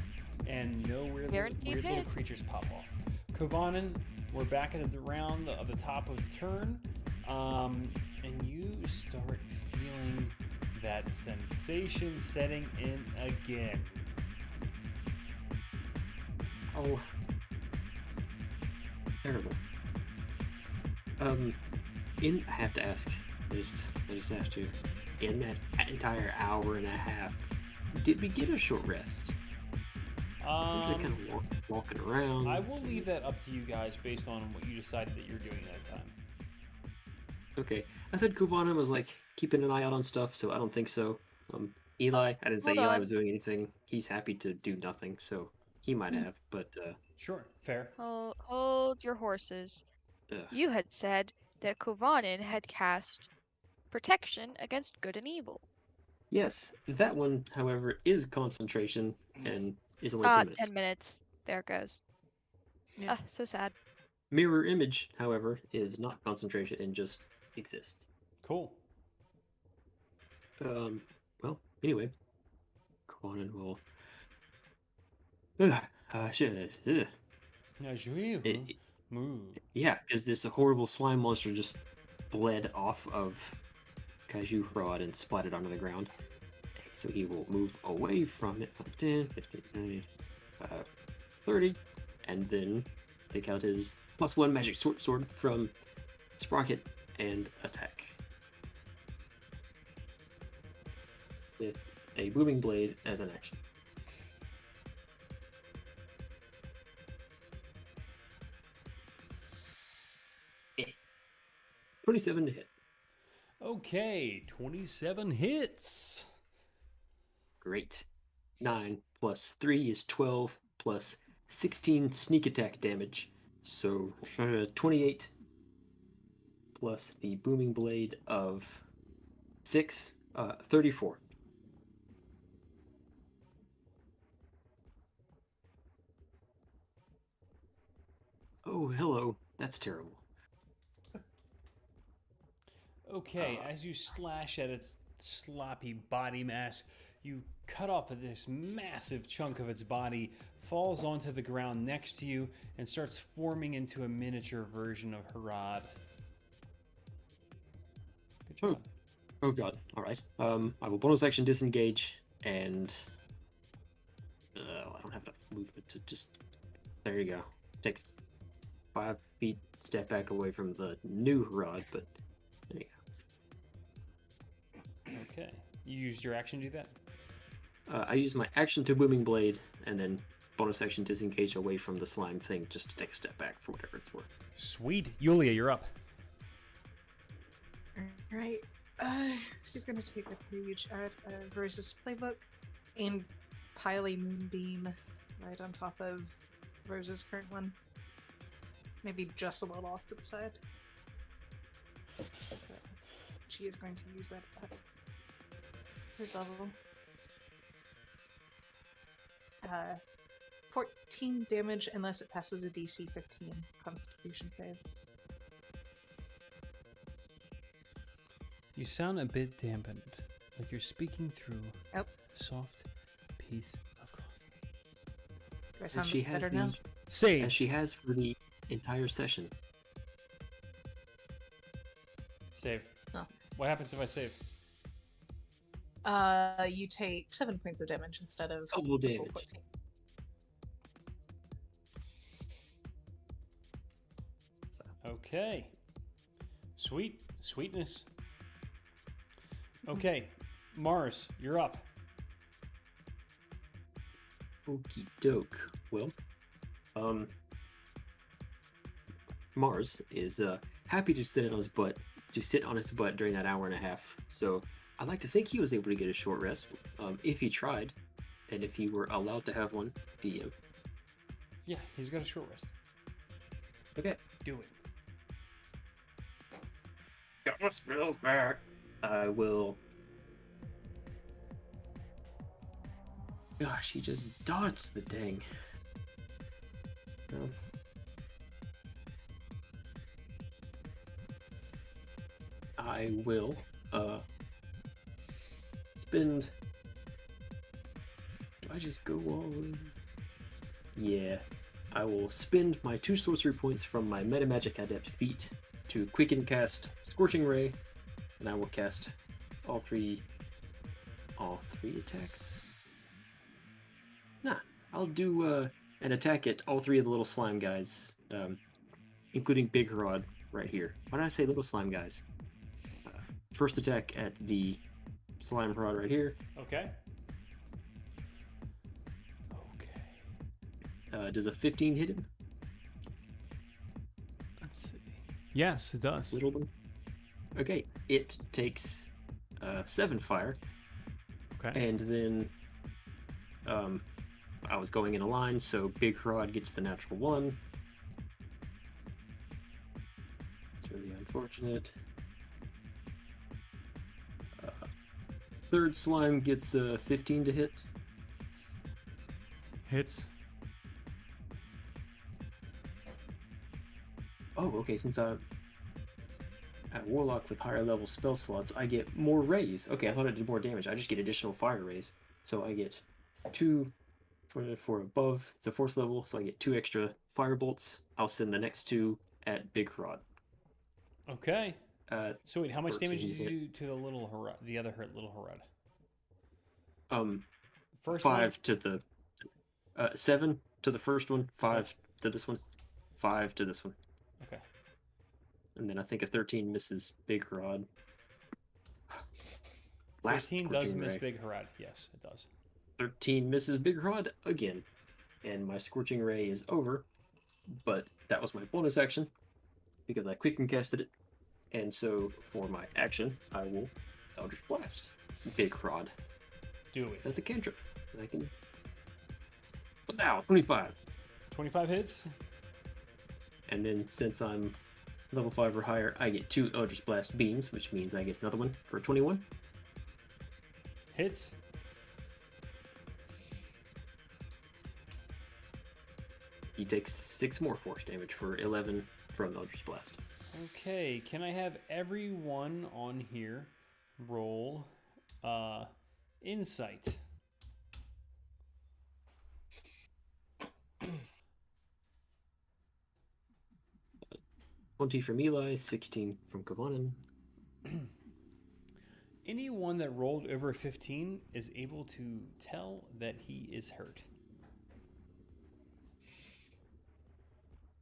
and no Guaranteed little hit. creatures pop off. Kovanen, we're back at the round of the top of the turn, and you start feeling that sensation setting in again. Oh, terrible. I have to ask. I just have to. In that entire hour and a half, did we get a short rest? Usually kind of walking around. I will leave that up to you guys based on what you decided that you're doing that time. Okay, I said Kuvana was like keeping an eye out on stuff, so I don't think so. Eli, I didn't say Hold Eli on. was doing anything. He's happy to do nothing, so he might have. But Sure, fair. Hold your horses. ugh. You had said that Kovanen had cast protection against good and evil. Yes, that one, however, is concentration and is only 10 minutes. 10 minutes. There it goes. Yeah. So sad. Mirror image, however, is not concentration and just exists. Cool. Well, anyway, Kovanen will. Move. Yeah, because this horrible slime monster just bled off of Kaiju Rod and splattered onto the ground. So he will move away from it 10, 15, 20, 30, and then take out his +1 magic sword from Sprocket and attack. With a booming blade as an action. 27 to hit. Okay, 27 hits. Great. 9 plus 3 is 12 plus 16 sneak attack damage. So 28 plus the booming blade of 6, 34. Oh, hello. That's terrible. Okay, as you slash at its sloppy body mass, you cut off this massive chunk of its body, falls onto the ground next to you, and starts forming into a miniature version of Harad. Good job. Oh god. Alright. I will bonus action disengage and I don't have enough movement to just there you go. Take 5 feet, step back away from the new Harad, but there you go. Okay. You used your action to do that? I use my action to booming blade and then bonus action disengage away from the slime thing just to take a step back for whatever it's worth. Sweet. Yulia, you're up. Alright. She's gonna take a page out of Rose's playbook and pile a moonbeam right on top of Rose's current one. Maybe just a little off to the side. She is going to use that at her level. 14 damage unless it passes a DC 15 Constitution save. You sound a bit dampened, like you're speaking through Yep. a soft piece of cloth. Do I As sound she has better now? Save. as she has for the entire session. Save. Oh. What happens if I save? You take 7 points of damage instead of Double full damage. 14. Okay. Sweet. Sweetness. Okay. Mars, you're up. Okie doke. Well, Mars is happy to sit on his butt during that hour and a half. So I'd like to think he was able to get a short rest if he tried, and if he were allowed to have one. DM. Yeah, he's got a short rest. Okay. Do it. Got my spells back. I will. Gosh, he just dodged the dang. Well, I will spend. Do I just go all in? Yeah. I will spend my 2 sorcery points from my Metamagic Adept feat to quicken cast Scorching Ray, and I will cast all three attacks. Nah, I'll do an attack at all 3 of the little slime guys, including Big Rod right here. Why did I say little slime guys? First attack at the slime rod right here. Okay. Okay. Does a 15 hit him? Let's see. Yes, it does. Little one. Okay, it takes 7 fire, Okay. and then I was going in a line, so Big Rod gets the natural 1. It's really unfortunate. Third slime gets 15 to hit. Hits. Oh, okay, since I'm at Warlock with higher level spell slots, I get more rays. Okay, I thought I did more damage. I just get additional fire rays. So I get 2 for above. It's a 4th level, so I get 2 extra fire bolts. I'll send the next 2 at Big Rod. Okay. So wait, how much damage 13 did you hit. do to the little Harad, the other little Harad? First 5 to the 7 to the first one, 5 to this one, 5 to this one. Okay. And then I think a 13 misses Big Rod. Last 13 does Scorching miss Ray. Big Harad. Yes, it does. 13 misses Big Rod again. And my Scorching Ray is over. But that was my bonus action because I quick and casted it. And so for my action, I will Eldritch Blast Big Rod. Do it. That's a cantrip. And I can. What's out? 25. 25 hits. And then since I'm level 5 or higher, I get 2 Eldritch Blast beams, which means I get another one for 21. Hits. He takes 6 more force damage for 11 from Eldritch Blast. Okay, can I have everyone on here roll insight? Twenty from Eli, 16 from Kavanen. Anyone that rolled over 15 is able to tell that he is hurt.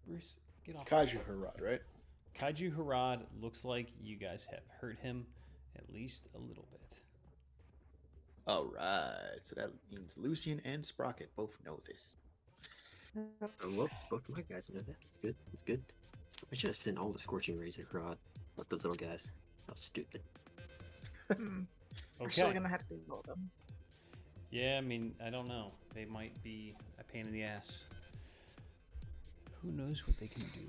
Bruce, get off. Kaiju Harad, right? Kaiju Harad looks like you guys have hurt him at least a little bit. All right. So that means Lucian and Sprocket both know this. Oh, well, both of my guys know that. That's good. That's good. I should have sent all the Scorching Rays at Rod. Not those little guys. That was stupid. I'm still Okay. gonna have to do all of them. Yeah, I mean, I don't know. They might be a pain in the ass. Who knows what they can do?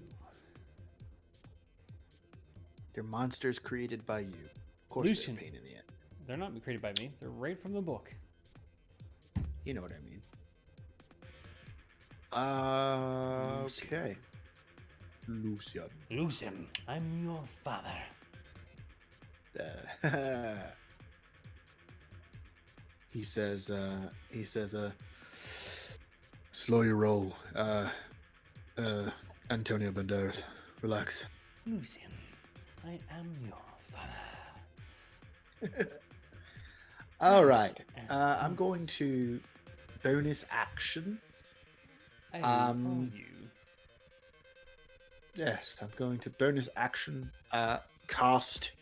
They're monsters created by you. Of course, Lucian. they're a pain in the end. They're not created by me. They're right from the book. You know what I mean. Okay. Lucian. Lucian, I'm your father. He says, slow your roll. Antonio Banderas, relax. Lucian, I am your father. All right. I'm going to bonus action. I Um, owe you. Yes, I'm going to bonus action cast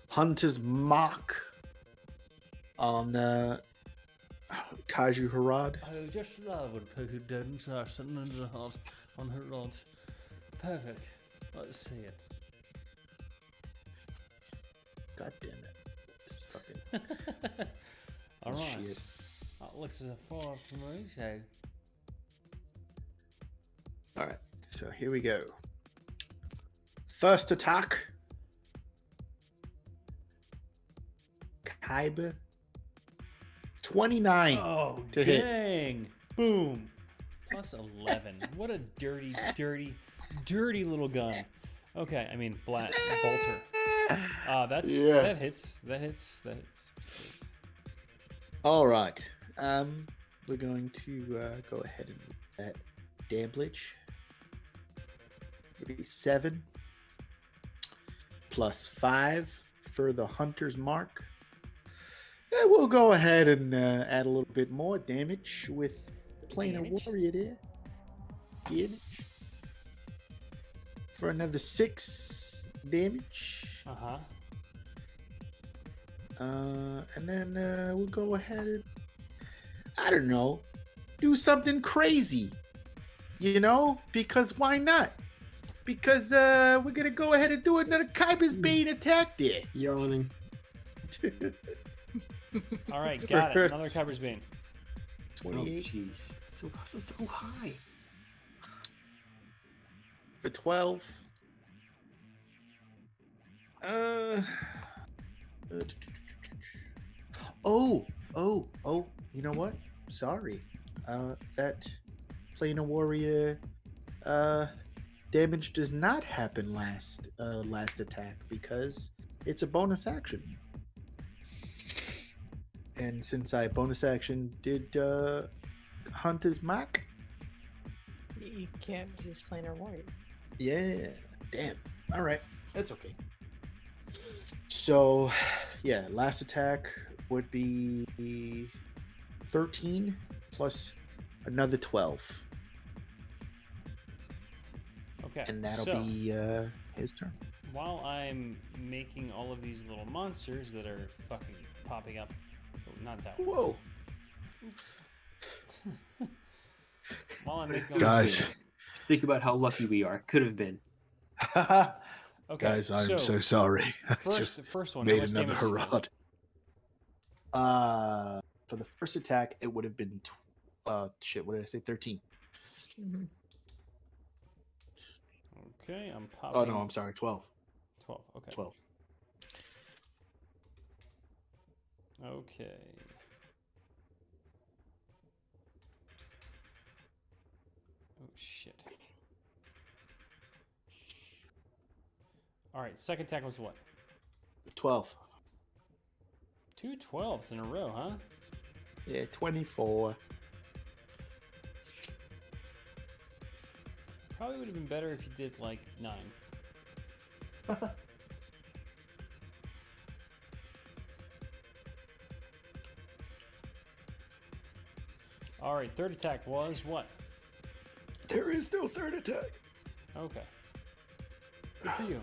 Hunter's Mark on Kaiju Harad. I just love when people don't sitting in the heart on her rod. Perfect. Let's see it. God damn it. Just fucking Alright. shit. That looks as a 4 to me, so. Alright, so here we go. First attack. Kyber. 29. Oh, to hit. dang! Boom! Plus 11. What a dirty, dirty, dirty little gun. Okay, I mean, bolter. That Yes. hits. That hits. That hits. All right. We're going to go ahead and that damage. It'll be 7 plus 5 for the hunter's mark. And we'll go ahead and add a little bit more damage with Planar Damage? Warrior there. Damage. For another 6 damage. Uh-huh. And then we'll go ahead and, I don't know, do something crazy. You know? Because why not? Because we're going to go ahead and do another Kaiba's Bane attack there. Yawning. All right, For got it. hurts. Another Kyber's Bane. Oh, 28 jeez. So high. for 12. Oh, you know what? Sorry. That Planar Warrior damage does not happen last attack because it's a bonus action. And since I bonus action did Hunter's Mark, You can't use Planar Warrior. yeah, damn. All right, that's okay. So, yeah, last attack would be 13 plus another 12, Okay. and that'll so, be his turn. while I'm making all of these little monsters that are fucking popping up. Oh, not that one. Whoa, Oops. While I'm making all guys, Think about how lucky we are. Could have been. Okay. guys, I'm so so sorry. I just first one. how made much another damage did you do? harad. For the first attack, it would have been shit. What did I say? 13. Mhm. Okay, I'm popping. Oh no, I'm sorry. 12. 12. Okay. 12. Okay. Oh shit. All right, second attack was what? 12. 2 12s in a row, huh? Yeah, 24. Probably would have been better if you did like 9. All right, third attack was what? There is no third attack. Okay. Good for you.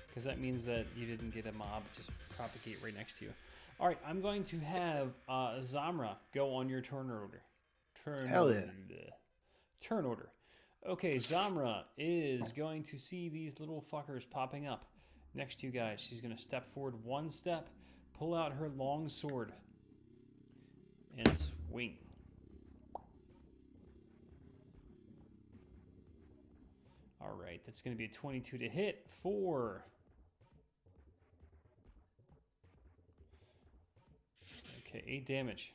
Because that means that you didn't get a mob just propagate right next to you. All right, I'm going to have Zamra go on your turn order. Hell yeah. Turn order. Okay, Zamra is going to see these little fuckers popping up next to you guys. She's going to step forward 1 step, pull out her long sword, and swing. All right, that's going to be a 22 to hit for... Okay, 8 damage.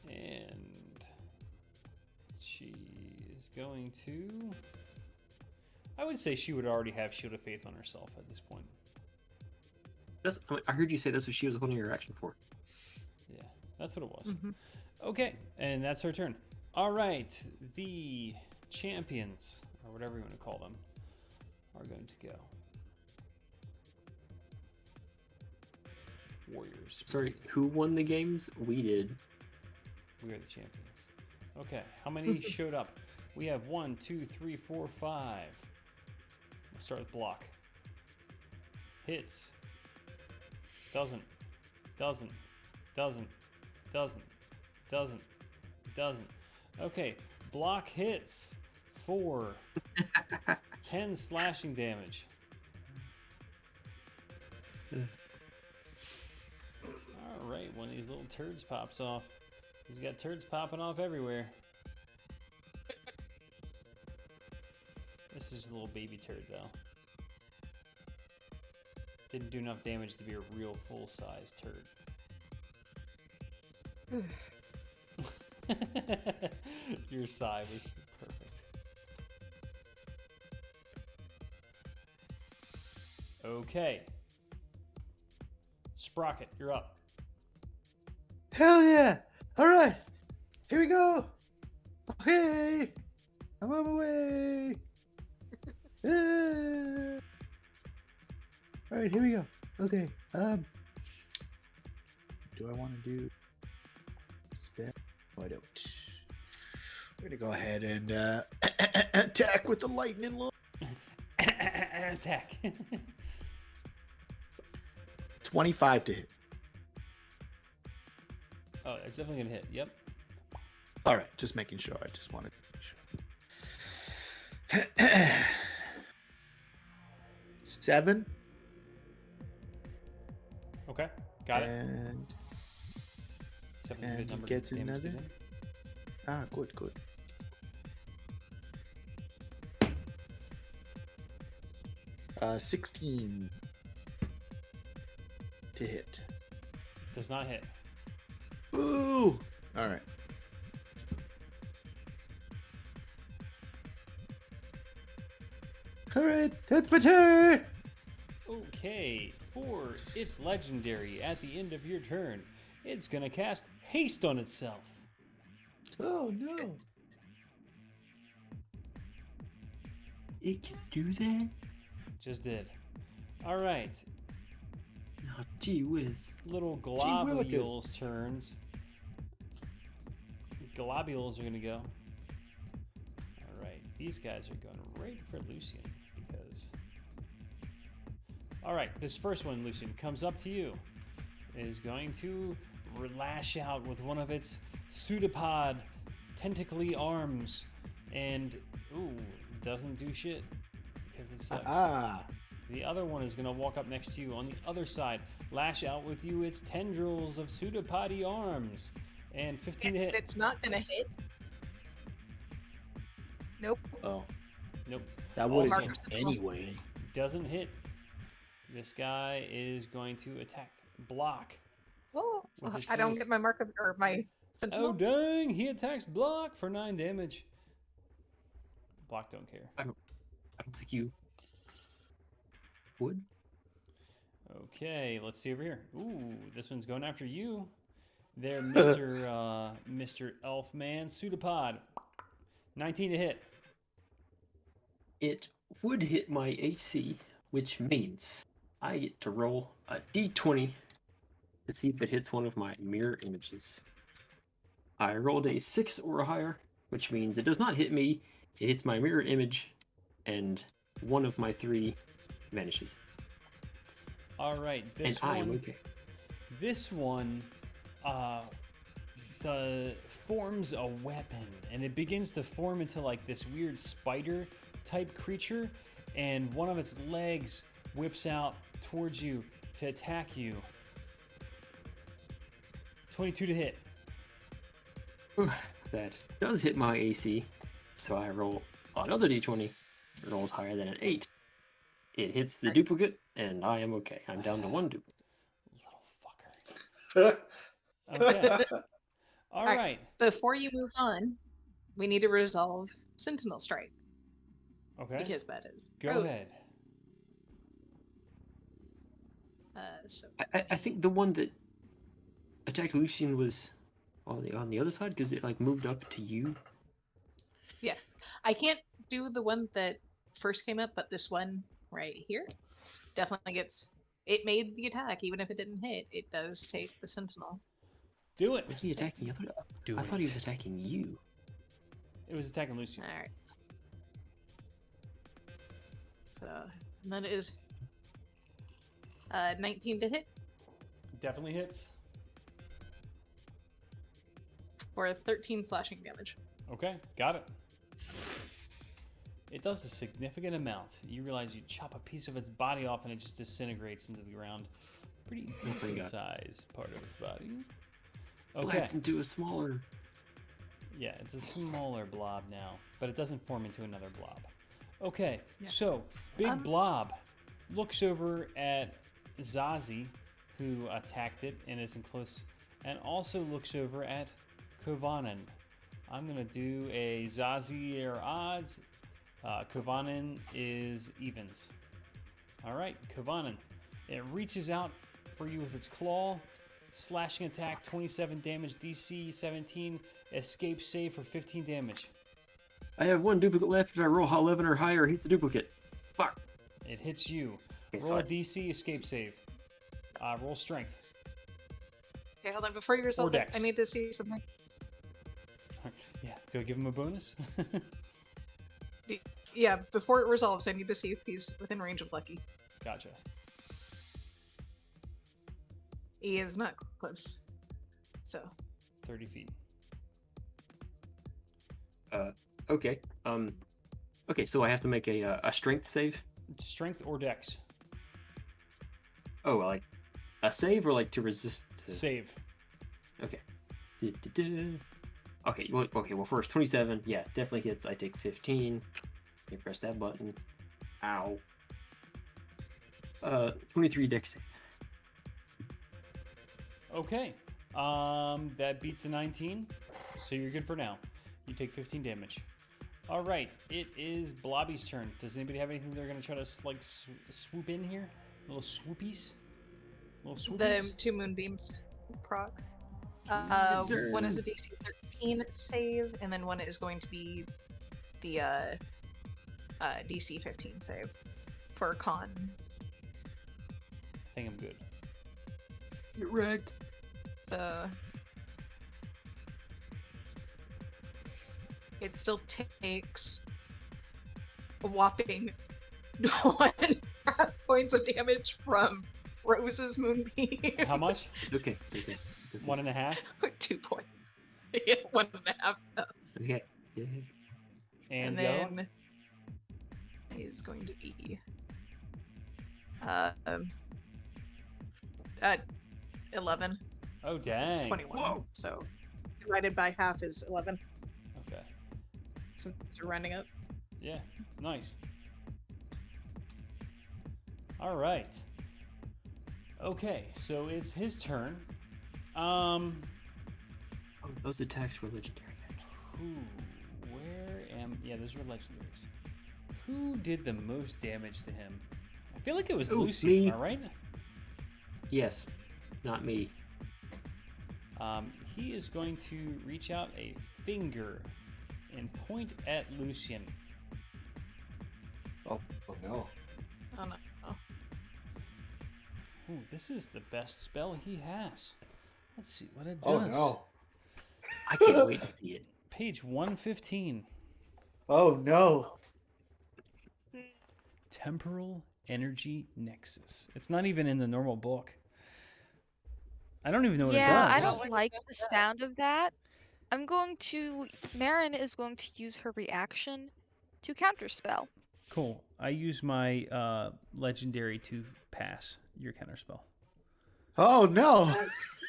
And she is going to... I would say she would already have Shield of Faith on herself at this point. I heard you say that's what she was holding her action for. Yeah, that's what it was. Mhm. Okay, and that's her turn. All right, the champions, or whatever you want to call them, are going to go. Warriors. Sorry, who won the games? We did. We are the champions. Okay, how many showed up? We have 1, 2, 3, 4, 5. We'll start with block. Hits. Doesn't. Okay, block hits for 10 slashing damage. Alright, one of these little turds pops off. He's got turds popping off everywhere. This is a little baby turd, though. Didn't do enough damage to be a real full-size turd. Your sigh was perfect. Okay. Sprocket, you're up. Hell yeah! All right, here we go. Okay, I'm on my way. Ah. All right, here we go. Okay. Do I want to do spell? No, I don't. I'm gonna go ahead and attack with the lightning launch. Attack. 25 to hit. Oh, it's definitely gonna hit. Yep. All right, just making sure. I just wanted to make sure. 7 Okay, got it. and Seven's a good and he number gets to damage another? to them. good. 16 to hit. Does not hit. Ooh! All right. All right, that's my turn. Okay, for its legendary at the end of your turn, it's gonna cast haste on itself. Oh no! It can do that? Just did. All right, Oh, gee whiz. little willikers. globules turns. Globules are gonna go. All right, these guys are going right for Lucian because. All right, this first one, Lucian, comes up to you. It is going to lash out with one of its pseudopod tentacly arms, and ooh, doesn't do shit because it sucks. Ah! The other one is going to walk up next to you on the other side, lash out with you its tendrils of pseudopody arms, and 15 to hit. It's not gonna hit. Nope. Oh, Nope, that would have Also- hit anyway. doesn't hit. This guy is going to attack, block. Oh, With his I don't face. get my mark of or my sentinel. Oh dang! He attacks block for 9 damage. Block don't care. I don't think you would. Okay, let's see over here. Ooh, this one's going after you. There, Mr. Elfman Pseudopod. 19 to hit. It would hit my AC, which means I get to roll a d20 to see if it hits one of my mirror images. I rolled a 6 or higher, which means it does not hit me. It hits my mirror image, and one of my 3 vanishes. All right, And I am okay. This one forms a weapon, and it begins to form into like this weird spider type creature, and one of its legs whips out towards you to attack you. 22 to hit. That does hit my AC, so I roll another d20. It rolls higher than an 8. It hits the duplicate, and I am okay. I'm down to 1 duplicate. Little fucker. Okay. All Alright. right. Before you move on, we need to resolve Sentinel Strike Okay. because that is. Go rogue. ahead. So I think the one that attacked Lucian was on the other side because it like moved up to you. I can't do the one that first came up, but this one right here definitely gets. It made the attack, even if it didn't hit. It does take the Sentinel. Do it. Was he attacking the other? Do I thought he it. was attacking you. It was attacking Lucian. All right. So and that is 19 to hit Definitely hits. for 13 slashing damage. Okay, got it. It does a significant amount. You realize you chop a piece of its body off and it just disintegrates into the ground. Pretty decent God. size part of its body. Okay. Okay. Blats into a smaller. Yeah, it's a smaller blob now, but it doesn't form into another blob. Okay, Yeah. so Big Um, Blob looks over at Zazie, who attacked it and is in close, and also looks over at Kovanen. I'm gonna do a Zazie or odds. Kovanen is evens. All right, Kovanen. It reaches out for you with its claw, slashing attack, 27 damage, DC 17, escape save for 15 damage. I have one duplicate left. If I roll 11 or higher, he's the duplicate. Fuck. It hits you. Okay, Roll so DC, escape save. Roll strength. Okay, hold on. Before you resolve it, Dex. I need to see something. Yeah, do I give him a bonus? Yeah, before it resolves, I need to see if he's within range of Lucky. Gotcha. He is not close. So, 30 feet. Okay. Okay, so I have to make a strength save. Strength or dex? Oh, like a save or like to resist. Save. Okay. Okay. Well, first 27. Yeah, definitely hits. I take 15. Okay, press that button. Ow. 23 dex save. Okay. That beats a 19, so you're good for now. You take 15 damage. All right, it is Blobby's turn. Does anybody have anything they're gonna try to like swoop in here? Little swoopies. Little swoopies. the 2 moonbeams proc. One is a DC 13 save, and then one is going to be the DC 15 save for con. I think I'm good. Get wrecked. So it still takes a whopping 1.5 points of damage from Rose's moonbeam. How much? It's okay. It's okay. It's okay. 1.5. 2 points. Yeah, 1.5. Okay. Yeah. And the other one? then is going to be 11. Oh It's dang. 21. Whoa. So divided by half is 11. Okay. Since you're rounding up. Yeah. Nice. All right. Okay, so it's his turn. Oh, those attacks were legendary. Yeah, those were legendaries. Who did the most damage to him? I feel like it was Ooh, Lucy, me. am I right? Yes, not me. He is going to reach out a finger and point at Lucian. Oh no. Oh no. Oh. Ooh, this is the best spell he has. Let's see what it Oh does. no. I can't wait to see it. Page 115. Oh no. Temporal Energy Nexus. It's not even in the normal book. I don't even know what Yeah, it I does. don't like the sound of that. Marin is going to use her reaction to counterspell. Cool. I use my legendary to pass your counterspell. Oh no.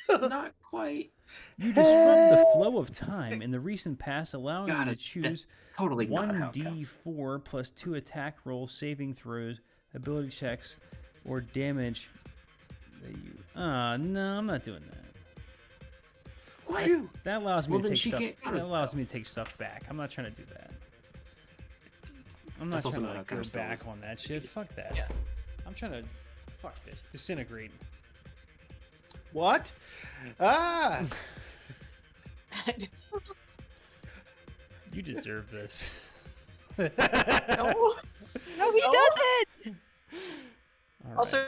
Not quite. You disrupt the flow of time in the recent past, allowing God, you to choose that's totally not how it counts. 1d4 plus 2 attack rolls, saving throws, ability checks, or damage that you. No, I'm not doing that. Why? That allows me Well, to then take she stuff. can't That allows counterspell. me to take stuff back. I'm not trying to do that. I'm not That's also trying to not like, how go counterspell back is. on that shit. Fuck that. Yeah. I'm trying to. Fuck this. Disintegrate. What? Ah. You deserve this. No. No, he No. doesn't! All right. Also,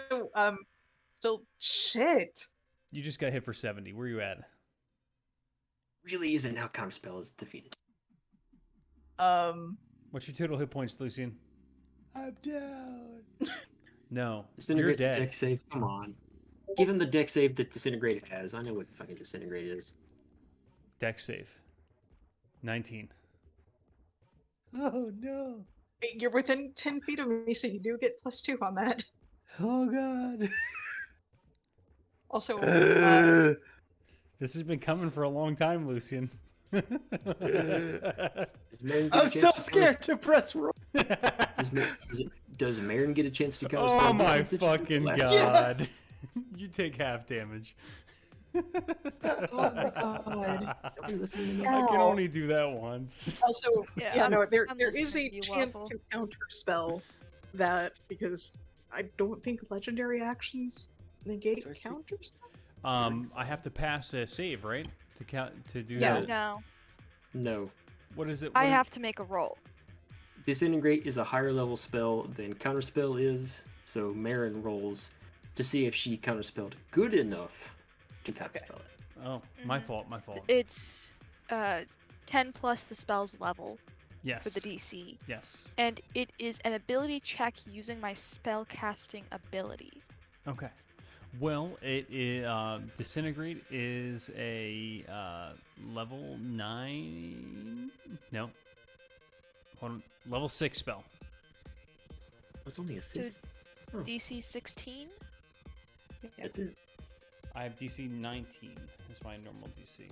still shit. You just got hit for 70. Where you at? Really isn't how counterspell is defeated. What's your total hit points, Lucian? I'm down. No. You're Disintegrate the dead. deck save. Come on. Give him the deck save that Disintegrate has. I know what fucking Disintegrate is. Dex save. 19. Oh no. You're within 10 feet of me, so you do get +2 on that. Oh god. Also, This has been coming for a long time, Lucian. Does Marin get a I'm chance so to scared to press roll. Does Marin get a chance to counterspell? Oh this my one since she's fucking left? god. You take half damage. Oh my god. Nobody listening to me? I can Ow. only do that once. Also, Yeah, yeah, no, there I'm there is listening a to you, chance Waffle. to counter spell that because I don't think legendary actions negate Sorry, counters. I have to pass a save, right? To count to do Yeah. the. No, No. What is it? I what is- have to make a roll. Disintegrate is a higher level spell than Counterspell is, so Marin rolls to see if she counterspelled good enough to counterspell it. Oh, my Mhm. fault. My fault. It's 10 plus the spell's level Yes. for the DC, Yes. and it is an ability check using my spell casting ability. Okay. Well, it is disintegrate is a level 9. No. Hold on. Level 6 spell. It's only a So 6. Oh. DC 16. That's it. I have DC 19. That's my normal DC.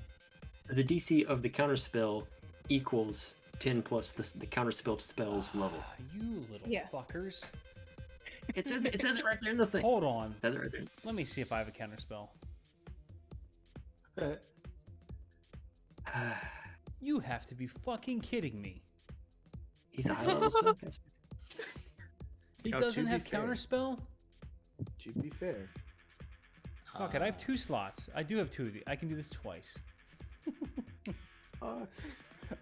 The DC of the counterspell equals 10 plus the counterspelled spell's level. Ah, you little Yeah. fuckers. It says it right there in the thing. Hold on. It says it right there. Let me see if I have a counter spell. You have to be fucking kidding me. He's a high level spellcaster. He Now, doesn't to be have fair- counter spell? To be fair, Fuck it, I have 2 slots. I do have 2 of these. I can do this twice. fuck.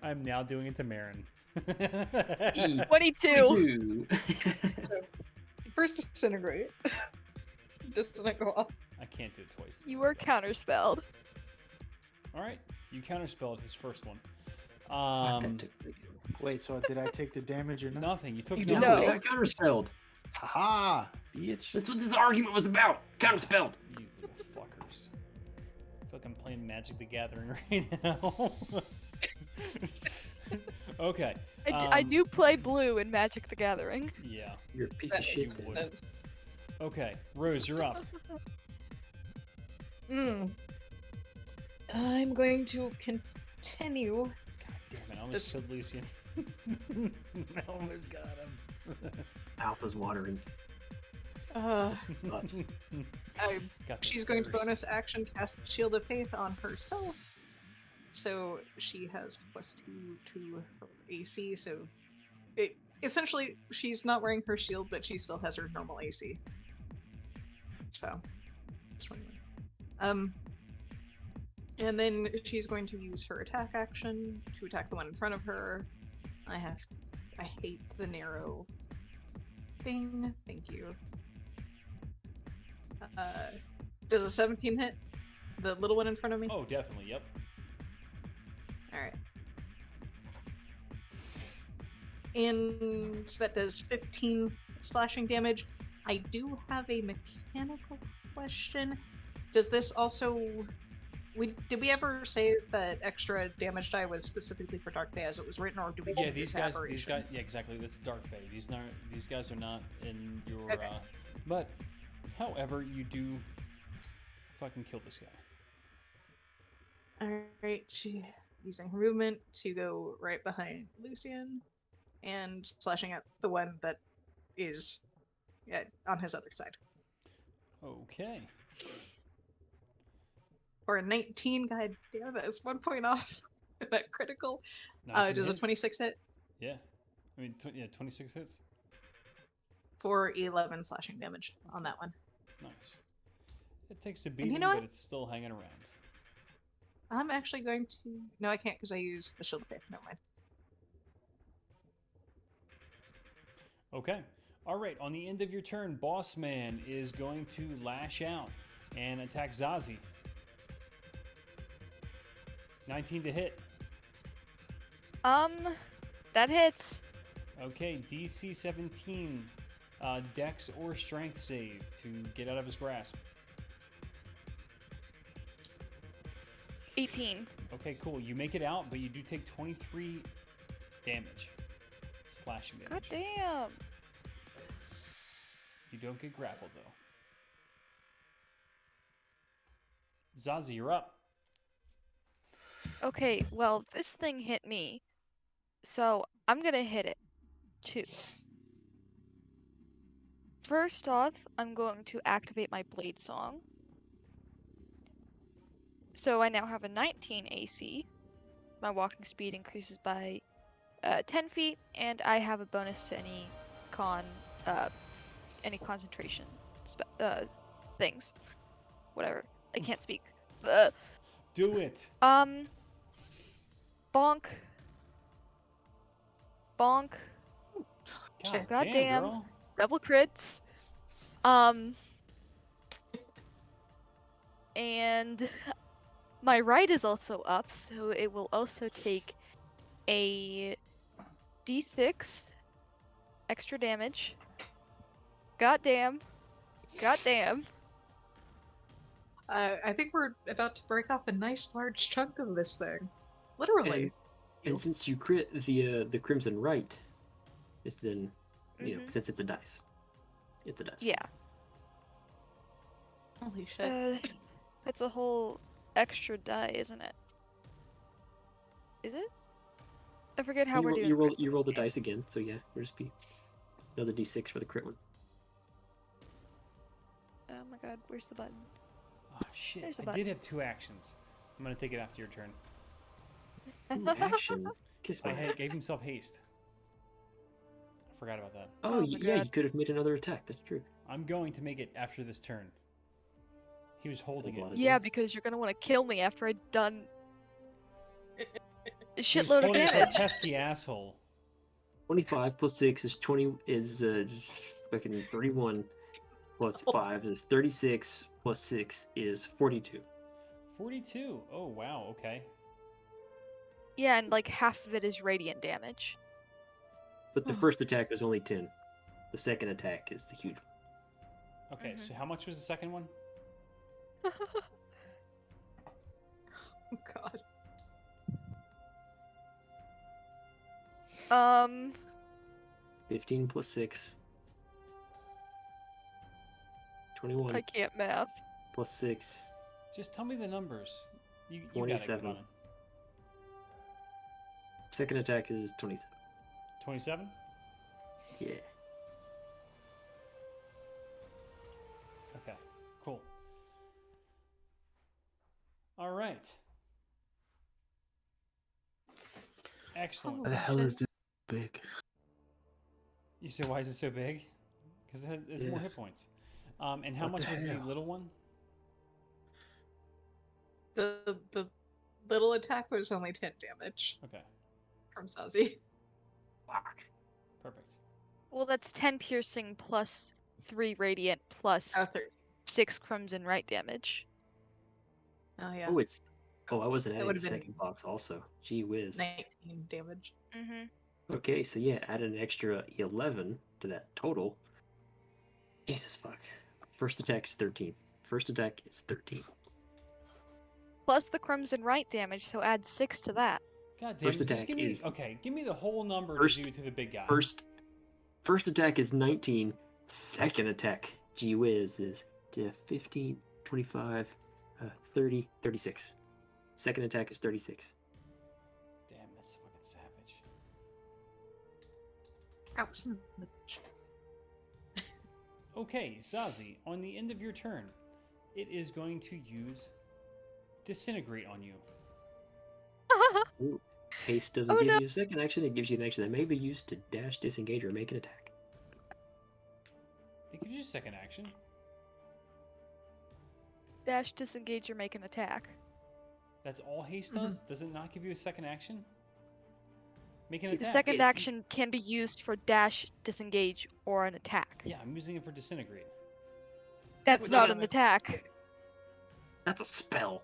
I'm now doing it to Marin. 22. 22. First disintegrate. Doesn't go off. I can't do it twice. You were counterspelled. Alright, you counterspelled his first one. That took pretty good. Wait, so did I take the damage or not? Nothing. You took You No, nothing. No. it got counterspelled. Haha, bitch. That's what this argument was about. Counterspelled. You little fuckers. I feel like I'm playing Magic the Gathering right now. Okay. I do play blue in Magic the Gathering. Yeah. You're a piece That of makes shit. would. Then. sense. Okay. Rose, you're up. I'm going to continue. God damn it. I almost Just- killed Lucian. I almost got him. Mouth is watering. Uh, I, Got the she's going to thirst. bonus action cast Shield of Faith on herself. So she has +2 to her AC. So it essentially she's not wearing her shield, but she still has her normal AC. So it's 21. And then she's going to use her attack action to attack the one in front of her. I hate the narrow thing. Thank you. Does a 17 hit? The little one in front of me? Oh, definitely. Yep. Alright. And that does 15 slashing damage. I do have a mechanical question. Does this also... Did we ever say that extra damage die was specifically for Dark Day as it was written, or do we Yeah, just these have guys. Aberration? Yeah, exactly. That's Dark Fey. These guys are not in your. Okay. But, however, you do fucking kill this guy. Alright, she using her movement to go right behind Lucian and slashing at the one that is on his other side. Okay. For a 19, god damn it, it's 1 point off. That critical. Nothing Does a hits. 26 hit? Yeah. I mean, 26 hits. For 11 slashing damage on that one. Nice. It takes a you beating, know but what? it's still hanging around. I'm actually going to... No, I can't because I used the Shield of Faith. Never mind. Okay. All right. On the end of your turn, Boss Man is going to lash out and attack Zazie. 19 to hit. That hits. Okay, DC 17, Dex or Strength save to get out of his grasp. 18. Okay, cool. You make it out, but you do take 23 damage. Slashing God damage. damn. You don't get grappled, though. Zazie, you're up. Okay, well, this thing hit me. So, I'm gonna hit it, too. First off, I'm going to activate my Blade Song. So I now have a 19 AC. My walking speed increases by 10 feet, and I have a bonus to any concentration things. Whatever. I can't speak. Do it. Bonk. Bonk. God goddamn. damn, girl. Double crits. And my right is also up, so it will also take a d6 extra damage. Goddamn. Goddamn. I think we're about to break off a nice large chunk of this thing. Literally. And since you crit the Crimson Right, it's then, you know, Mhm. since it's a dice. It's a dice. Yeah. Holy shit. That's a whole extra die, isn't it? Is it? I forget how you we're roll, doing. you roll, crits you in roll this the game. dice again, so yeah, it'll just be another d6 for the crit one. Oh my god, where's the button? Oh shit! There's a I button. did have 2 actions. I'm gonna take it after your turn. Ooh, actions. Kiss my I ass. gave himself haste. I forgot about that. Oh, Oh my yeah, God. you could have made another attack. That's true. I'm going to make it after this turn. He was holding That's a it. lot of Yeah, damage. because you're gonna want to kill me after I've done a He was shitload of holding it for a damage. pesky asshole. 25 plus 6 is 20 is fucking 31 plus 5 is 36 plus 6 is 42. 42. Oh wow. Okay. Yeah, and like half of it is radiant damage. But the first attack was only 10. The second attack is the huge one. Okay. Mhm. So how much was the second one? Oh god. 15 plus 6. 21 I can't math. plus 6. Just tell me the numbers. You got it, 27. Conan. Second attack is 27. 27. Yeah. Okay. Cool. All right. Excellent. Why the hell is this big? You said, why is it so big? Because it has more hit Yes. points. And how What much the was the hell? little one? The little attack was only 10 damage Okay. from Sazi. Fuck. Perfect. Well, that's 10 piercing plus 3 radiant plus Oh, 13. 6 crimson right damage. Oh yeah. Oh, it's. Oh, I wasn't That adding the would've been- second box also. Gee whiz. 19 damage. Mm-hmm. Okay, so yeah, add an extra 11 to that total. Jesus fuck. First attack is 13. First attack is 13. Plus the crimson right damage, so add 6 to that. God damn First it. Just attack give me, is- okay, give me the whole number First- to do to the big guy. First attack is 19. Second attack, gee whiz, is 15, 25, 30, 36. Second attack is 36. Damn, that's fucking savage. Ouch. son of a bitch. Okay, Zazie, on the end of your turn, it is going to use Disintegrate on you. Ooh. Haste doesn't Oh, give no. you a second action, it gives you an action that may be used to dash, disengage, or make an attack. It gives you a second action. Dash, disengage, or make an attack. That's all haste does? Does it not give you a second action? Make an It's attack. Second It's- action can be used for dash, disengage, or an attack. Yeah, I'm using it for Disintegrate. That's That's not not an a- attack. That's a spell.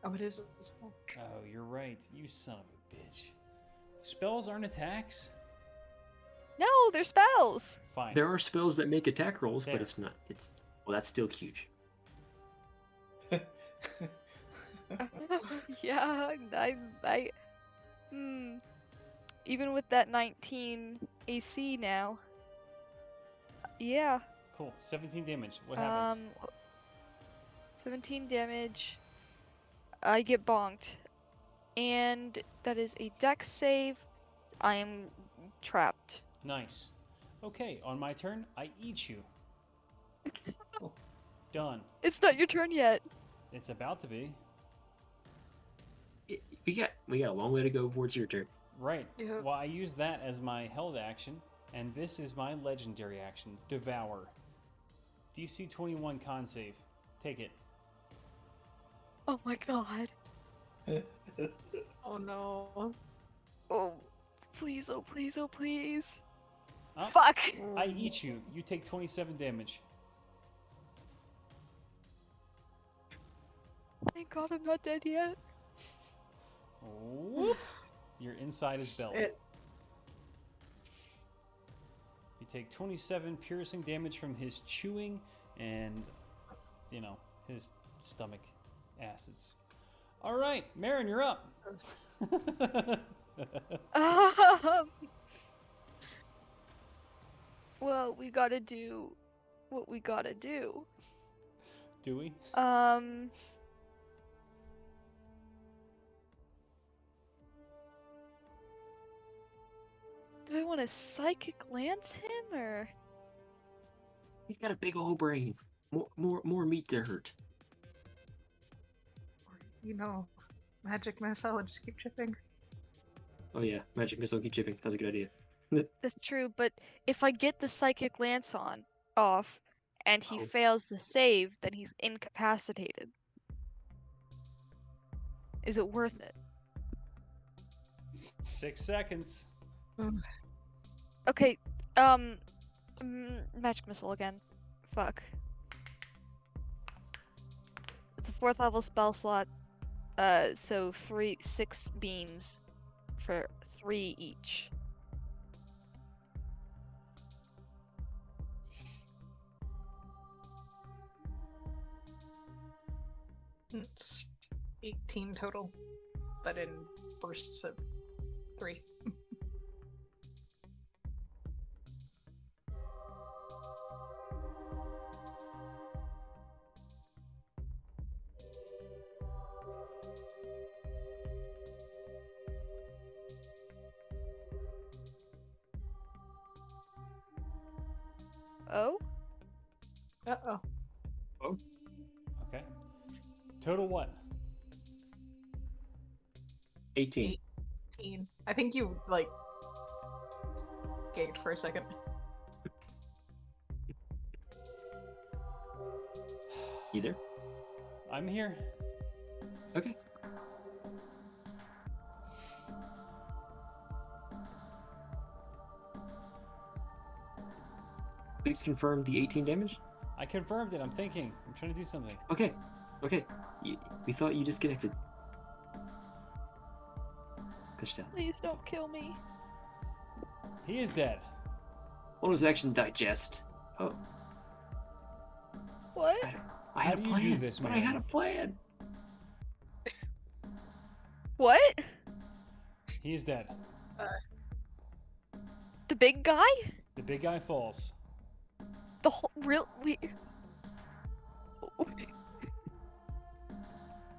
Oh, it is as well. Oh, you're right. You son of a bitch. Spells aren't attacks? No, they're spells. Fine. There are spells that make attack rolls, There. but it's not. It's well, that's still huge. Yeah, even with that 19 AC now. Yeah. Cool. 17 damage. What happens? 17 damage. I get bonked. And that is a dex save. I am trapped. Nice. Okay, on my turn, I eat you. Done. It's not your turn yet. It's about to be. we got a long way to go towards your turn. Right. Yep. Well, I use that as my held action, and this is my legendary action, Devour. DC 21 con save. Take it. Oh my god. Oh no. Oh, please, oh please, oh please. Oh, Fuck! I eat you. You take 27 damage. Thank god I'm not dead yet. Whoop. You're inside his belly. It. You take 27 piercing damage from his chewing and, you know, his stomach acids. All right, Marin, you're up. Well, we gotta do what we gotta do. Do we? Do I want to psychic lance him or? He's got a big old brain. More meat to hurt. You know, magic missile would just keep chipping. Oh yeah, magic missile keep chipping. That's a good idea. That's true, but if I get the psychic lance off, and he Oh. fails the save, then he's incapacitated. Is it worth it? 6 seconds. Okay, magic missile again. Fuck. It's a 4th level spell slot. So 6 beams for 3 each. It's 18 total, but in bursts of 3. Oh? Uh-oh. Okay. Total what? 18. 18. I think you, like, gagged for a second. You there? I'm here. Okay. Please confirm the 18 damage. I confirmed it. I'm thinking. I'm trying to do something. Okay. Okay. We thought you disconnected. Touchdown. Please don't kill me. He is dead. Bonus action digest. Oh, What? I How had a do you do plan. this, but I man? had a plan. What? He is dead. The big guy? The big guy falls. The whole real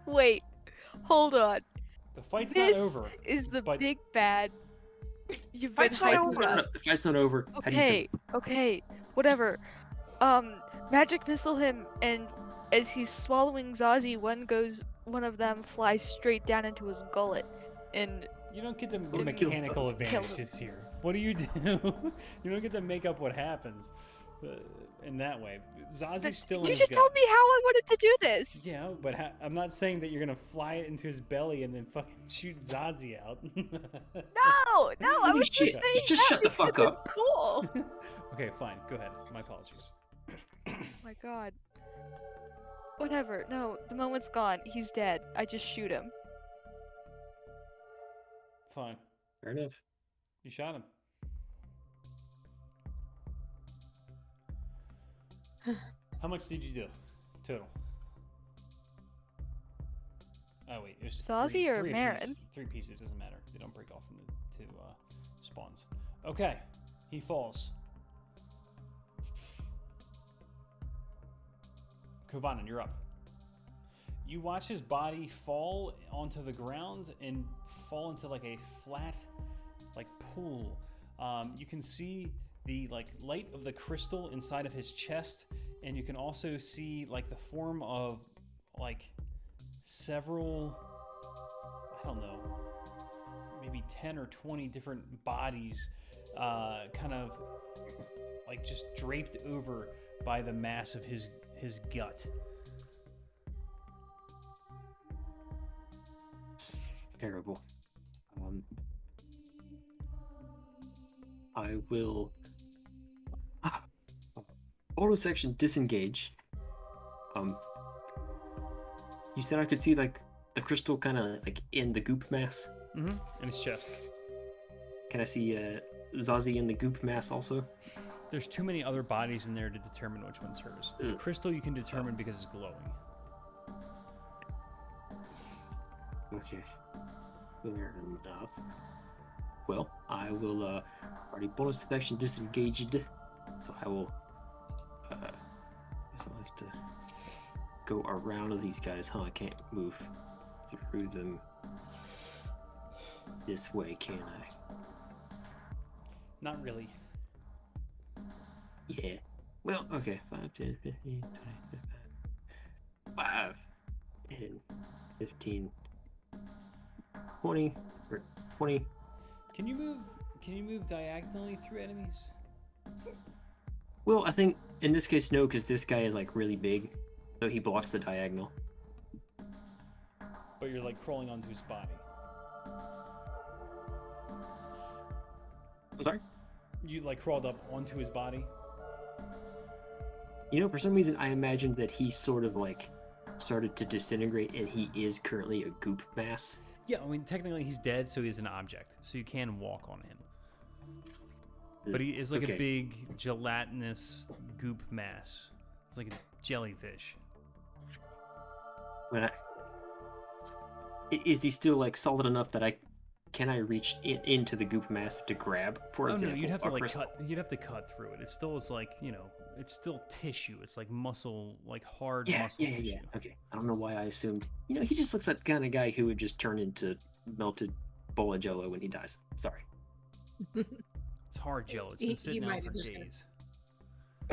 Wait. Hold on. The fight's This not over. is the but- big bad. You've been Fight's not hyping over. about. The fight's not over. How do you Okay, feel? okay, whatever. Magic missile him, and as he's swallowing Zazie, one of them flies straight down into his gullet, and You don't get the Well, it mechanical kills them. advantages here. What do? You don't get to make up what happens in that way. Zazi's still in you his just gut. told me how I wanted to do this. Yeah, but I'm not saying that you're gonna fly it into his belly and then fucking shoot Zazie out. No, I Holy was shit, just saying just that shut the fuck because up. it's Cool. Okay, fine. Go ahead. My apologies. Oh my god. Whatever. No, the moment's gone. He's dead. I just shoot him. Fine. Fair enough. You shot him. How much did you do total? Oh wait, it was Zazie three, or three Marin? apiece. 3 pieces doesn't matter. They don't break off into spawns. Okay, he falls. Kovanen, you're up. You watch his body fall onto the ground and fall into like a flat, like pool. You can see the light of the crystal inside of his chest, and you can also see like the form of like several. I don't know, maybe 10 or 20 different bodies, kind of like just draped over by the mass of his gut. It's terrible. I will. Bonus section disengage. You said I could see like the crystal kind of like in the goop mass. Mm-hmm. In his chest. Can I see Zazie in the goop mass also? There's too many other bodies in there to determine which one's hers. The Ugh. crystal you can determine because it's glowing. Okay. Fair enough. Well, I will already bonus section disengaged, so I will guess I'll have to go around these guys, huh? I can't move through them this way, can I? Not really. Yeah. Well, okay. 5, 10, 15, 20, 5, 10, 15, 20, or 20. Can you move diagonally through enemies? Well, I think in this case, no, because this guy is like really big, so he blocks the diagonal. But you're like crawling onto his body. I'm sorry? You like crawled up onto his body? You know, for some reason, I imagined that he sort of like started to disintegrate, and he is currently a goop mass. Yeah, I mean technically he's dead, so he's an object, so you can walk on him. But he is like Okay. a big gelatinous goop mass. It's like a jellyfish. When is he still like solid enough that can I reach into the goop mass to grab, for Oh example? no, you'd have to a like crystal? you'd have to cut through it. It still is like, you know, it's still tissue. It's like muscle, like hard Yeah, muscle yeah, tissue. yeah. Okay, I don't know why I assumed. You know, he just looks like the kind of guy who would just turn into melted bowl of Jello when he dies. Sorry. It's hard jello. It's He- been sitting he out might for have just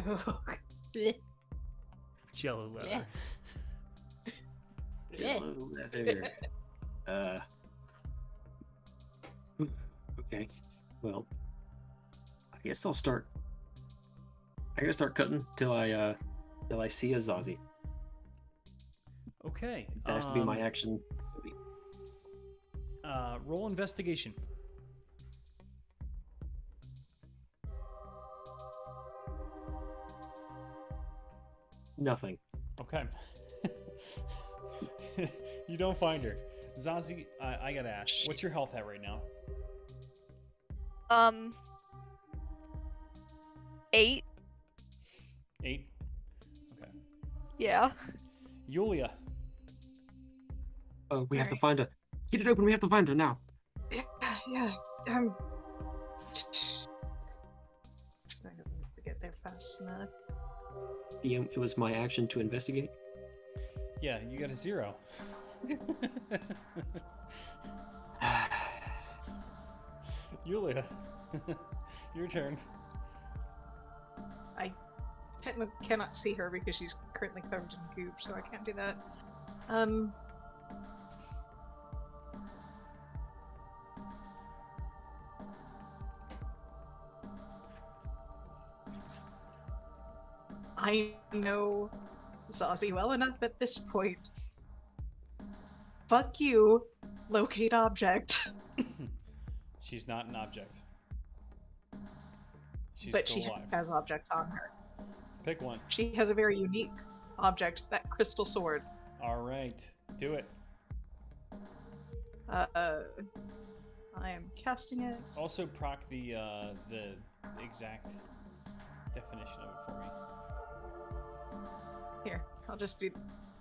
gonna- days. Blech. Jello leather. Yeah. Jello leather. Okay. Well, I guess I'll start. I gotta start cutting till I see a Zazie. Okay. That has to be my action. Roll investigation. Nothing. Okay. You don't find her. Zazie, I gotta ask, what's your health at right now? 8. 8? Okay. Yeah. Yulia. Oh, we have to Alright. find her. Get it open. We have to find her now. Yeah. I'm trying to get there fast enough. DM, it was my action to investigate. Yeah, you got a 0. Yulia. Your turn. I technically cannot see her because she's currently covered in goop, so I can't do that. I know Zazie well enough at this point. Fuck you, locate object. She's not an object. She's But still she alive. has objects on her. Pick one. She has a very unique object, that crystal sword. All right, do it. I am casting it. Also, proc the exact definition of it for me. Here, I'll just do.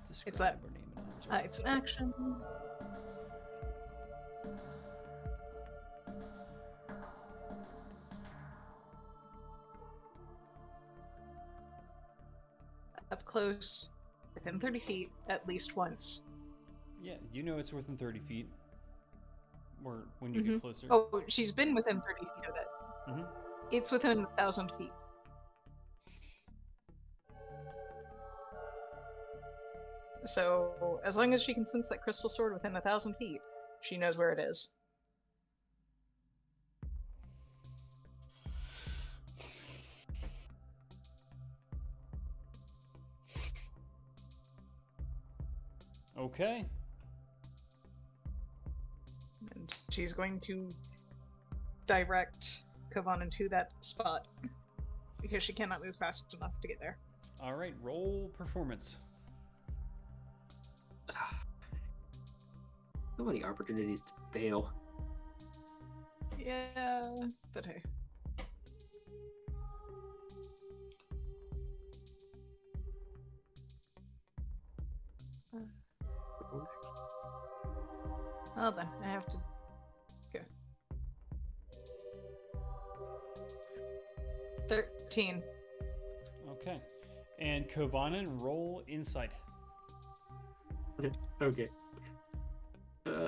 Describe that- or name an object. It's an action. Up close, within 30 feet, at least once. Yeah, you know it's within 30 feet. Or when you Mhm. get closer. Oh, she's been within 30 feet of it. Mhm. It's within 1,000 feet. So, as long as she can sense that crystal sword within 1,000 feet, She knows where it is. Okay. And she's going to direct Kavan to that spot because she cannot move fast enough to get there. All right. Roll performance. So many opportunities to fail. Yeah, but hey. Well then, I have to go. 13. Okay. And Kovanen, roll insight. Okay.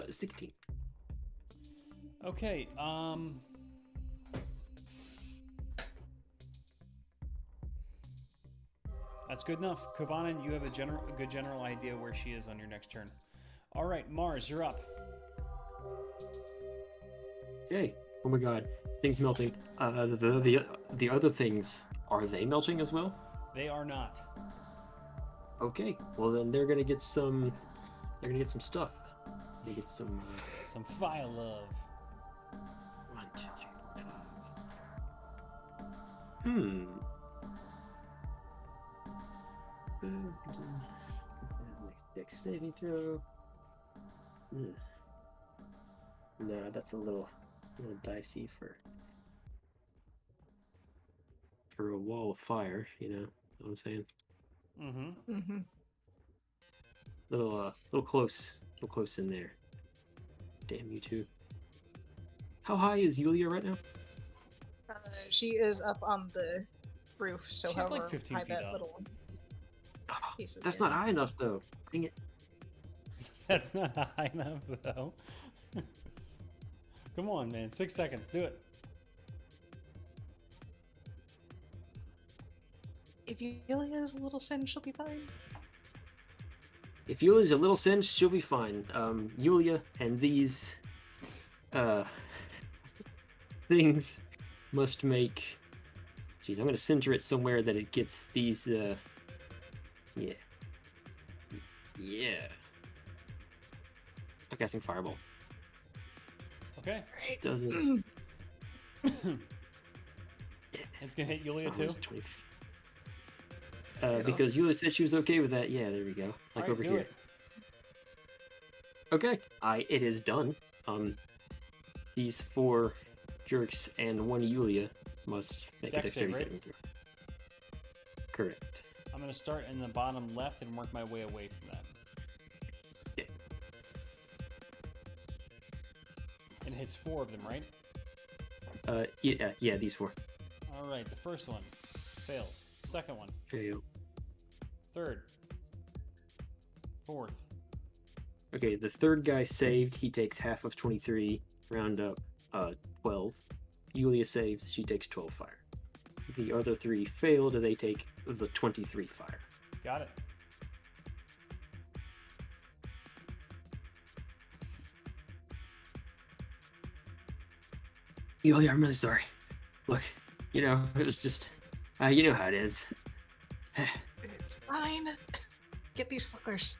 16. Okay. That's good enough. Kovanen, you have a good general idea where she is on your next turn. All right, Mars, you're up. Okay. Oh my god. Things melting. The other things, are they melting as well? They are not. Okay. Well then they're gonna get some. They're gonna get some stuff. They get some. Some fire love. 1, 2, 3, 4, 5. Dex saving throw. Ugh. No, that's a little dicey for a wall of fire. You know what I'm saying? Mm-hmm. Mm-hmm. Little close in there. Damn you two. How high is Yulia right now? She is up on the roof, so She's like however 15 high feet that up. little piece is. That's yeah. not high enough though. Dang it. That's not high enough, though. Come on, man. 6 seconds. Do it. If Yulia is a little sin, she'll be fine. If Yulia's a little singed, she'll be fine. Yulia and these things must make. Jeez, I'm gonna center it somewhere that it gets these. Yeah. Yeah. I'm casting Fireball. Okay. Doesn't. It's going to hit Yulia, It's too. almost 20. Because Yulia said she was okay with that. Yeah, there we go. Like Alright, over do here. it. Okay, it is done. These 4 jerks and 1 Yulia must make a Dex save, dexterity right? saving throw. Correct. I'm going to start in the bottom left and work my way away from that. Yeah. And it hits 4 of them, right? Yeah, these 4. All right. The first one fails. Second one. Fail. Third. Fourth. Okay, the third guy saved. He takes half of 23. Round up, 12. Yulia saves. She takes 12 fire. The other 3 failed. They take the 23 fire. Got it. Yulia, I'm really sorry. Look, it was just, you know how it is. It's fine. Get these fuckers.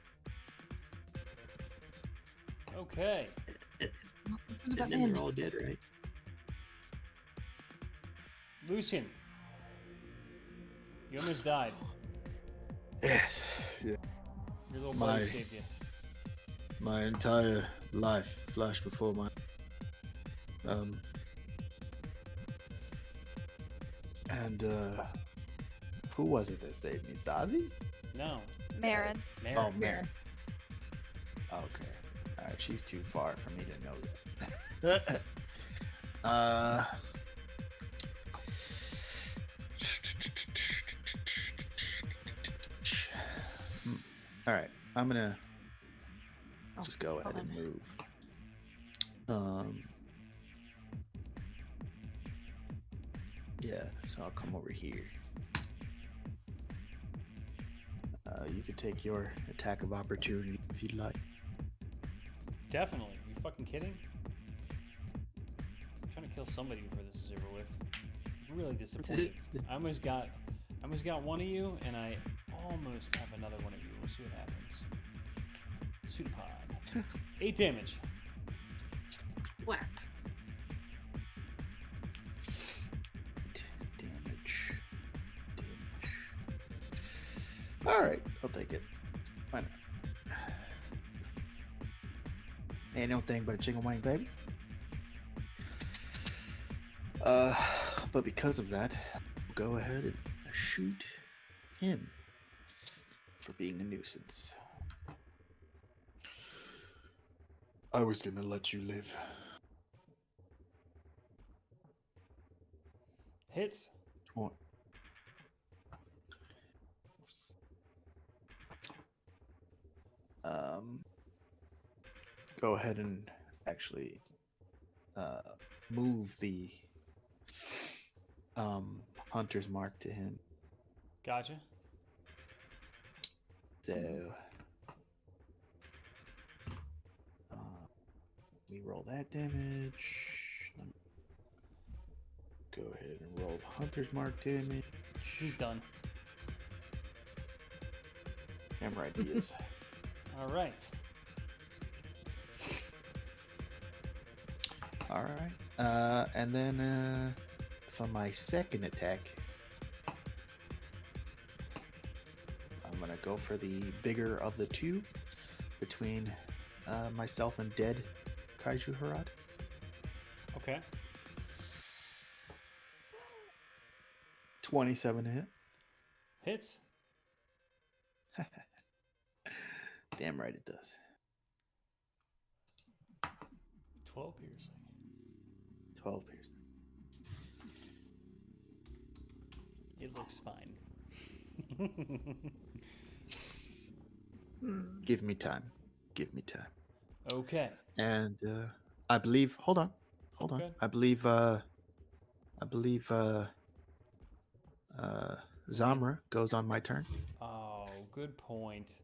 Okay. And then they're all dead, right? Lucian. You almost died. Yes. Yeah. Your little My- buddy saved you. My entire life flashed before my and who was it that saved me? Zazie? No. Marin. Mary. Oh, Mary. Okay. Alright, she's too far for me to know that. Alright, I'm gonna Oh, just go ahead hold and on. move. Yeah, so I'll come over here. You could take your attack of opportunity if you'd like. Definitely. You fucking kidding? I'm trying to kill somebody before this is over with. I'm really disappointed. I almost got one of you, and I almost have another one of you. We'll see what happens. Pseudopod. 8 damage. Whack. Damage. All right, I'll take it. Why not? Ain't no thing but a chicken wing, baby. But because of that, I'll go ahead and shoot him for being a nuisance. I was gonna let you live. Hits. Tw- Go ahead and actually move the hunter's mark to him. Gotcha. So we roll that damage. Let me go ahead and roll the hunter's mark damage. He's done. I'm right, he is. All right. All right. And then for my second attack, I'm gonna go for the bigger of the two between myself and dead Kaiju Harad. Okay. 27 to hit. Hits. Damn right it does. 12 piercing. 12 piercing. It looks fine. Give me time. Give me time. Okay. And I believe. Hold on. Okay. I believe. Zamra goes on my turn. Oh, good point.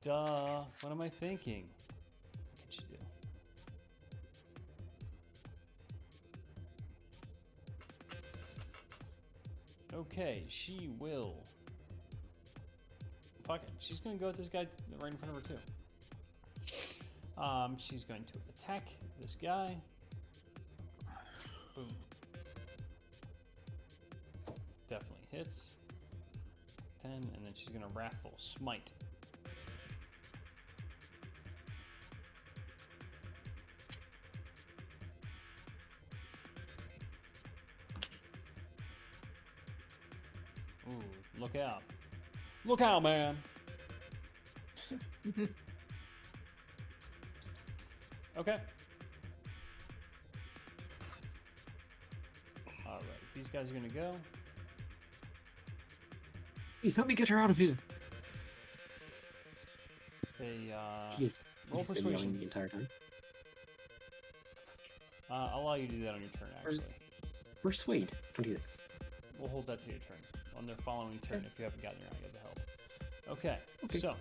Duh. What am I thinking? What could you do? Okay, she will. Fuck it. She's gonna go with this guy right in front of her too. She's going to attack this guy. Boom. Definitely hits. 10, and then she's gonna Wrathful Smite. Ooh, look out. Look out, man! Okay. Alright, these guys are gonna go. Please help me get her out of here. They, He's roll been yelling persuasion. the entire time. I'll allow you to do that on your turn, actually. Persuade. Don't do this. We'll hold that to your turn. On their following turn, if you haven't gotten around yet to help. Okay, Okay. so.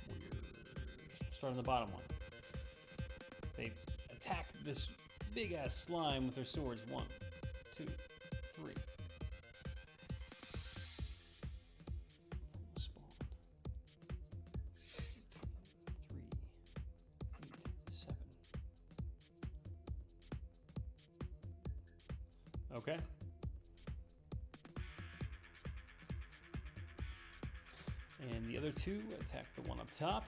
We're starting the bottom one. They attack this big ass slime with their swords. 1, 2, 3. Spawned. 3, 8, 7. Okay. And the other two attack the one up top.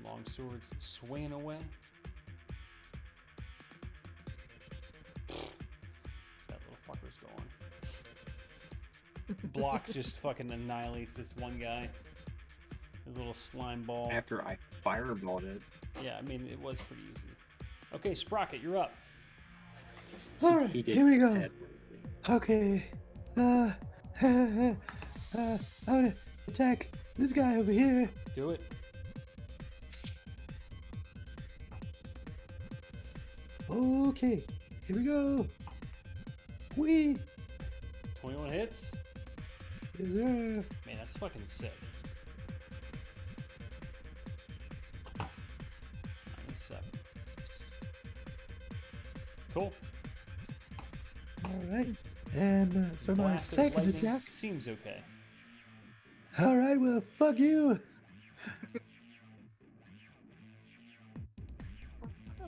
Long swords swaying away. That little fucker's going. Block just fucking annihilates this one guy. His little slime ball. After I fireballed it. Yeah, I mean, it was pretty easy. Okay, Sprocket, you're up. All right, He did here we go. that. Okay. I'm gonna attack this guy over here. Do it. Okay, here we go. Wee. 21 hits. Yes, sir. Man, that's fucking sick. 7. Cool. All right. And for my Blast of second lightning attack. seems okay. All right. Well, fuck you.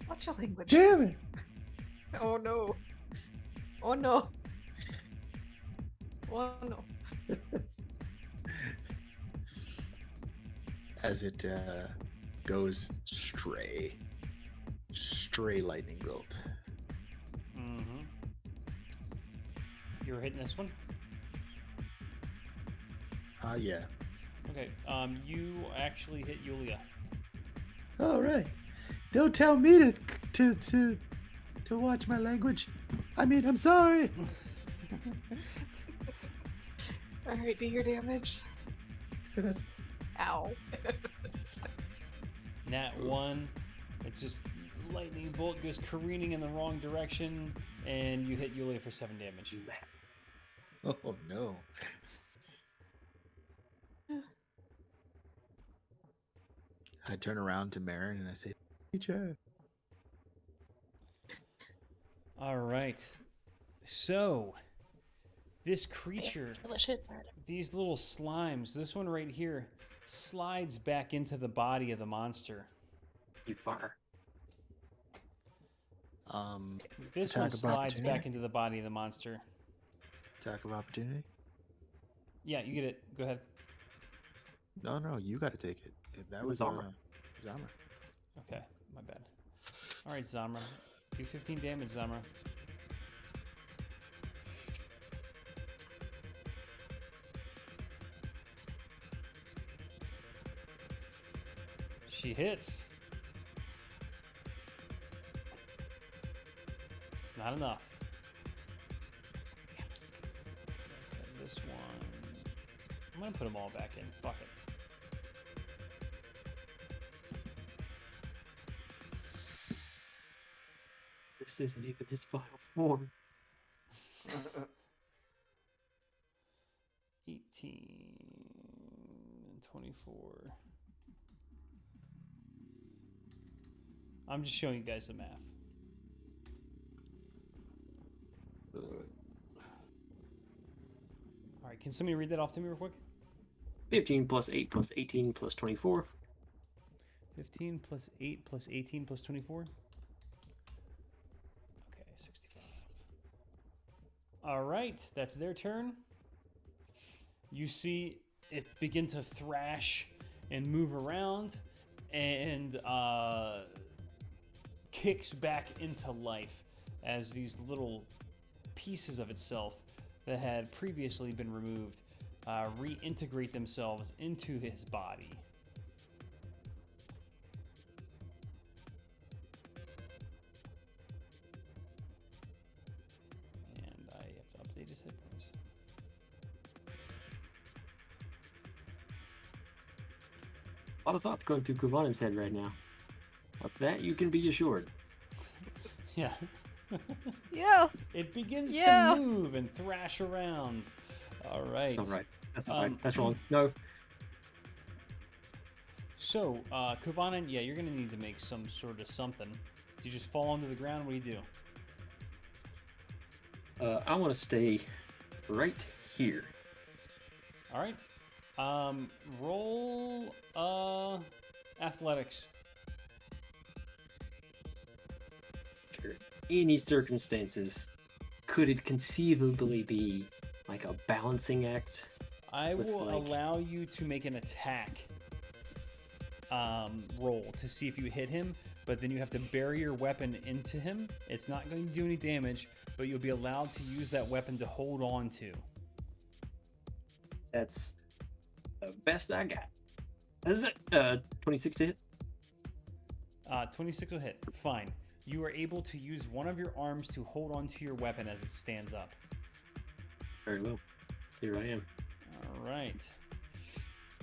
Watch your language. Damn it. Oh no. Oh no. Oh no. As it goes stray lightning bolt. Mm-hmm. You're hitting this one? Yeah. Okay. You actually hit Yulia. All right. Don't tell me to watch my language. I mean, I'm sorry. Alright, do your damage. Ow. Nat 1. It's just lightning bolt goes careening in the wrong direction, and you hit Yulia for 7 damage. Oh no. I turn around to Marin and I say, Teacher. All right. So, this creature, these little slimes, this one right here, slides back into the body of the monster. You far. This Attack one of slides back opportunity? into the body of the monster. attack of opportunity? Yeah, you get it. Go ahead. No, you got to take it. That was Zamra. Zamra. Okay, my bad. All right, Zamra. Do 15 damage, Zamra. She hits. Not enough. Okay, this one. I'm gonna put them all back in. Fuck it. This isn't even his final form. 18, 24. I'm just showing you guys the math. All right, can somebody read that off to me real quick? 15 plus 8 plus 18 plus 24. 15 plus 8 plus 18 plus 24. Okay, 65. All right, that's their turn. You see it begin to thrash and move around and kicks back into life as these little pieces of itself that had previously been removed reintegrate themselves into his body. And I have to update his hit points. A lot of thoughts going through Kuvanen's head right now. Of that, you can be assured. Yeah. Yeah. It begins Yeah. to move and thrash around. All right. All right. That's not right. Um, That's wrong. No. So, Kuvanen, yeah, you're going to need to make some sort of something. Do you just fall onto the ground? What do you do? I want to stay right here. All right. Roll athletics. Under any circumstances, could it conceivably be like a balancing act? I With, will like- allow you to make an attack roll to see if you hit him, but then you have to bury your weapon into him. It's not going to do any damage, but you'll be allowed to use that weapon to hold on to. That's the best I got. That's it. 26 to hit. 26 will hit. Fine. You are able to use one of your arms to hold onto your weapon as it stands up. Very well. Here I am. All right.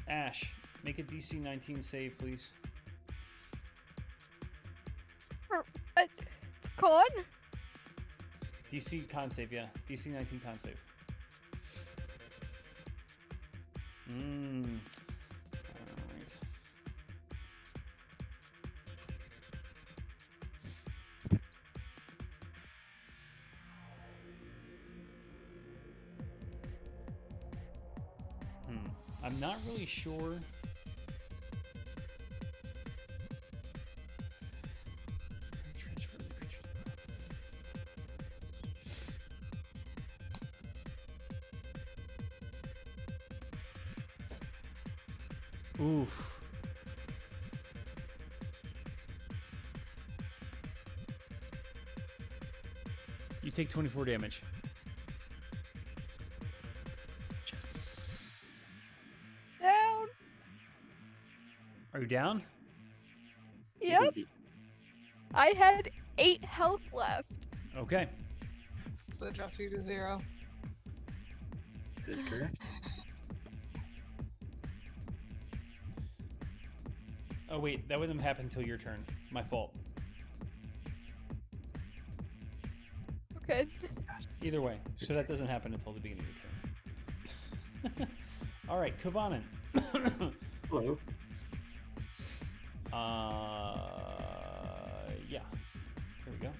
Ash, make a DC 19 save, please. Con? DC con save, yeah. DC 19 con save. Alright. I'm not really sure. Oof. You take 24 damage. Down. Are you down? Yep. Easy. I had 8 health left. Okay. So it drops you to 0. That is correct. Oh wait, that wouldn't happen until your turn. My fault. Okay. Either way, so that doesn't happen until the beginning of your turn. All right, Kavanen. Hello. Yeah. Here we go.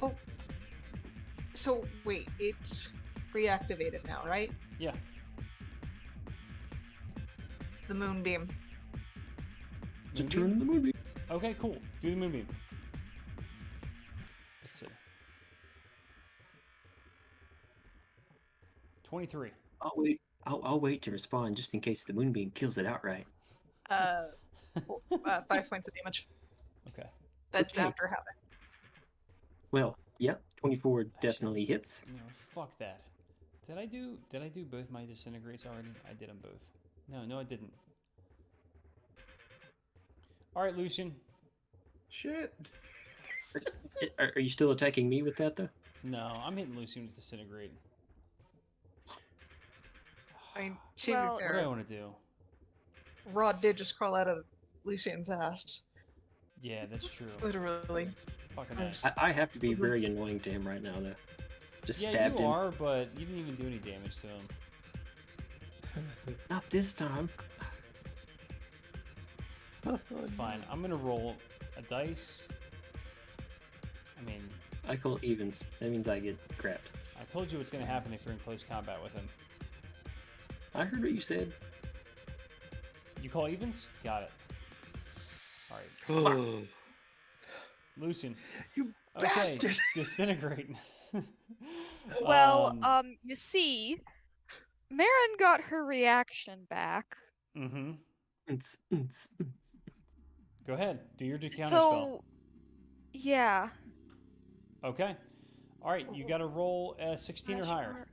Oh. So wait, it's reactivated now, right? Yeah. The moonbeam. To Moonbeam? turn the movie. Okay, cool. Do the moonbeam. Let's see. 23. I'll wait. I'll wait to respond just in case the moonbeam kills it outright. 5 points of damage. Okay. That's Okay. after having. Well, yep, 24 definitely hits. You know, fuck that. Did I do both my disintegrates already? I did them both. No, I didn't. All right, Lucian. Shit. Are you still attacking me with that though? No, I'm hitting Lucian with disintegrate. I mean, to Well- be What do I fair, want to do? Rod did just crawl out of Lucian's ass. Yeah, that's true. Literally. Fucking I'm nice. s- I have to be very annoying to him right now though. Just Yeah, stabbed you him. are, but you didn't even do any damage to him. Not this time. Fine, I'm gonna roll a dice. I mean, I call evens. That means I get crapped. I told you what's gonna happen if you're in close combat with him. I heard what you said. You call evens? Got it. All right, Oh, Lucian. you Okay, bastard. disintegrate. Well, you see, Marin got her reaction back. Mm-hmm. Unts, unts, unts. Go ahead. Do your counter spell. So, yeah. Okay. All right. You got to roll a 16 or higher.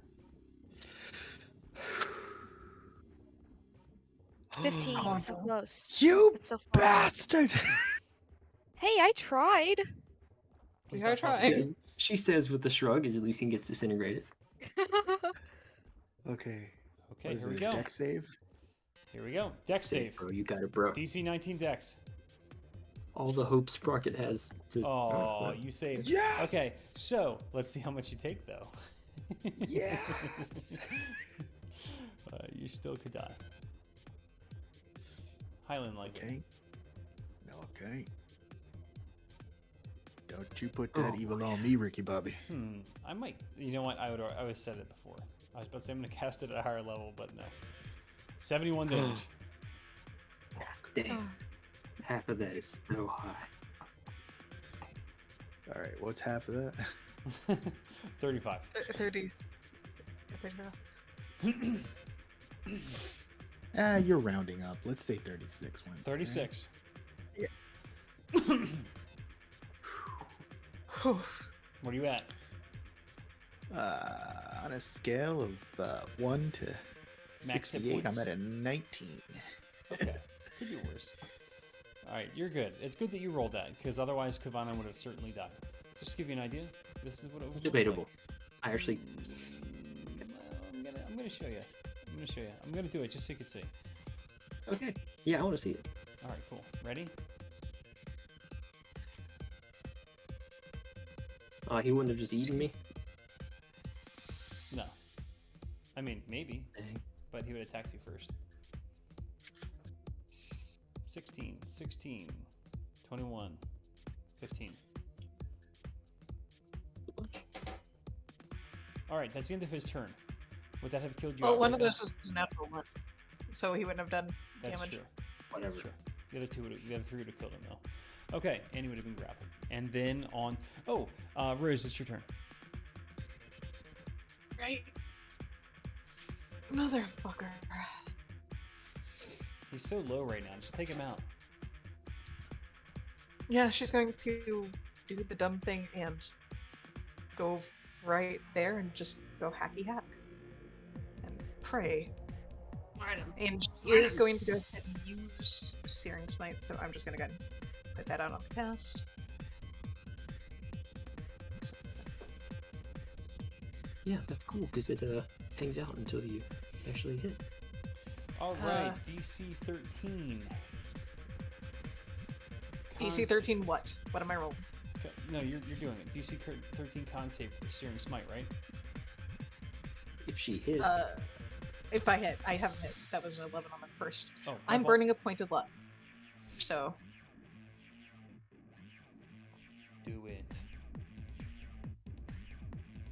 15, Oh, so no. close. You It's so far out. bastard. Hey, I tried. Please gotta stop try. talking. She says with a shrug as Lucian gets disintegrated. Okay. Okay, what is here we it, go. Deck save. Here we go. Dex save. Bro, you got it, bro. DC 19 Dex. All the hope Sprocket has to. Oh, you saved. Yes! Okay, so let's see how much you take, though. Yes! You still could die. Highland like it. Okay. Okay. Don't you put that Oh, evil on me, Ricky Bobby. I might. You know what? I would have said it before. I was about to say I'm going to cast it at a higher level, but no. 71 damage. Damn. Half of that is so high. All right, what's half of that? 35. 30. I think Ah, you're rounding up. Let's say 36. Went, 36. Whew. What are you at? On a scale of 1 to Max hit 68, I'm points. at a 19. Okay. Could be worse. Alright, you're good. It's good that you rolled that, because otherwise Kavana would have certainly died. Just to give you an idea, this is what it would look Debatable. like. I actually. Well, I'm gonna show you. I'm gonna do it just so you can see. Okay. Yeah, I want to see it. Alright, cool. Ready? He wouldn't have just eaten me. No. I mean, maybe, Dang. but he would attack you first. 16, 16, 21, 15. Alright, that's the end of his turn. Would that have killed you? Well, one of outright, those was a natural one, so he wouldn't have done That's damage. true. Whatever. Sure. The other three would have killed him though. Okay, and he would have been grappled. And then on. Oh, Rose, it's your turn. Right. Motherfucker. He's so low right now. Just take him out. Yeah, she's going to do the dumb thing and go right there and just go hacky hack. And pray. And she is going to go ahead and use Searing Smite, so I'm just gonna go ahead and put that out on the cast. Yeah, that's cool because it hangs out until you actually hit. All right, DC 13. DC 13 what? What am I rolling? No, you're doing it. DC 13 con save for Searing Smite, right? If she hits, If I hit, I haven't hit. That was an 11 on the first. Oh, my I'm fault. burning a point of luck. So, Do it.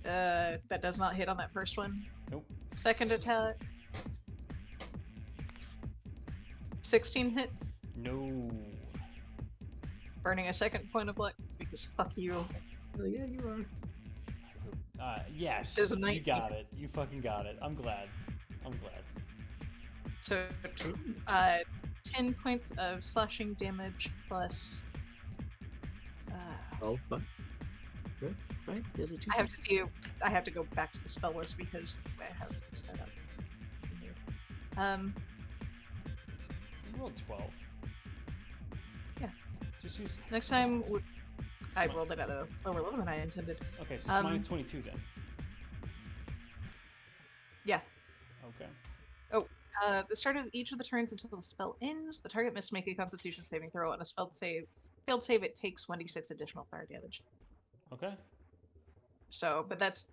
that does not hit on that first one. Nope. Second attack. 16 hit. No. Burning a second point of luck because fuck you. oh, yeah, you are. Yes. There's a You 19. got it. You fucking got it. I'm glad. So, 10 points of slashing damage plus. Oh, fine. Right? Is it two? I have to do. I have to go back to the spell list because I have it set up. You rolled 12. Yeah. Just use. Next time, I rolled it at a lower level than I intended. Okay, so it's Um, minus 22 then. Yeah. Okay. The start of each of the turns until the spell ends, the target must make a Constitution saving throw, and a failed save, it takes 1d6 additional fire damage. Okay. So, but that's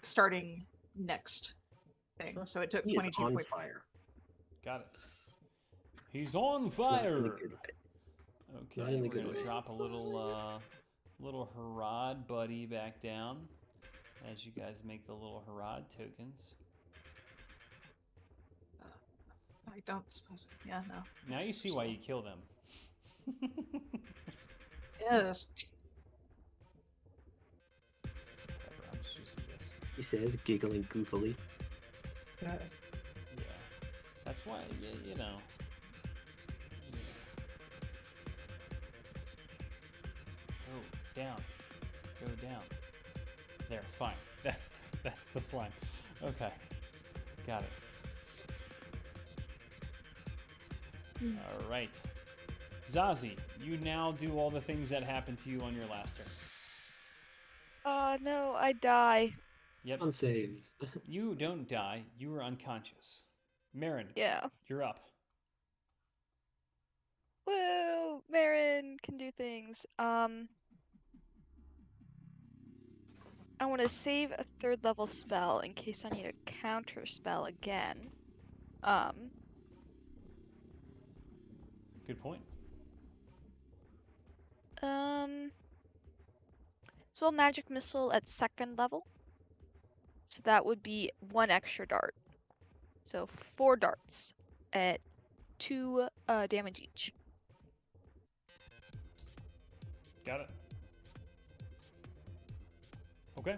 starting next thing. Sure. So it took He is 22 on points. fire. Got it. He's on Not fire. in the good way. Okay, Not in the we're good gonna way. drop a little Harad buddy back down as you guys make the little Harad tokens. I don't suppose. Yeah, no. Now you see why you kill them. Yes. Whatever, I'm just using this. He says, giggling goofily. Yeah. That's why, you know. Go down. Go down. There, fine. That's the slime. Okay. Got it. All right. Zazie, you now do all the things that happened to you on your last turn. No, I die. Yep. On save. You don't die. You are unconscious. Marin, Yeah. you're up. Woo! Marin can do things. I want to save a 3rd level spell in case I need a counter spell again. Good point. So a magic missile at 2nd level. So that would be 1 extra dart. So 4 darts at 2 damage each. Got it. Okay.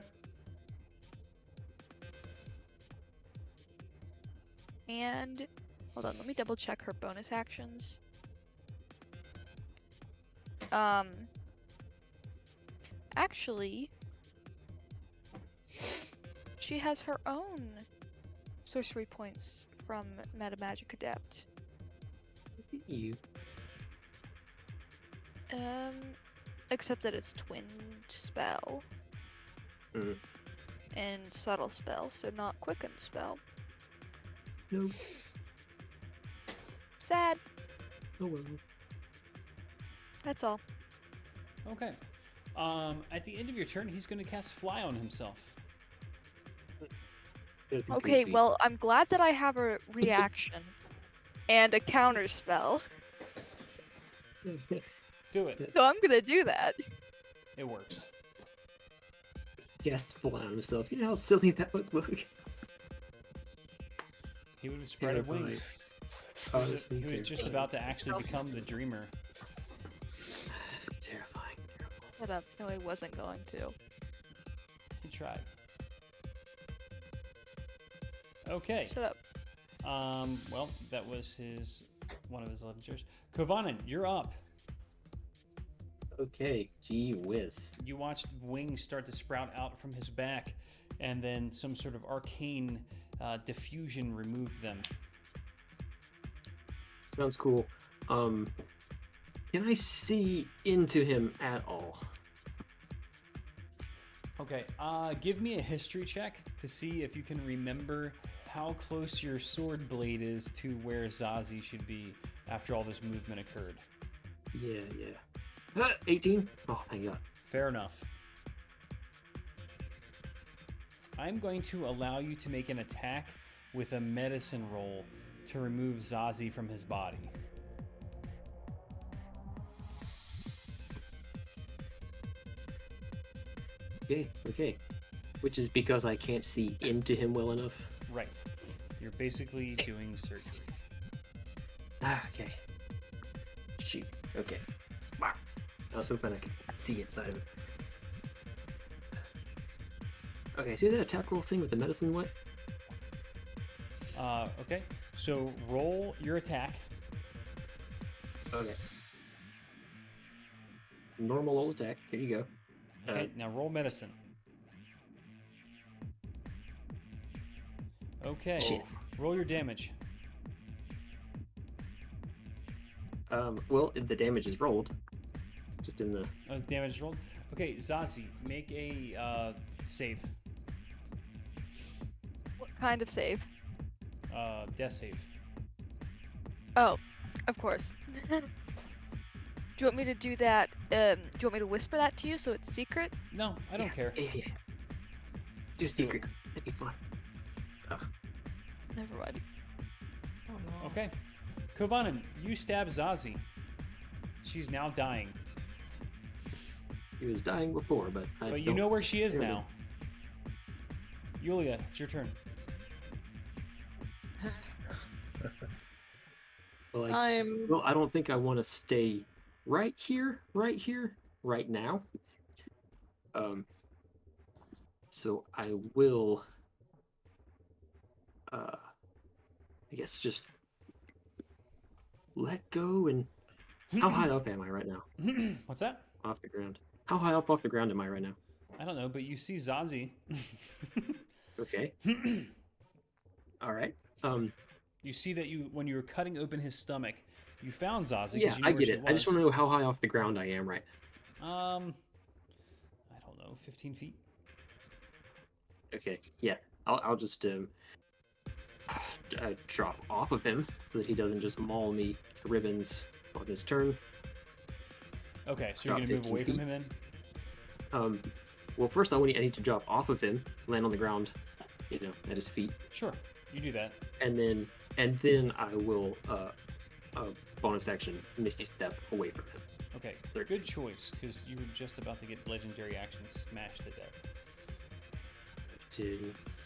And hold on, let me double check her bonus actions. Actually, she has her own sorcery points from Meta Magic Adept. Look at you. Except that it's twinned spell. Mm. And subtle spell, so not quickened spell. No. Sad. Oh well. That's all. Okay. At the end of your turn, he's going to cast Fly on himself. That's Okay, goofy. well, I'm glad that I have a reaction and a counter spell, Do it. so I'm gonna do that. It works. Yes, fly on himself. You know how silly that would look? He would have spread Terrifying. wings. Honestly, He was just terrifying. about to actually become the dreamer. Terrifying. Shut up. No, I wasn't going to. He tried. Okay. Shut up. Well, that was one of his 11 turns. Kovanen, you're up. Okay, gee whiz. You watched wings start to sprout out from his back, and then some sort of arcane diffusion removed them. Sounds cool. Can I see into him at all? Okay, give me a history check to see if you can remember how close your sword blade is to where Zazie should be after all this movement occurred. Yeah. 18? Oh, thank God. Fair enough. I'm going to allow you to make an attack with a medicine roll to remove Zazie from his body. Okay. Which is because I can't see into him well enough. Right. You're basically doing surgery. Okay. Shoot. Okay. Wow. I was hoping I could see inside of him. Okay, see that attack roll thing with the medicine what? Okay. So roll your attack. Okay. Normal old attack. Here you go. Okay, now roll medicine. Okay. Shit. Roll your damage. Well, the damage is rolled. Just in the... Oh, the damage is rolled. Okay, Zazie, make a save. What kind of save? Death save. Oh, of course. Do you want me to do that? Do you want me to whisper that to you so it's secret? No, I don't care. Yeah. Do a secret. That'd be fun. Never mind. Oh no. Okay. Kovanen, you stab Zazie. She's now dying. He was dying before, but I But you don't know where she is really- now. Yulia, it's your turn. Well, I'm well, I don't think I want to stay right here, right now. So I will, I guess just let go and... How high up am I right now? What's that? Off the ground. How high up off the ground am I right now? I don't know, but you see Zazie. Okay. All right. You see that when you were cutting open his stomach, you found Zazie. 'cause Yeah, you knew I where get she it. I just was. want to know how high off the ground I am right now. I don't know, 15 feet. Okay. Yeah. I'll just drop off of him so that he doesn't just maul me to ribbons on his turn. Okay, so you're About gonna move 15 away from feet. him then? Well, first I need to drop off of him, land on the ground, at his feet, Sure, you do that. and then I will bonus action Misty Step away from him. Okay, They're- good choice, because you were just about to get legendary action smashed to death.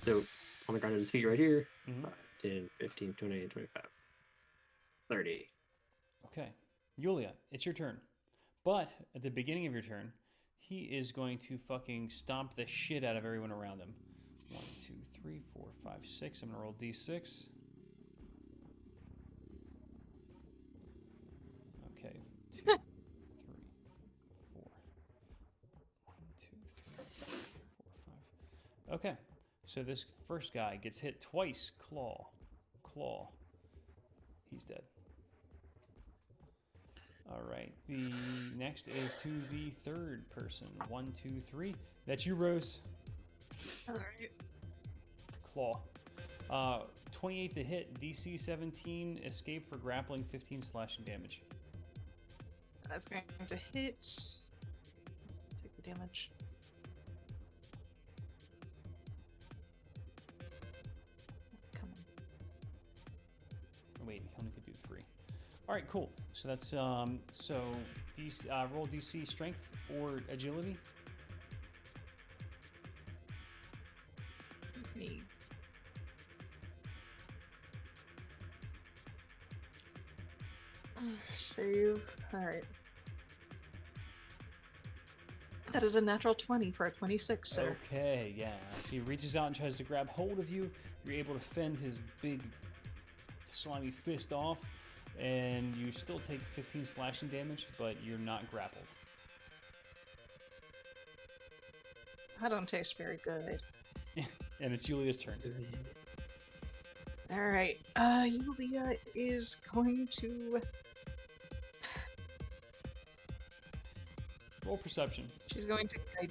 So on the ground at his feet right here. Mhm. 5, 10, 15, 20, 25, 30. Okay, Yulia, it's your turn. But at the beginning of your turn, he is going to fucking stomp the shit out of everyone around him. 1, 2, 3, 4, 5, 6. I'm gonna roll d6. Okay, 2, 3, 4. 1, 2, 3, 4, 5. Okay, so this first guy gets hit twice. Claw. He's dead. All right. The next is to the third person. 1, 2, 3. That's you, Rose. alright. Claw. 28 to hit. DC 17. Escape for grappling. 15 slashing damage. That's going to hit. Take the damage. Come on. Wait, he only could do 3. All right, cool. So that's so DC, roll DC strength or agility. Me. Save. Alright. That is a natural 20 for a 26, sir. Okay, yeah. So he reaches out and tries to grab hold of you. You're able to fend his big, slimy fist off, and you still take 15 slashing damage, but you're not grappled. I don't taste very good. And it's Yulia's turn. Alright, Yulia is going to... Roll perception. She's going to guide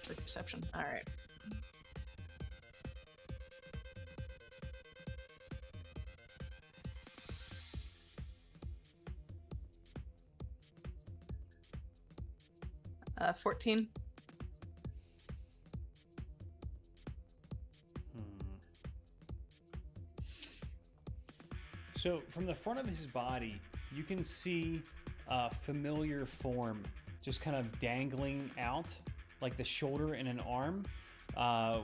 for perception. Alright. Uh, 14. So from the front of his body, you can see a familiar form just kind of dangling out, like the shoulder and an arm,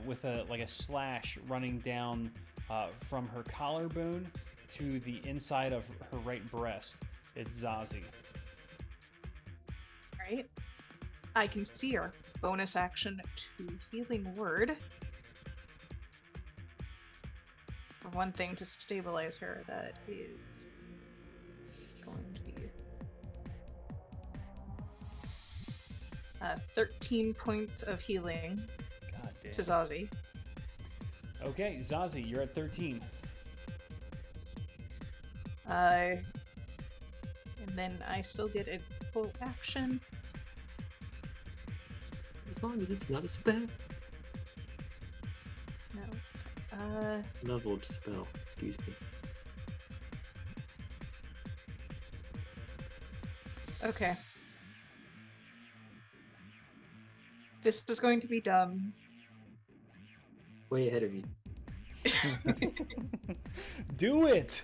with a slash running down from her collarbone to the inside of her right breast. It's Zazie. Right. I can see her. Bonus action to healing word. For one thing, to stabilize her, that is going to be 13 points of healing God damn. to Zazie. Okay, Zazie, you're at 13. And then I still get a full action. As long as it's not a spell. No. Leveled spell, excuse me. Okay. This is going to be dumb. Way ahead of you. Do it!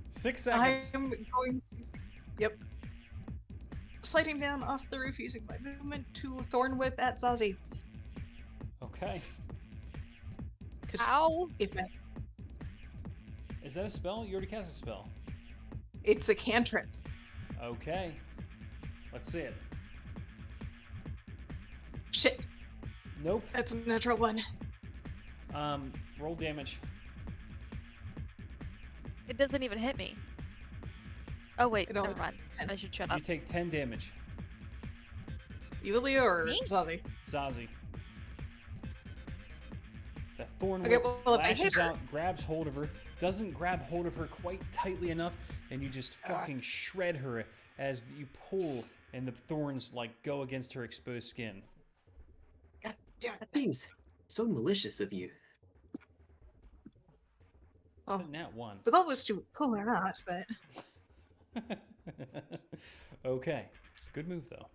6 I seconds. am going to... Yep. Sliding down off the roof using my movement to Thorn Whip at Zazie. Okay. 'Cause Ow! if I... Is that a spell? You already cast a spell. It's a cantrip. Okay. Let's see it. Shit. Nope. That's a natural one. Roll damage. It doesn't even hit me. Oh wait, It never only- mind. I should shut You up. take 10 damage. Yulia or Me? Zazie? Zazie. The thorn Okay, whip well, if I lashes hit her- out, grabs hold of her, doesn't grab hold of her quite tightly enough, and you just Ah. fucking shred her as you pull and the thorns like go against her exposed skin. God damn it. That seems so malicious of you. Well, It's a nat 1. the goal was to pull her out, but... Okay. Good move though.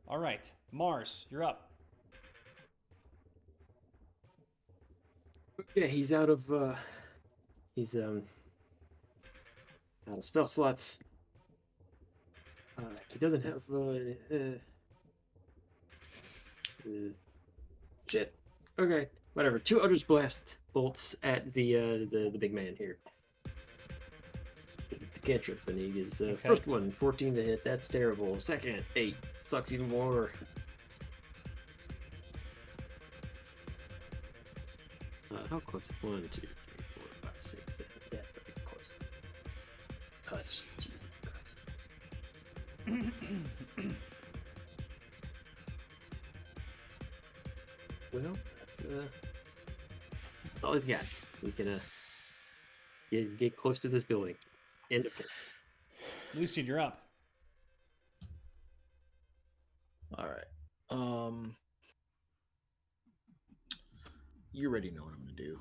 All right. Mars, you're up. Yeah, he's out of he's out of spell slots. He doesn't have shit. Okay, whatever. 2 Eldritch Blast bolts at the big man here. It's the cantrip, and he gets Okay. first one 14 to hit. That's terrible. Second 8 sucks even more. How close? 1, 2, 3, 4, 5, 6, 7. Yeah, very close. Touch. Jesus Christ. Well, that's all he's got. He's gonna get close to this building. End of turn. Lucian, you're up. All right. You already know what I'm gonna do.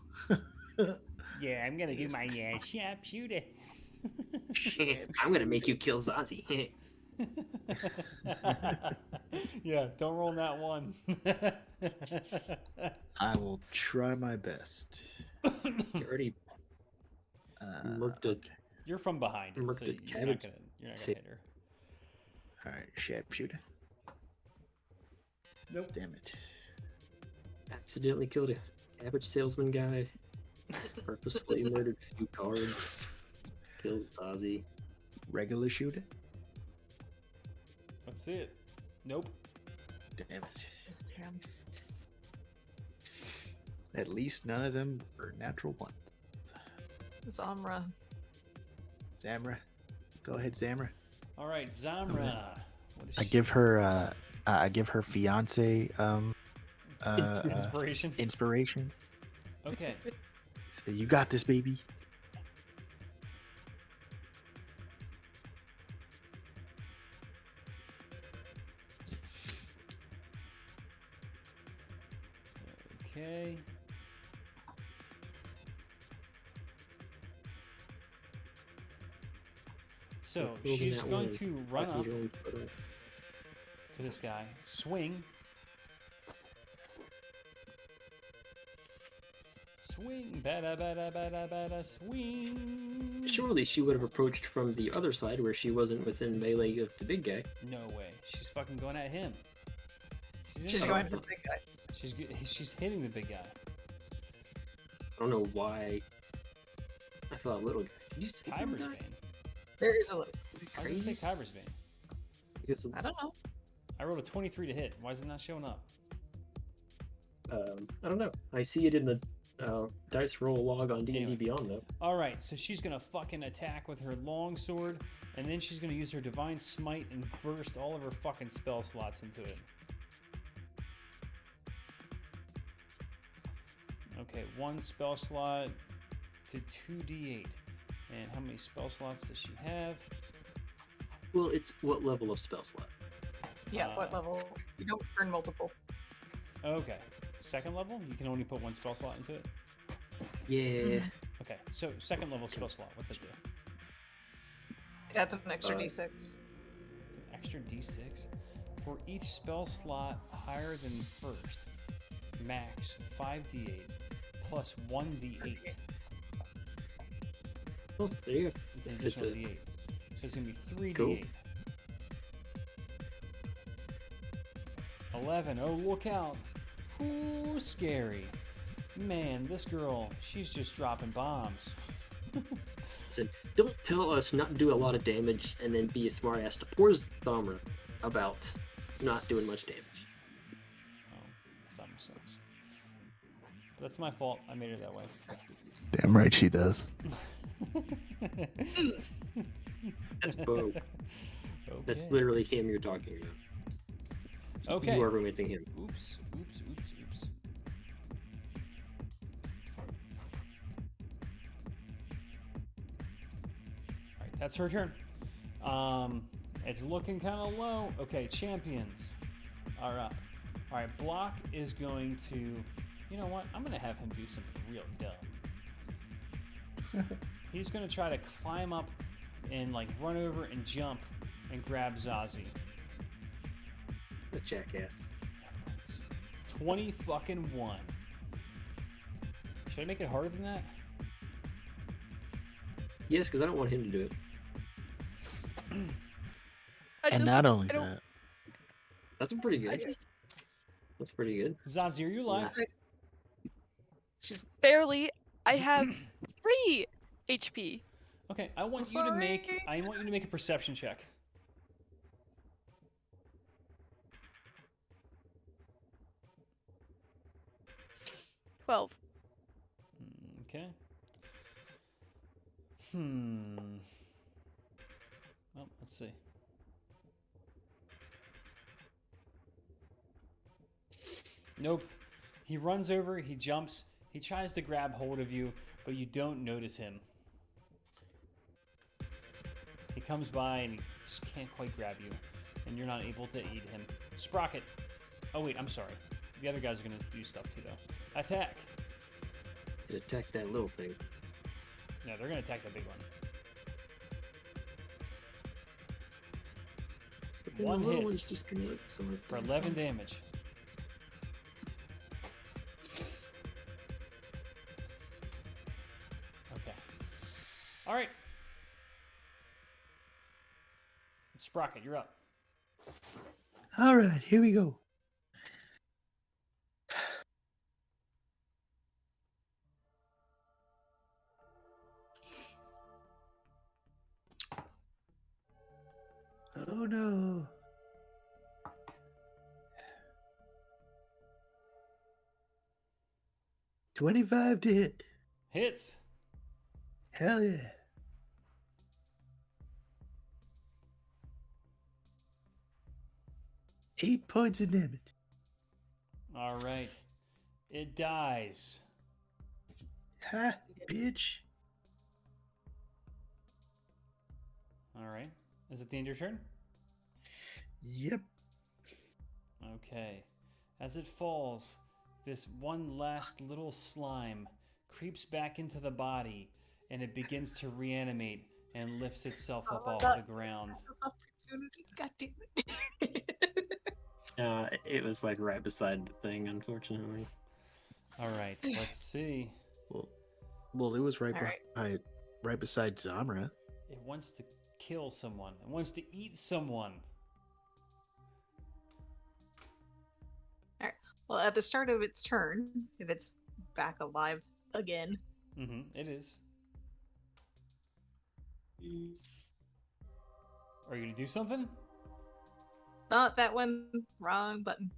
Yeah, I'm gonna do my sharpshooter. I'm gonna make you kill Zazie. Yeah, don't roll that one. I will try my best. You already looked at. Okay. You're from behind, it, Look so at you're not cabbage. gonna See- hit her. All right, sharpshooter. Nope. Damn it. Accidentally killed a cabbage salesman guy. Purposefully murdered a few cards. Kills Zazie. regular shooting? Let's see it. Nope. Damn it. Damn. At least none of them are natural one. Zamra. Zamra. Go ahead, Zamra. All right, Zamra. What is I she- give her fiance inspiration. inspiration. Okay. So you got this, baby. Okay. So Building she's that going one. to run I see up your own photo. to this guy, swing, bada bada bada bada, swing. Surely she would have approached from the other side where she wasn't within melee of the big guy. No way. She's fucking going at him. in She's there. going for the big guy. She's hitting the big guy. I don't know why. I thought little guy. Did you say little Kyber's guy? Bane. There is a little. Why did it say Kyber's Bane? Because I don't know. I rolled a 23 to hit. Why is it not showing up? I don't know. I see it in the dice roll log on D&D Anyway. Beyond though. Alright, so she's gonna fucking attack with her long sword, and then she's gonna use her divine smite and burst all of her fucking spell slots into it. Okay, 1 spell slot to 2d8. And how many spell slots does she have? Well, it's what level of spell slot? Yeah, what level? You don't burn multiple. Okay, 2nd level? You can only put 1 spell slot into it? Yeah. Okay, so 2nd level spell slot, what's that do? It adds an extra d6. It's an extra d6. For each spell slot higher than first, max 5d8 plus 1d8. Oh, there you go. It's an It's additional a- d8. So it's going to be 3d8. Cool. 11. Oh, look out. Ooh, scary. Man, this girl, she's just dropping bombs. Said, don't tell us not to do a lot of damage and then be a smartass to poor Thamra about not doing much damage. Oh, Summer sucks. But that's my fault. I made her that way. Damn right she does. That's Bo. That's Okay. literally him you're talking about. Okay. You are romancing him. Oops, oops, oops, oops. Alright, that's her turn. It's looking kind of low. Okay, champions are up. Alright, Block is going to... You know what? I'm going to have him do something real dumb. He's going to try to climb up and, like, run over and jump and grab Zazie. The jackass. 20 fucking 1. Should I make it harder than that? Yes, because I don't want him to do it. And not only I don't- that, That's pretty I good. just That's pretty good. Zazie, are you alive? barely. I have 3 HP. Okay, I want you to make a perception check. 12. Okay. Well, let's see. Nope. He runs over, he jumps, he tries to grab hold of you, but you don't notice him. He comes by and he just can't quite grab you, and you're not able to aid him. Sprocket. Oh wait, I'm sorry. The other guys are gonna do stuff too, though. Attack. It attacked that little thing. No, they're gonna attack the big one. But then One the little hits one's just gonna absorb for that. 11 damage. Okay. All right. Sprocket, you're up. All right, here we go. Oh no. $25 to hit. Hits. Hell yeah. Eight points of damage. All right. It dies. Ha, bitch. All right. Is it the end of your turn? Yep. Okay. As it falls, this one last little slime creeps back into the body and it begins to reanimate and lifts itself up Oh my off God. the ground. Opportunity. God damn it. It was like right beside the thing, unfortunately. All right. Let's see. Well, it was right, All right beside Zamra. It wants to kill someone. It wants to eat someone. Well, at the start of its turn, if it's back alive again, Mm-hmm. It is. Are you gonna do something? not that one. Wrong button.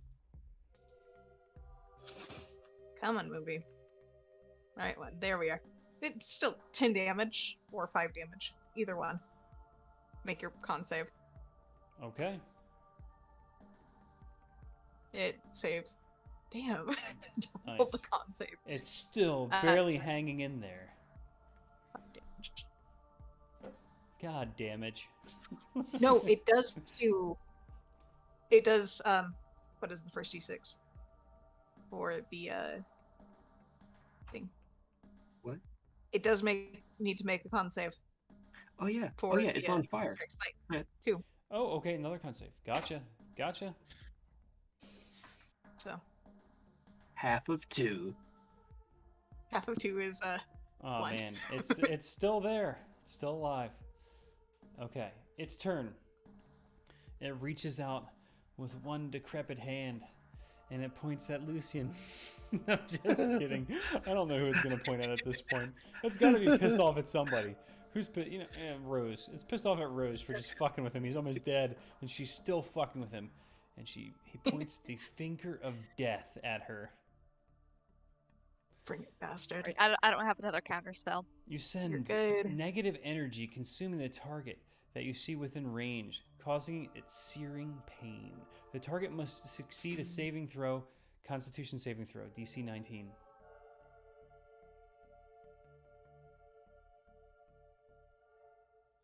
Come on, movie. Alright, well, there we are. It's still 10 damage or 5 damage. Either one. Make your con save. Okay. It saves. Damn. Double the Nice. con save. It's still Uh, barely hanging in there. 5 damage. God damage. No, it does do. It does. What is the first d6 for the thing? What? It does need to make a con save Oh yeah. for. Oh yeah, it's on fire. Strike Smite. Oh, okay, another con save. Gotcha. Gotcha. So Half of 2. half of 2 is Oh One. man, it's still there. It's still alive. Okay, its turn. It reaches out with one decrepit hand, and it points at Lucian. I'm just kidding. I don't know who it's gonna point at this point. It's got to be pissed off at somebody. Who's Rose. It's pissed off at Rose for just fucking with him. He's almost dead, and she's still fucking with him. And he points the finger of death at her. bring it, bastard. Right, I don't have another counter spell. You send good. negative energy consuming the target that you see within range, causing it searing pain. The target must succeed a saving throw, Constitution saving throw, DC 19.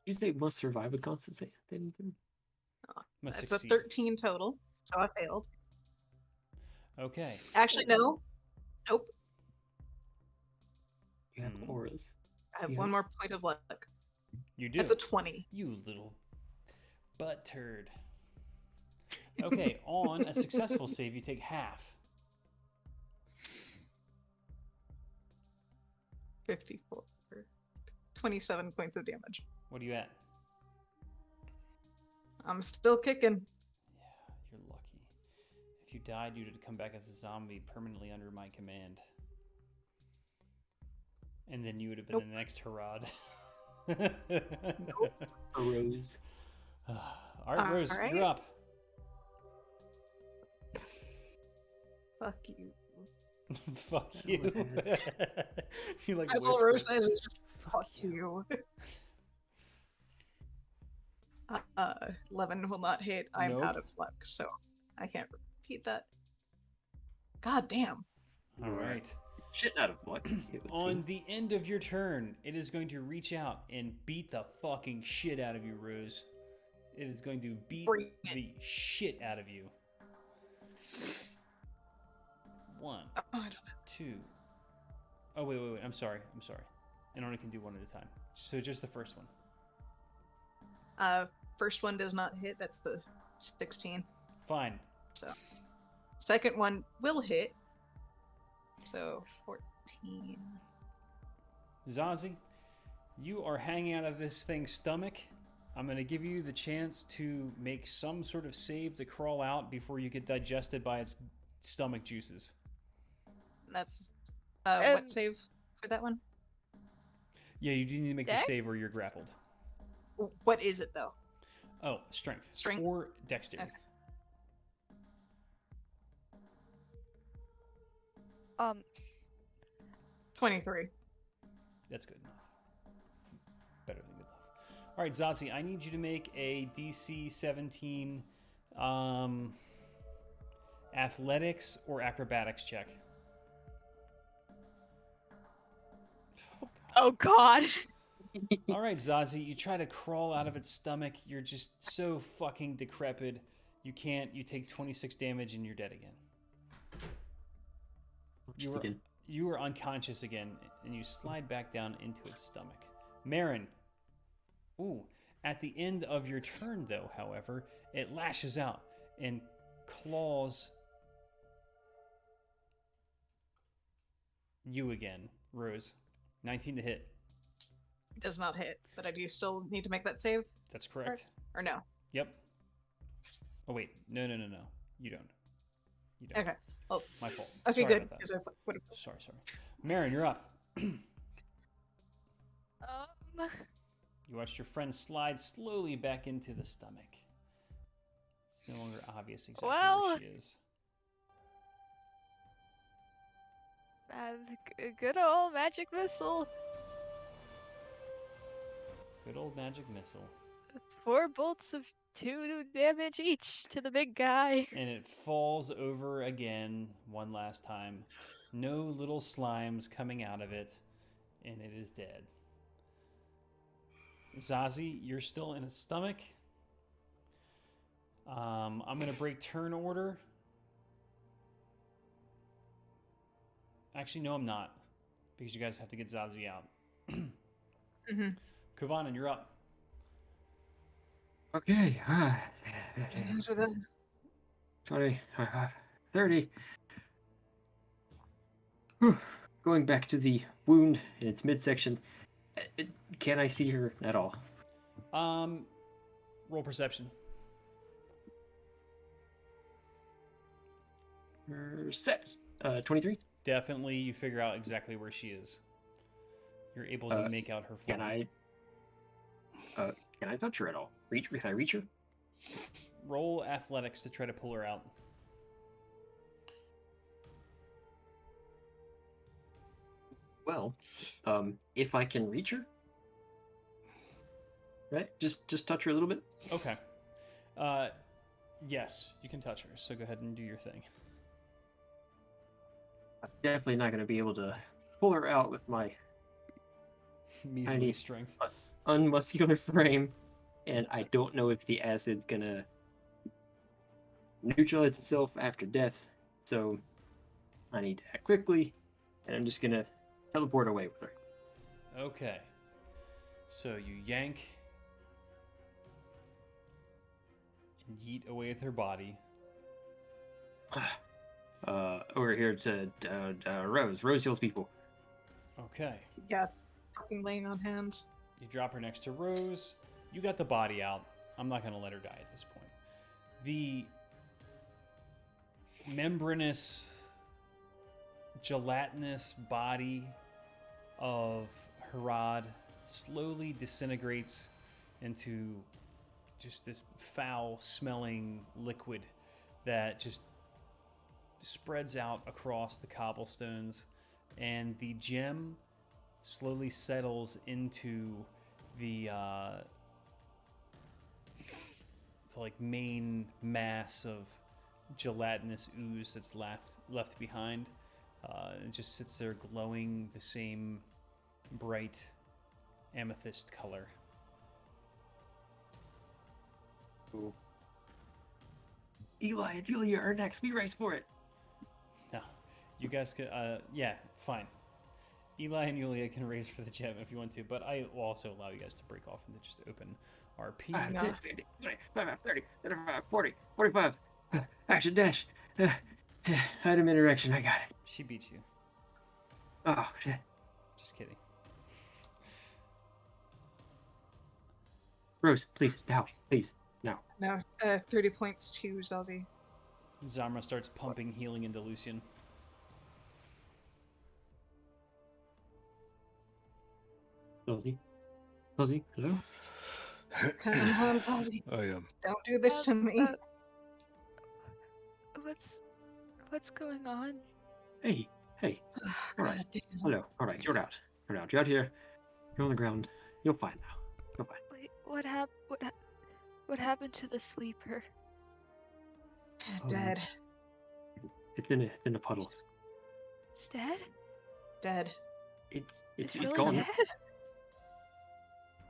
You say must survive a constant save. Must It's a succeed. 13 total, so I failed. Okay. Actually, no. Nope. You have Mhm. auras. I have Yeah. one more point of luck. You do. That's a 20. You little butt turd. Okay, on a successful save, you take half. 54. 27 points of damage. What are you at? I'm still kicking. Yeah, you're lucky. If you died, you'd come back as a zombie permanently under my command. And then you would have been Nope. the next Harad. A rose. All right, Rose, Alright. you're up. Fuck you. Fuck you. You like I will whisper. Rose says just fuck you. 11 will not hit. I'm Nope. out of luck, so I can't repeat that. God damn. All right. Shit out of luck. It would On seem. the end of your turn, it is going to reach out and beat the fucking shit out of you, Rose. It is going to beat Bring it. the shit out of you. 1, Oh, I don't 2. Oh, wait. I'm sorry. It only can do one at a time. So just the first one. First one does not hit. That's the 16. Fine. Second one will hit. So 14. Zazie, you are hanging out of this thing's stomach. I'm going to give you the chance to make some sort of save to crawl out before you get digested by its stomach juices. That's what Um, save for that one? Yeah, you do need to make the Dex? save or you're grappled. What is it though? Oh, strength. Strength. Or dexterity. Okay. Um, 23. That's good enough. Better than good enough. All right, Zazie, I need you to make a DC 17 athletics or acrobatics check. oh God. All right, Zazie, you try to crawl out of its stomach. You're just so fucking decrepit. You can't. You take 26 damage and you're dead again. You were unconscious again, and you slide back down into its stomach. Marin. Ooh. At the end of your turn, though, however, it lashes out and claws you again, Rose. 19 to hit. Does not hit, but I do still need to make that save, That's correct. or no? Yep. Oh wait, no. You don't. You don't. Okay. Oh, My fault. okay, Sorry good. about that. Because I would have. Sorry. Marin, you're up. You watched your friend slide slowly back into the stomach. It's no longer obvious exactly Well- where she is. Good old magic missile. Good old magic missile. 4 bolts of 2 damage each to the big guy. And it falls over again one last time. No little slimes coming out of it. And it is dead. Zazie, you're still in its stomach. I'm going to break turn order. Actually, no, I'm not. Because you guys have to get Zazie out. Mm-hmm. Kovanen, you're up. Okay. 20, 30. Whew. Going back to the wound in its midsection. Can I see her at all? Roll perception. Set. 23. Definitely, you figure out exactly where she is. You're able to make out her form. Can I touch her at all? Can I reach her? Roll athletics to try to pull her out. Well, if I can reach her, right? Just touch her a little bit. Okay. Yes, you can touch her. So go ahead and do your thing. I'm definitely not going to be able to pull her out with my Measly need- strength. unmuscular frame, and I don't know if the acid's gonna neutralize itself after death, so I need to act quickly, and I'm just gonna teleport away with her. Okay. So you yank and yeet away with her body. Over here to Rose. Rose heals people. Okay. Yeah, fucking laying on hands. You drop her next to Rose. You got the body out. I'm not going to let her die at this point. The membranous, gelatinous body of Harad slowly disintegrates into just this foul-smelling liquid that just spreads out across the cobblestones, and the gem slowly settles into the like main mass of gelatinous ooze that's left behind. It just sits there glowing the same bright amethyst color. Cool. Eli and Julia are next. We race for it. Now, you guys could, yeah, fine. Eli and Yulia can race for the gem if you want to, but I will also allow you guys to break off into just open RP. 10, 15, 20, 25, 30, 35, 40, 45. Action dash. Item interaction. I got it. She beat you. Oh, shit. Just kidding. Rose, please. Now. Please. Now. No, 30 points to Zazie. Zamra starts pumping healing into Lucian. Rosie? Rosie? Hello? Come on, Fozzie. I am. Don't do this to me. What's going on? Hey, all right. God damn. Hello. All right, you're out. You're out. You're out here. You're on the ground. You're fine now. You're fine. Wait, what happened to the sleeper? Dead. It's been a puddle. It's dead? Dead. It's really gone. dead?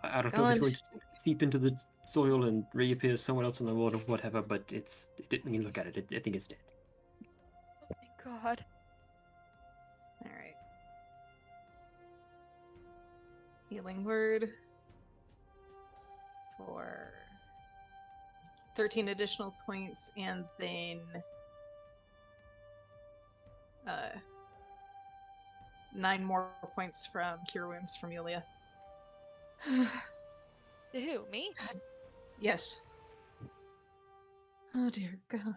I don't know if it's Gone. going to seep into the soil and reappear somewhere else in the world or whatever, but when you look at it, I think it's dead. Oh my god. Alright. Healing word for 13 additional points, and then 9 more points from Cure Wounds from Yulia. To who? Me? Yes. Oh dear God.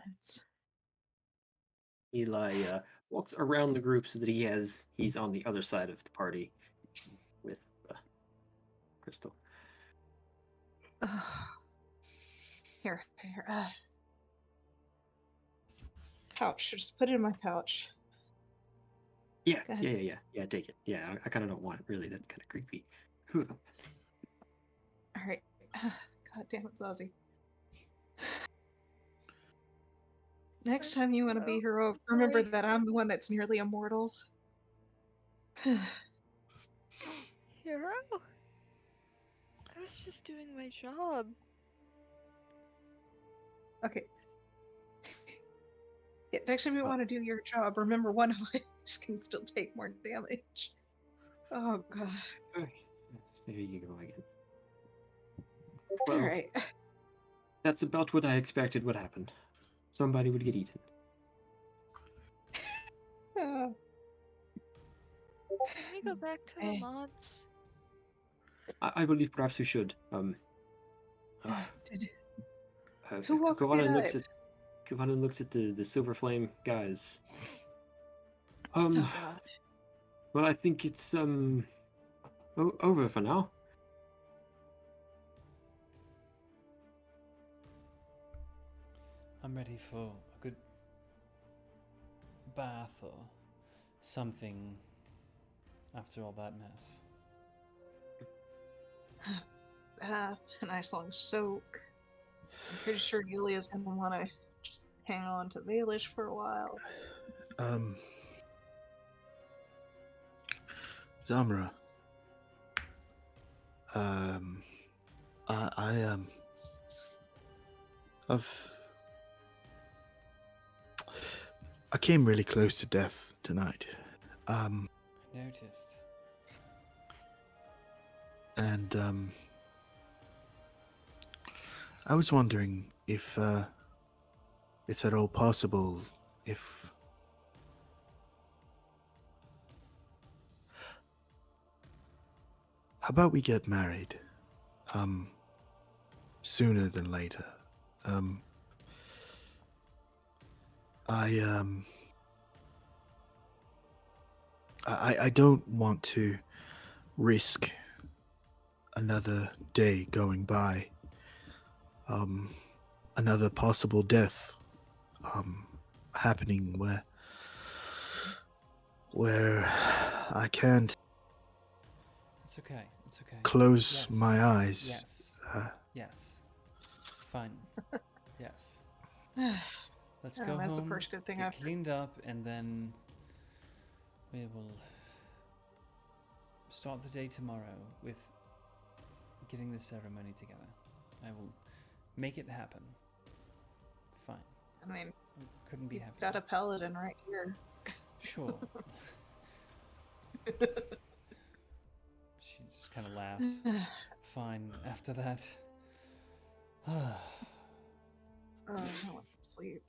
Eli walks around the group so that he's on the other side of the party with Crystal. Here. Pouch. Just put it in my pouch. Yeah, Go ahead. yeah. Take it. Yeah, I kind of don't want it. Really, that's kind of creepy. Alright. God damn it, Zazzy. Next time you want to be heroic, remember that I'm the one that's nearly immortal. Hero? I was just doing my job. Okay. Yeah, next time you want to do your job, remember one of us can still take more damage. Oh god. There you go again. Well, Alright. that's about what I expected would happen. Somebody would get eaten. Can we go back to the mods? I believe perhaps we should. Did who woke Go on it and up? looks at the Silver Flame guys. Oh god. Well, I think it's over for now. I'm ready for a good bath or something after all that mess. A nice long soak. I'm pretty sure Yulia's gonna want to just hang on to Valish for a while. Zamra. I came really close to death tonight. Noticed. And I was wondering if it's at all possible if how about we get married sooner than later. I don't want to risk another day going by, another possible death happening where I can't It's okay. It's okay. close Yes. my eyes. Yes. Yes. Fine. Yes. Let's Oh, go that's the home, first good thing get after. cleaned up, and then we will start the day tomorrow with getting the ceremony together. I will make it happen. Fine. I mean, I couldn't be you've happier. got a paladin right here. Sure. She just kind of laughs. Fine. After that. Oh, I want some sleep.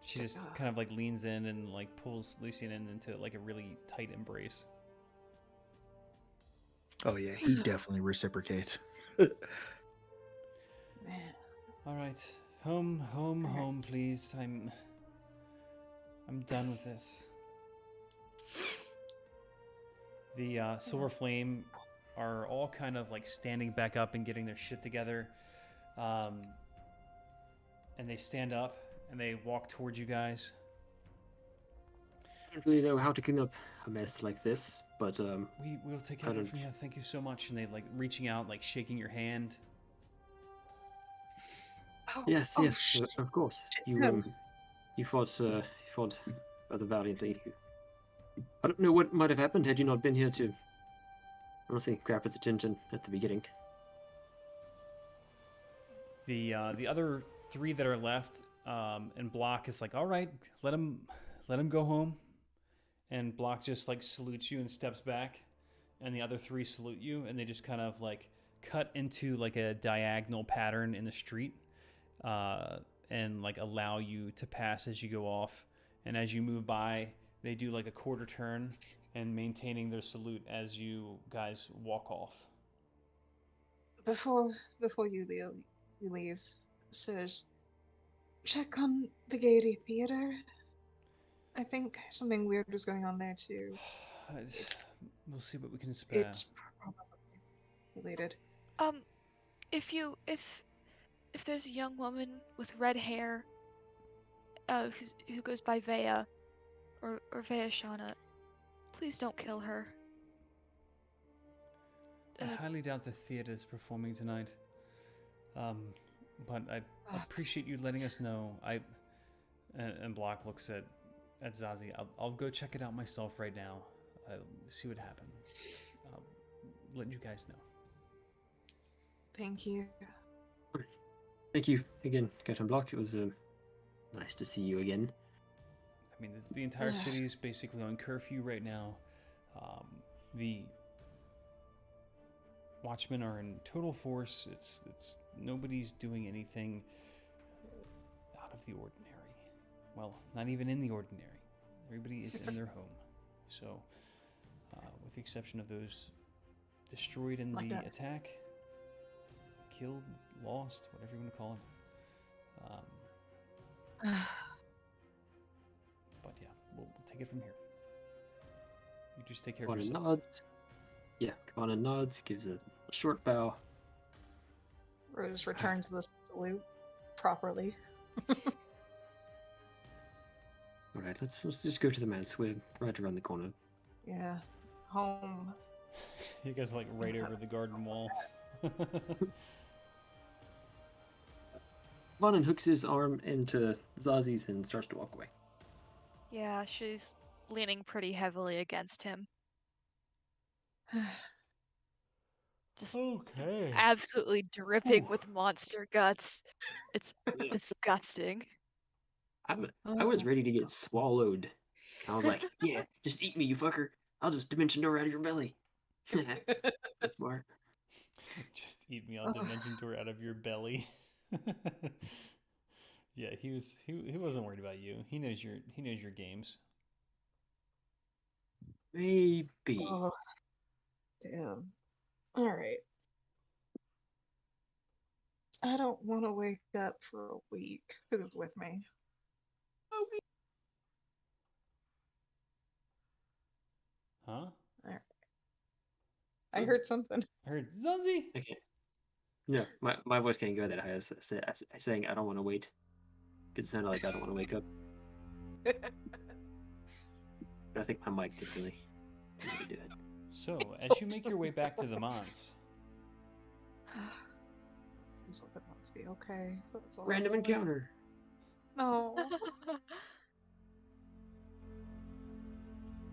She just kind of like leans in and like pulls Lucian into like a really tight embrace. Oh yeah, he definitely reciprocates. Man. All right, home, please. I'm done with this. The Silver Flame are all kind of like standing back up and getting their shit together. And they stand up and they walk towards you guys. I don't really know how to clean up a mess like this, but We'll take care of it from here. Thank you so much. And they like reaching out, like shaking your hand. Oh, yes, oh, yes, shit. of course. No. You fought rather valiantly. I don't know what might have happened had you not been here to honestly grab his attention at the beginning. The other three that are left, and Block is like, all right, let him go home. And Block just like salutes you and steps back, and the other three salute you, and they just kind of like cut into like a diagonal pattern in the street, and like allow you to pass as you go off. And as you move by, they do like a quarter turn and maintaining their salute as you guys walk off. Before you leave, sirs, check on the Gaiety Theater. I think something weird was going on there too. We'll see what we can spare. It's probably related. If there's a young woman with red hair, who goes by Vea, or Veashana, please don't kill her. I highly doubt the theater's performing tonight. But I appreciate you letting us know. And Block looks at Zazie. I'll go check it out myself right now. I'll see what happens. I'll let you guys know. Thank you. Thank you again, Captain Block. It was nice to see you again. I mean, the entire city is basically on curfew right now. The Watchmen are in total force. It's nobody's doing anything out of the ordinary. Well, not even in the ordinary. Everybody is in their home. So, with the exception of those destroyed in the attack, killed, lost, whatever you want to call them. But yeah, we'll take it from here. You just take care of Kavana yourselves. nods. Yeah, Kavana nods, gives a short bow. Rose returns the salute properly. All right, let's just go to the manse. We're right around the corner. Yeah, home. You guys like right over the garden wall. Kavana hooks his arm into Zazie's and starts to walk away. Yeah, she's leaning pretty heavily against him. Just Okay. absolutely dripping with monster guts. It's disgusting. I was ready to get swallowed. I was like, yeah, just eat me, you fucker. I'll just dimension door out of your belly. That's smart. Just eat me, I'll dimension door out of your belly. Yeah, he wasn't worried about you. He knows your games. Maybe. Oh, damn. All right. I don't want to wake up for a week. Who's with me? Huh? I heard something. I heard Zazie. Okay. No, my voice can't go that high. I was saying I don't want to wait. It sounded like I don't want to wake up. But I think my mic did really do it. So, as you make your way back to the Mons, Seems like it must be okay. That's all Random I want. encounter. No.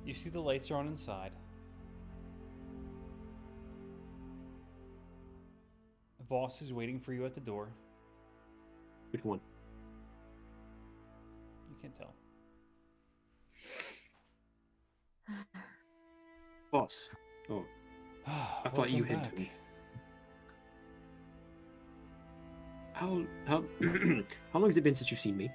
you see the lights are on inside. Voss is waiting for you at the door. Which one? You can't tell. Boss. Oh, I thought you had to. How how long has it been since you've seen me?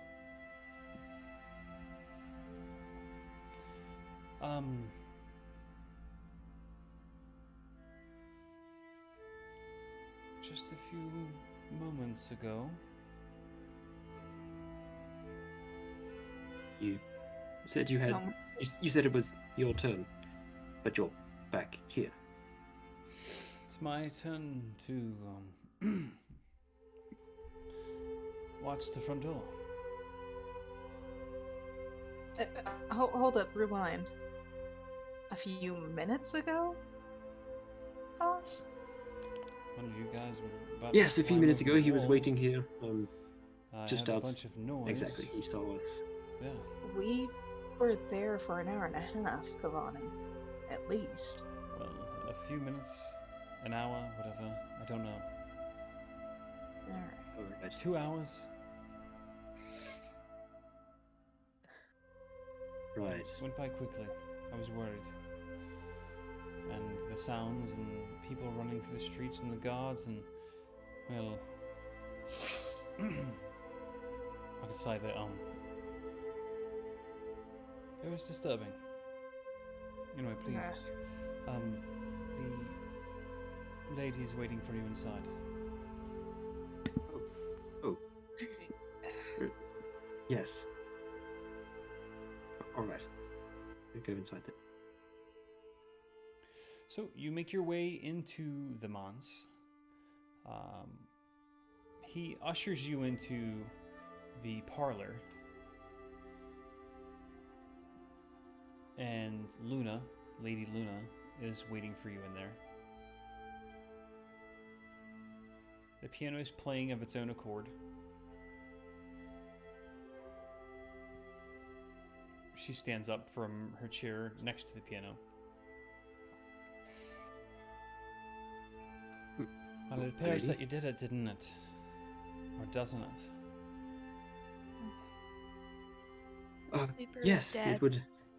Just a few moments ago. You said you had. You said it was your turn, but you're back here. It's my turn to watch the front door. Hold up, rewind. A few minutes ago? Boss? One of you guys were about Yes, to a few climb minutes over ago the he was wall. waiting here. I Just heard a outs- bunch of noise. Exactly, he saw us. Yeah. We were there for an hour and a half, Kavani. At least. Well, a few minutes, an hour, whatever. I don't know. Alright. Alright. 2 hours. Right. Went by quickly. I was worried. And the sounds and people running through the streets and the guards and, well, I could say that it was disturbing. Anyway, please, Yeah. the lady's waiting for you inside. Yes. Alright. We go inside then. So you make your way into the manse. He ushers you into the parlor, and Luna, Lady Luna, is waiting for you in there. The piano is playing of its own accord. She stands up from her chair next to the piano. Well, it appears Lady? that you did it, didn't it? Or doesn't it? Sleeper is Yes, dead.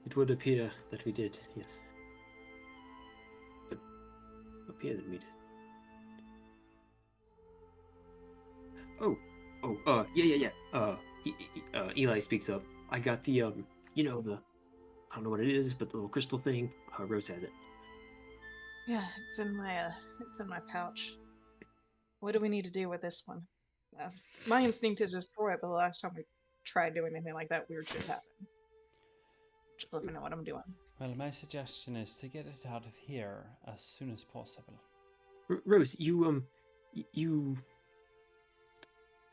it would appear that we did, yes. It appear that we did. Yeah. Eli speaks up. I got the, I don't know what it is, but the little crystal thing. Rose has it. Yeah, it's in my pouch. What do we need to do with this one? My instinct is destroy it, but the last time we tried doing anything like that, weird shit happened. Just let me know what I'm doing. Well, my suggestion is to get it out of here as soon as possible. Rose, you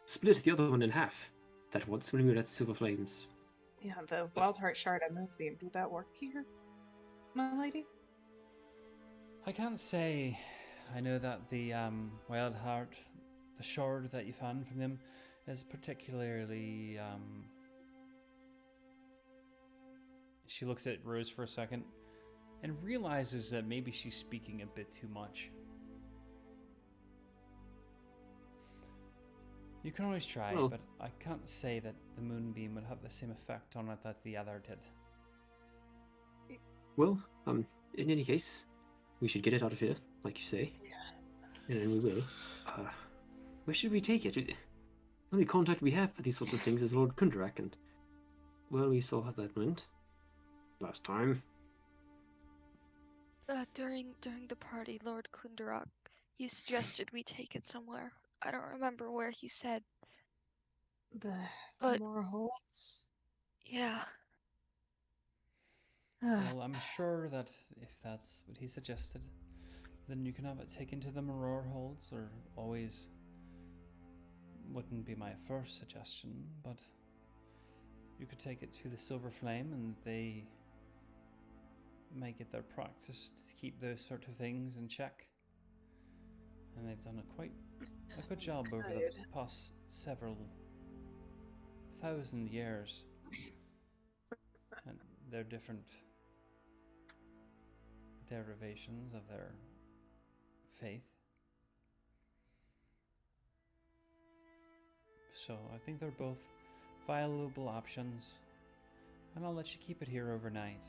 split the other one in half. That once when we were at Silver Flames. Yeah, the Wild Heart Shard I moved beam. Did that work here, my lady? I can't say. I know that the Wild Heart, the shard that you found from them, is particularly. She looks at Rose for a second and realizes that maybe she's speaking a bit too much. You can always try, Well- but I can't say that the moonbeam would have the same effect on it that the other did. Well, in any case, we should get it out of here, like you say. Yeah. And we will. Where should we take it? The only contact we have for these sorts of things is Lord Kundrak, and well, we saw how that went last time. During the party, Lord Kundarak, he suggested we take it somewhere. I don't remember where he said. The But- more holds. Yeah. Well, I'm sure that if that's what he suggested, then you can have it taken to the Maror Holds, or always wouldn't be my first suggestion, but you could take it to the Silver Flame, and they make it their practice to keep those sort of things in check. And they've done a good job over the Good. past several thousand years. And their different derivations of their faith. So I think they're both viable options, and I'll let you keep it here overnight,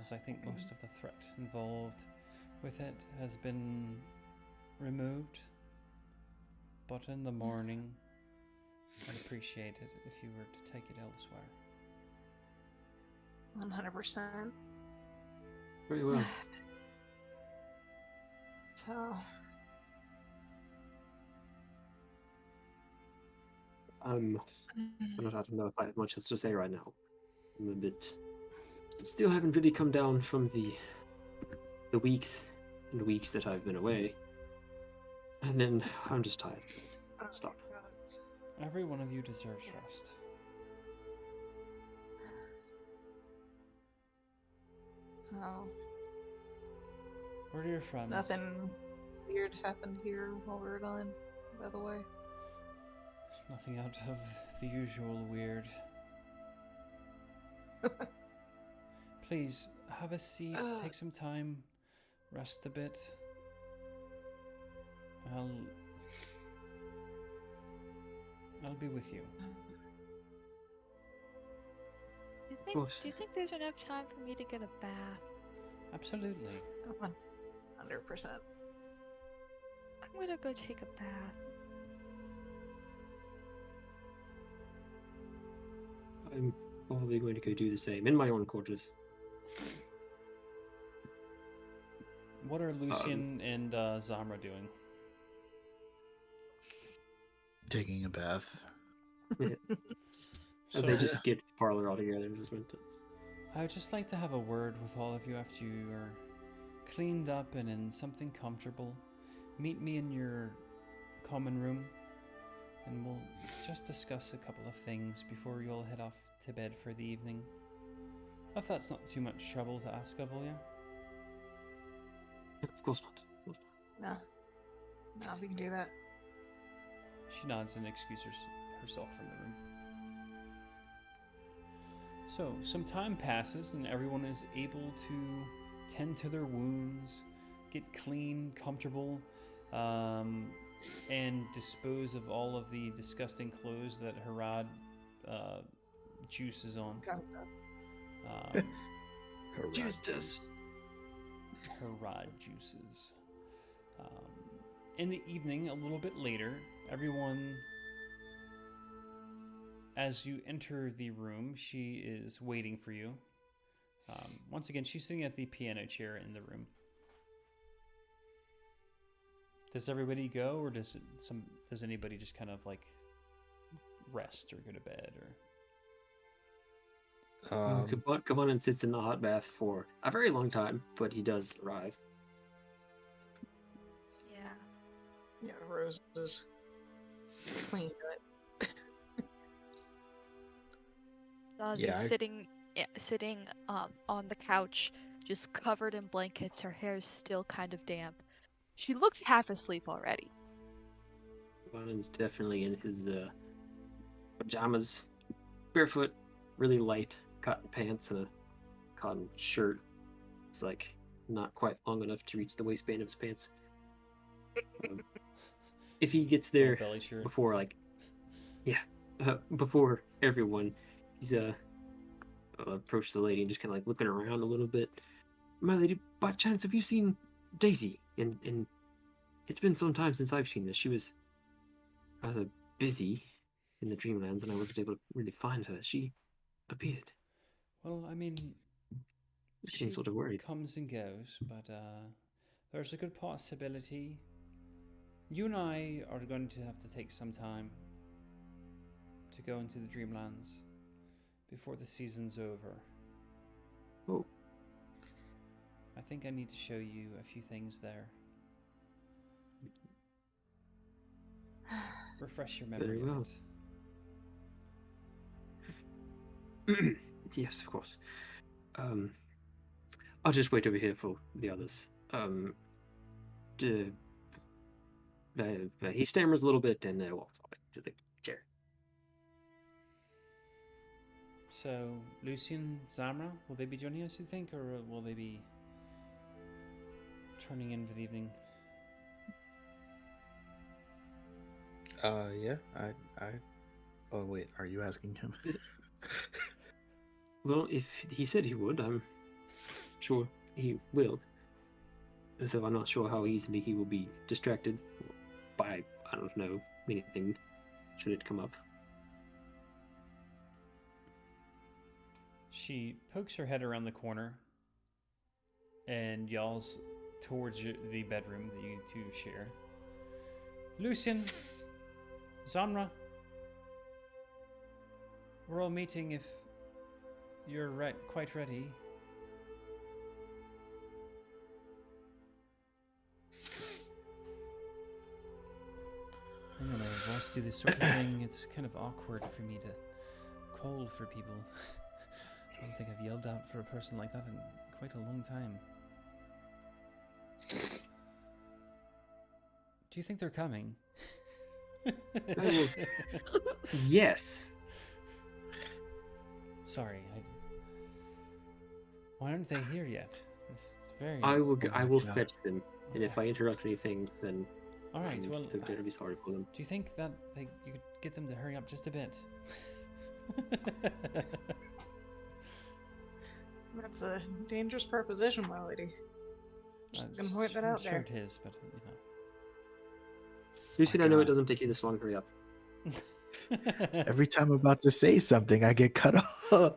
as I think most of the threat involved with it has been removed. But in the morning, I'd appreciate it if you were to take it elsewhere. 100%. Very well. So, I don't know if I have much else to say right now. I'm a bit. Still haven't really come down from the the weeks and weeks that I've been away. And then I'm just tired. Stop. Every one of you deserves rest. Oh, Where are your friends? nothing weird happened here while we were gone, by the way. Nothing out of the usual weird. Please, have a seat, take some time, rest a bit. I'll be with you. Do you think there's enough time for me to get a bath? Absolutely. 100%. I'm gonna go take a bath. I'm probably going to go do the same in my own quarters. What are Lucian and Zamra doing? Taking a bath. So they just skipped the parlor altogether and just went to... I would just like to have a word with all of you after you are cleaned up and in something comfortable. Meet me in your common room, and we'll just discuss a couple of things before you all head off to bed for the evening. If that's not too much trouble to ask of, Ilya. Of course not. Of course not. No, we can do that. She nods and excuses herself from the room. So, some time passes and everyone is able to tend to their wounds, get clean, comfortable, and dispose of all of the disgusting clothes that Harad juices on. Juice dust. Harad juices. In the evening, a little bit later, everyone... As you enter the room, she is waiting for you. Once again, she's sitting at the piano chair in the room. Does everybody go, or does anybody just kind of like rest or go to bed, or? Kavanen sits in the hot bath for a very long time, but he does arrive. Yeah. Yeah, Rose is clean cut. Zazie sitting on the couch, just covered in blankets. Her hair's still kind of damp. She looks half asleep already. Kavanen's definitely in his pajamas, barefoot, really light cotton pants and a cotton shirt. It's like not quite long enough to reach the waistband of his pants. If he gets there Belly shirt. before, before everyone, he's approached the lady and just kind of like looking around a little bit. My lady, by chance, have you seen Daisy? And it's been some time since I've seen this. She was rather busy in the Dreamlands, and I wasn't able to really find her. She appeared. Well, I mean, Getting sort of worried. comes and goes, but there's a good possibility. You and I are going to have to take some time to go into the Dreamlands before the season's over. Oh. I think I need to show you a few things there. Refresh your memory Very well. of it. Yes, of course. I'll just wait over here for the others. He stammers a little bit and walks away to the chair. So, Lucian, Zamra, will they be joining us, you think, or will they be turning in for the evening? Yeah, I. Oh wait, are you asking him? Well, if he said he would, I'm sure he will. Though I'm not sure how easily he will be distracted by, I don't know, anything should it come up. She pokes her head around the corner and yells towards the bedroom that you two share. Lucian, Zamra, we're all meeting if you're quite ready. when a boss do this sort of thing, it's kind of awkward for me to call for people. I don't think I've yelled out for a person like that in quite a long time. Do you think they're coming? Yes. Sorry, why aren't they here yet? It's very. I will. Oh I my will God. fetch them, and if I interrupt anything, then All right. I'm Well, very sorry for them. do you think that you could get them to hurry up just a bit? That's a dangerous proposition, my lady. Just gonna point that out sure there. it is, but you know. Lucian, my I know it God. doesn't take you this long. Hurry up. Every time I'm about to say something, I get cut off.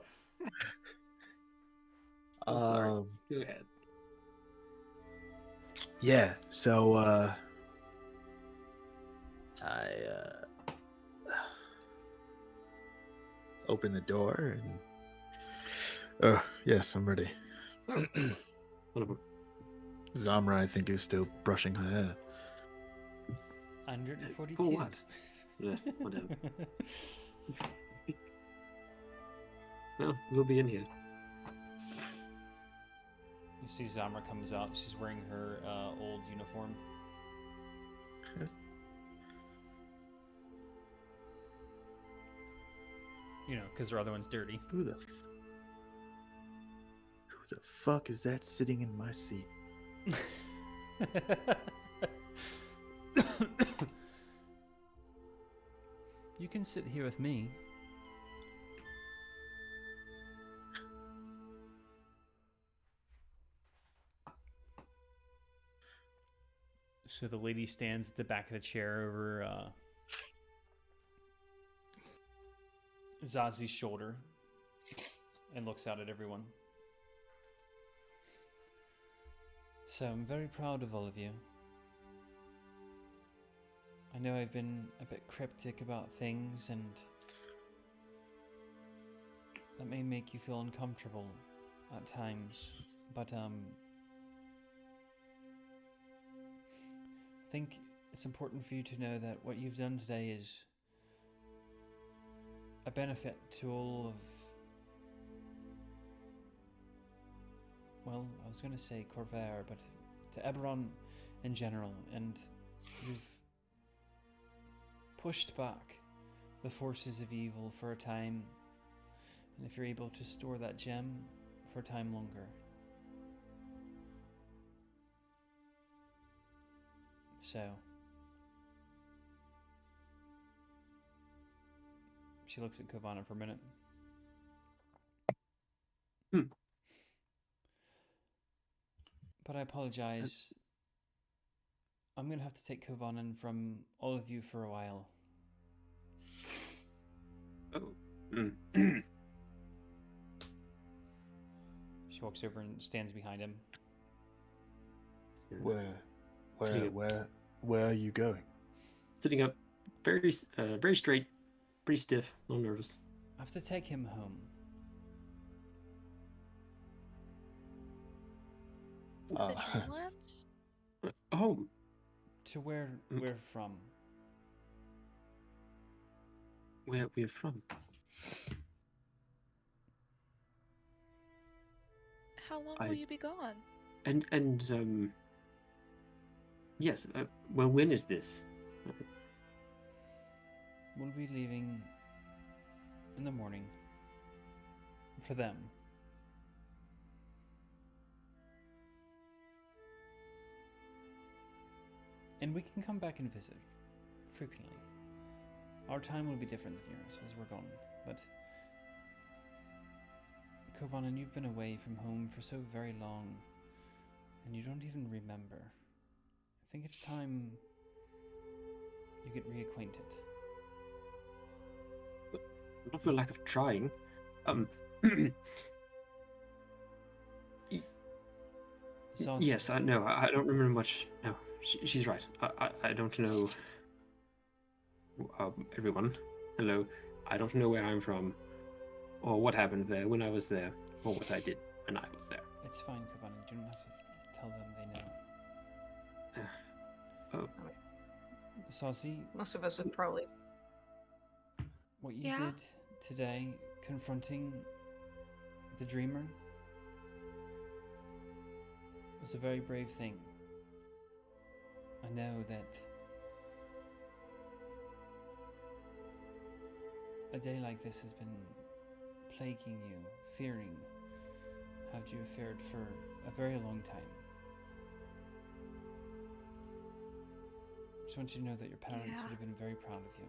I'm sorry. Um, Go ahead. yeah. So I open the door and. Oh yes, I'm ready. Wonderful. Zamra, I think, is still brushing her hair. 142. For what? Yeah, whatever. Well, we'll be in here. You see Zamra comes out. She's wearing her old uniform. You know, because her other one's dirty. Who the fuck is that sitting in my seat? You can sit here with me. So the lady stands at the back of the chair over Zazi's shoulder and looks out at everyone. So I'm very proud of all of you. I know I've been a bit cryptic about things, and that may make you feel uncomfortable at times, but I think it's important for you to know that what you've done today is a benefit to all of, well, I was going to say Corvair, but to Eberron in general, and you've pushed back the forces of evil for a time, and if you're able to store that gem for a time longer. So, she looks at Kovana for a minute. But I apologize. I'm going to have to take Kovanen from all of you for a while. Oh. She walks over and stands behind him. Where are you going? Sitting up, very straight, pretty stiff, a little nervous. I have to take him home. The Dreamlands? Home. To where we're from. Where we're from. How long will you be gone? And yes. Well, when is this? We'll be leaving in the morning. For them. And we can come back and visit frequently. Our time will be different than yours as we're gone, but Kovanen, you've been away from home for so very long, and you don't even remember. I think it's time you get reacquainted. Not for lack of trying. Zazi, Yes, I know. I don't remember much. No, she's right. I don't know everyone. Hello. I don't know where I'm from, or what happened there when I was there, or what I did when I was there. It's fine, Kovanen. You don't have to tell them they know. Oh, Saucy, Most of us would probably. what you Yeah? did today, confronting the dreamer, was a very brave thing. I know that a day like this has been plaguing you, fearing how you have fared for a very long time. Just want you to know that your parents Yeah. would have been very proud of you.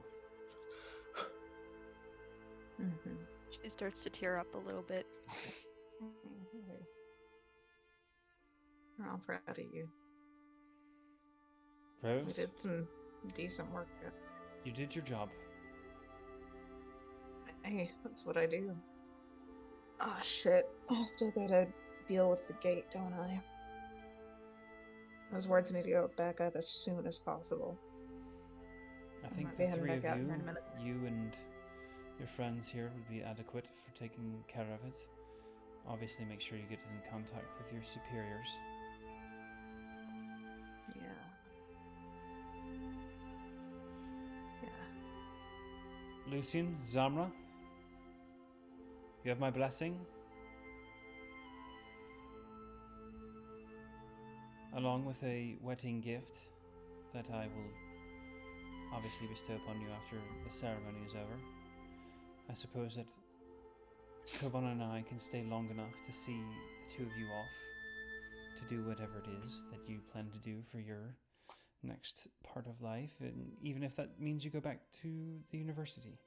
Mm-hmm. She starts to tear up a little bit. I'm proud of you. We Rose, did some decent work. you did your job. Hey, that's what I do. Oh shit. I still gotta deal with the gate, don't I? Those words need to go back up as soon as possible. I I think might be the heading three back of out here in a minute. you and your friends here would be adequate for taking care of it. Obviously, make sure you get in contact with your superiors. Yeah. Yeah. Lucian, Zamra, you have my blessing. Along with a wedding gift that I will obviously bestow upon you after the ceremony is over. I suppose that Kovan and I can stay long enough to see the two of you off to do whatever it is that you plan to do for your next part of life, and even if that means you go back to the university.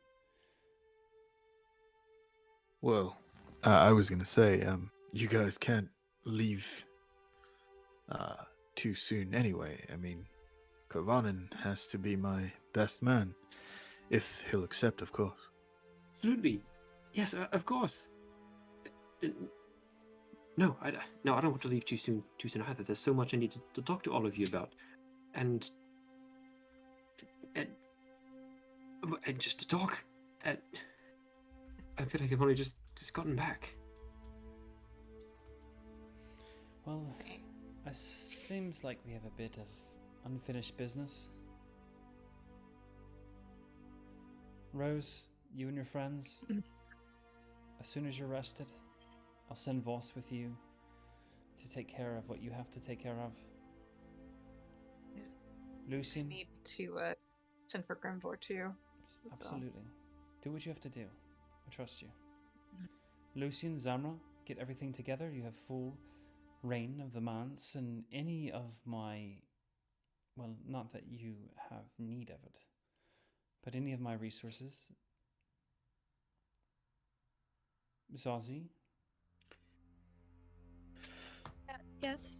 Well, I was gonna say, you guys can't leave too soon anyway. I mean, Kovanen has to be my best man, if he'll accept, of course. Absolutely. Yes, of course. Uh, No, I don't want to leave too soon either. There's so much I need to talk to all of you about. And just to talk. And I feel like I've only just gotten back. Well, it seems like we have a bit of unfinished business. Rose, you and your friends, as soon as you're rested, I'll send Voss with you to take care of what you have to take care of. Yeah. Lucian, Need to send for Grimvor too. so- absolutely. Do what you have to do. I trust you. Lucian, Zamra, get everything together. You have full reign of the manse and any of my, well, not that you have need of it, but any of my resources. Zazie, Yes.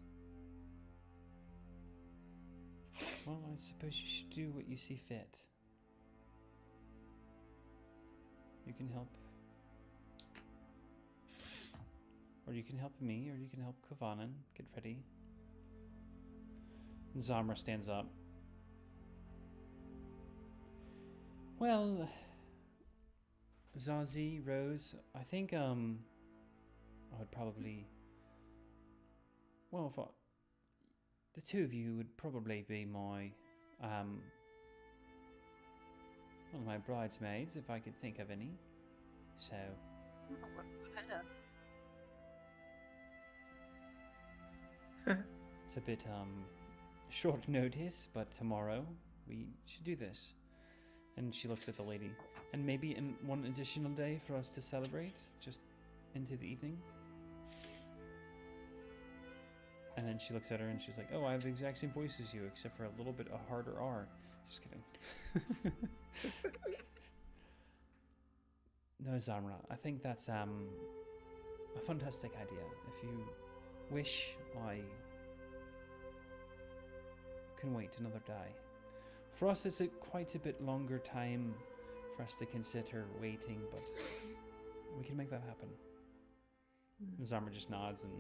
well, I suppose you should do what you see fit. You can help, or you can help me, or you can help Kovanen get ready. Zamra stands up. Well, Zazie, Rose, I think I would probably, well, if the two of you would probably be my one of my bridesmaids if I could think of any. So it's a bit short notice, but tomorrow we should do this. And she looks at the lady. And maybe in one additional day for us to celebrate, just into the evening. And then she looks at her and she's like, "Oh, I have the exact same voice as you, except for a little bit a harder R." Just kidding. No, Zamra, I think that's a fantastic idea. If you wish, I can wait another day. For us, it's quite a bit longer time for us to consider waiting, but we can make that happen. And Zamra just nods and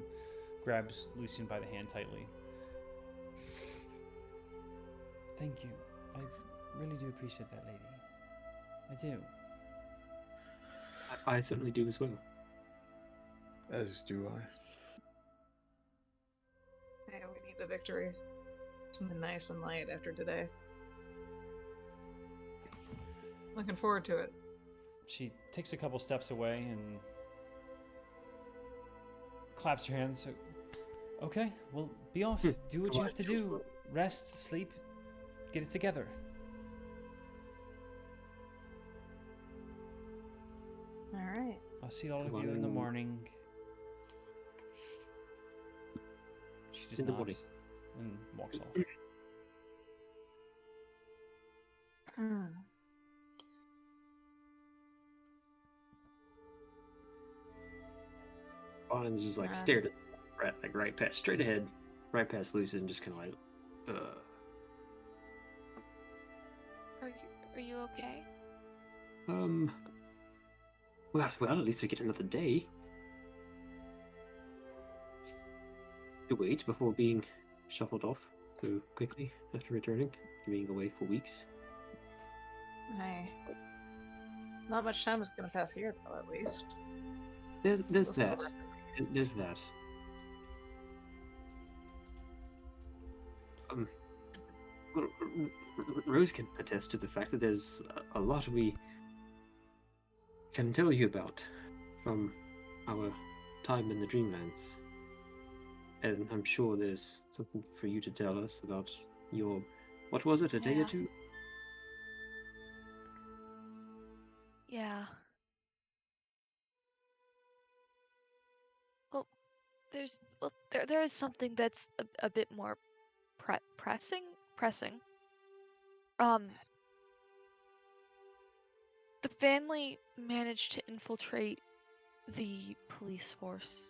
grabs Lucian by the hand tightly. Thank you. I really do appreciate that, lady. I do. I certainly do as well. As do I. Hey, we need the victory. Something nice and light after today. Looking forward to it. She takes a couple steps away and claps her hands. Okay, well, be off. Do what you have to do. Rest, sleep, get it together. All right. I'll see all of Come you in the on. morning. She just In the morning. nods and walks off. Hmm. Bonds just like Yeah. stared at right past, straight ahead, right past Lucid, and just kind of like, Are you okay? Well, at least we get another day to wait before being shuffled off so quickly after returning, being away for weeks. Hey. Not much time is gonna pass here, though. At least. There's That's that. not There's that. Well, Rose can attest to the fact that there's a lot we can tell you about from our time in the Dreamlands. And I'm sure there's something for you to tell us about your, what was it, a day Yeah. or two? Yeah. Well, there is something that's a bit more pressing. The family managed to infiltrate the police force.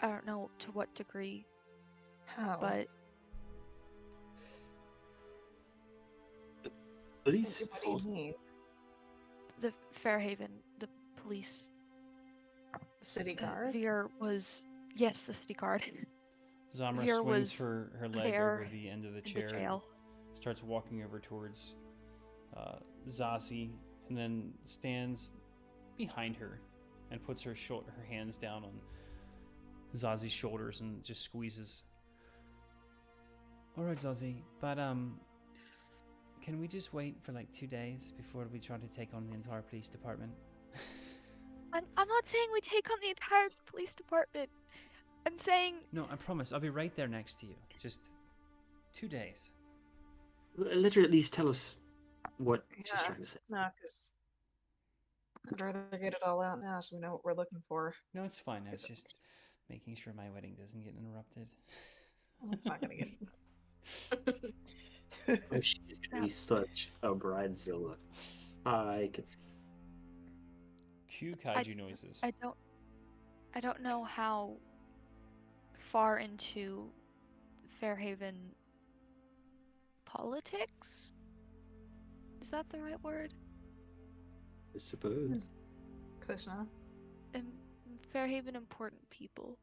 I don't know to what degree, How? but Police What do force. you mean? the Fairhaven, the police, The city guard? Veer was, yes, the city guard Zamra Veer swings was her leg there over the end of the in the chair and jail. starts walking over towards Zazie, and then stands behind her and puts her hands down on Zazie's shoulders and just squeezes. All right, Zazie, but can we just wait for like 2 days before we try to take on the entire police department? I'm not saying we take on the entire police department. I'm saying No, I promise. I'll be right there next to you. Just 2 days. Let her at least tell us what she's Yeah. trying to say. No, because I'd rather get it all out now so we know what we're looking for. No, it's fine. I was just making sure my wedding doesn't get interrupted. It's not gonna get. Oh, she's gonna be such a bridezilla. I could see. Cue kaiju noises. I don't know how far into Fairhaven politics? Is that the right word? I suppose. Close enough. In Fairhaven important people.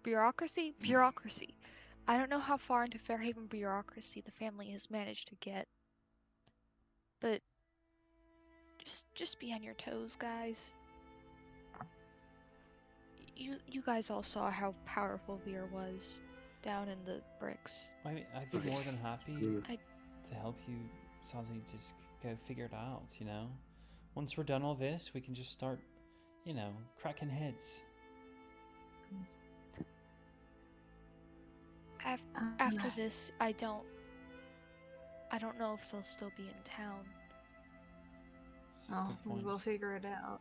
Bureaucracy? Bureaucracy. I don't know how far into Fairhaven bureaucracy the family has managed to get. But just be on your toes, guys. You guys all saw how powerful Veer was down in the bricks. I'd be more than happy Mm. to help you, Zazie, just go figure it out, you know? Once we're done all this, we can just start, you know, cracking heads. After this, I don't know if they'll still be in town. Oh, Good point. we'll figure it out.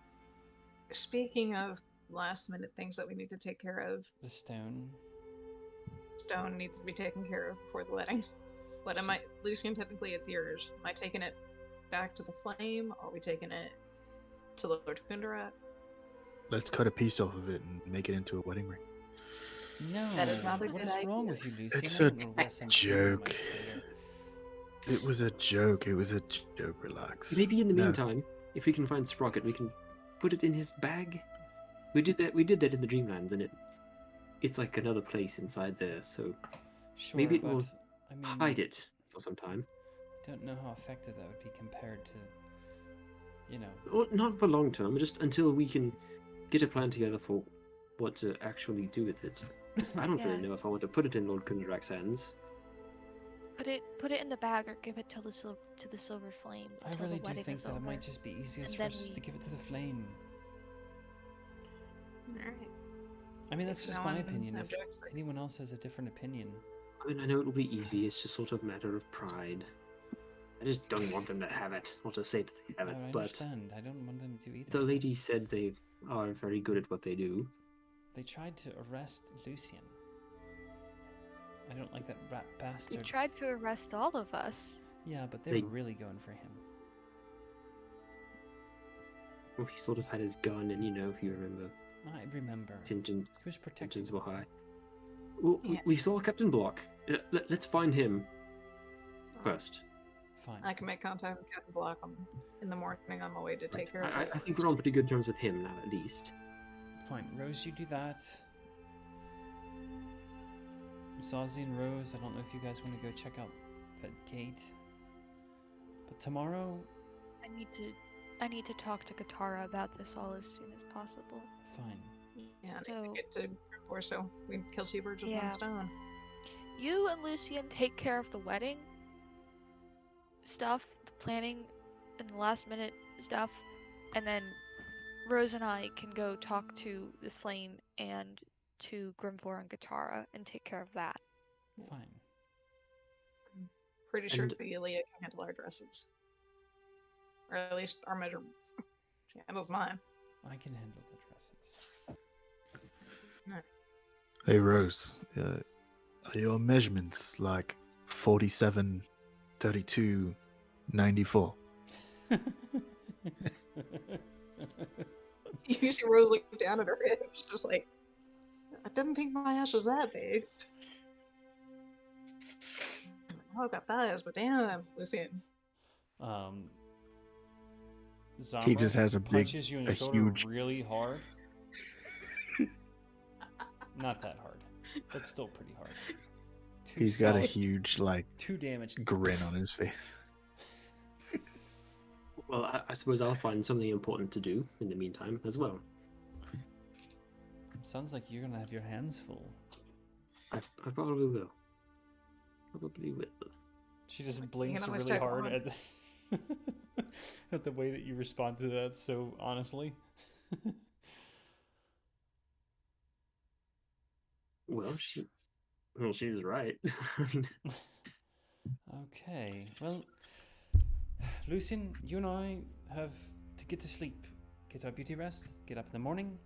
Speaking of last minute things that we need to take care of, The stone. Stone needs to be taken care of before the wedding. But Lucian, technically it's yours. Am I taking it back to the flame, or are we taking it to Lord Kundarak? Let's cut a piece off of it and make it into a wedding ring. No. That is not a What good is wrong idea. with you, Lucy? It's I a don't know lessons from my joke. finger. It was a joke. It was a joke. Relax. Maybe in the No. meantime, if we can find Sprocket, we can put it in his bag. We did that in the Dreamlands, and it's like another place inside there. So Sure, maybe it but, will I mean, hide it for some time. I don't know how effective that would be compared to, you know. Well, not for long term, just until we can get a plan together for what to actually do with it. 'Cause I don't Yeah. really know if I want to put it in Lord Kundarak's hands. Put it in the bag or give it to the silver flame I until really the do wedding think is that over. it might just be easiest and for then us just we- to give it to the flame. Alright. I mean, that's If just no my one opinion. If objects, anyone else has a different opinion, I mean, I know it'll be easy. It's just sort of a matter of pride. I just don't want them to have it, or to say that they have it. I But understand. I don't want them to either. the lady said they are very good at what they do. They tried to arrest Lucian. I don't like that rat You bastard. tried to arrest all of us. Yeah, but they They- were really going for him. Well, he sort of had his gun, and if you remember, I remember. tensions Who's protecting tensions were us? high. Well, Yeah. we saw Captain Block. Let's find him first. Fine. I can make contact with Captain Block in the morning on my way to take care of I it. think we're on pretty good terms with him now, at least. Fine. Rose, you do that. Zazie and Rose, I don't know if you guys want to go check out that gate. But tomorrow, I need to talk to Katara about this all as soon as possible. fine. Yeah, I need So- to get to Gryffindor so we can kill two birds with Yeah. one stone. You and Lucian take care of the wedding stuff, the planning, and the last minute stuff, and then Rose and I can go talk to the Flame and to Grimvor and Katara and take care of that. Fine. Pretty sure And- Thelia can handle our dresses. Or at least our measurements. She handles mine. I can handle the dresses. Hey Rose, are your measurements like 47, 32, 94? You see Rose look down at her hips, just like, I didn't think my ass was that big. Oh, I've got thighs, but damn, Lucian. Zama He just has a big, punches you in a the shoulder huge. really hard. Not that hard, but still pretty hard. He's got a solid- huge like 2 damage. grin on his face. Well, I suppose I'll find something important to do in the meantime as well. Sounds like you're gonna have your hands full. I probably will. Probably will. She just blinks always really check hard on. at the, at the way that you respond to that so honestly. Well, she was right. I mean, Okay, well, Lucian, you and I have to get to sleep, get our beauty rest, get up in the morning,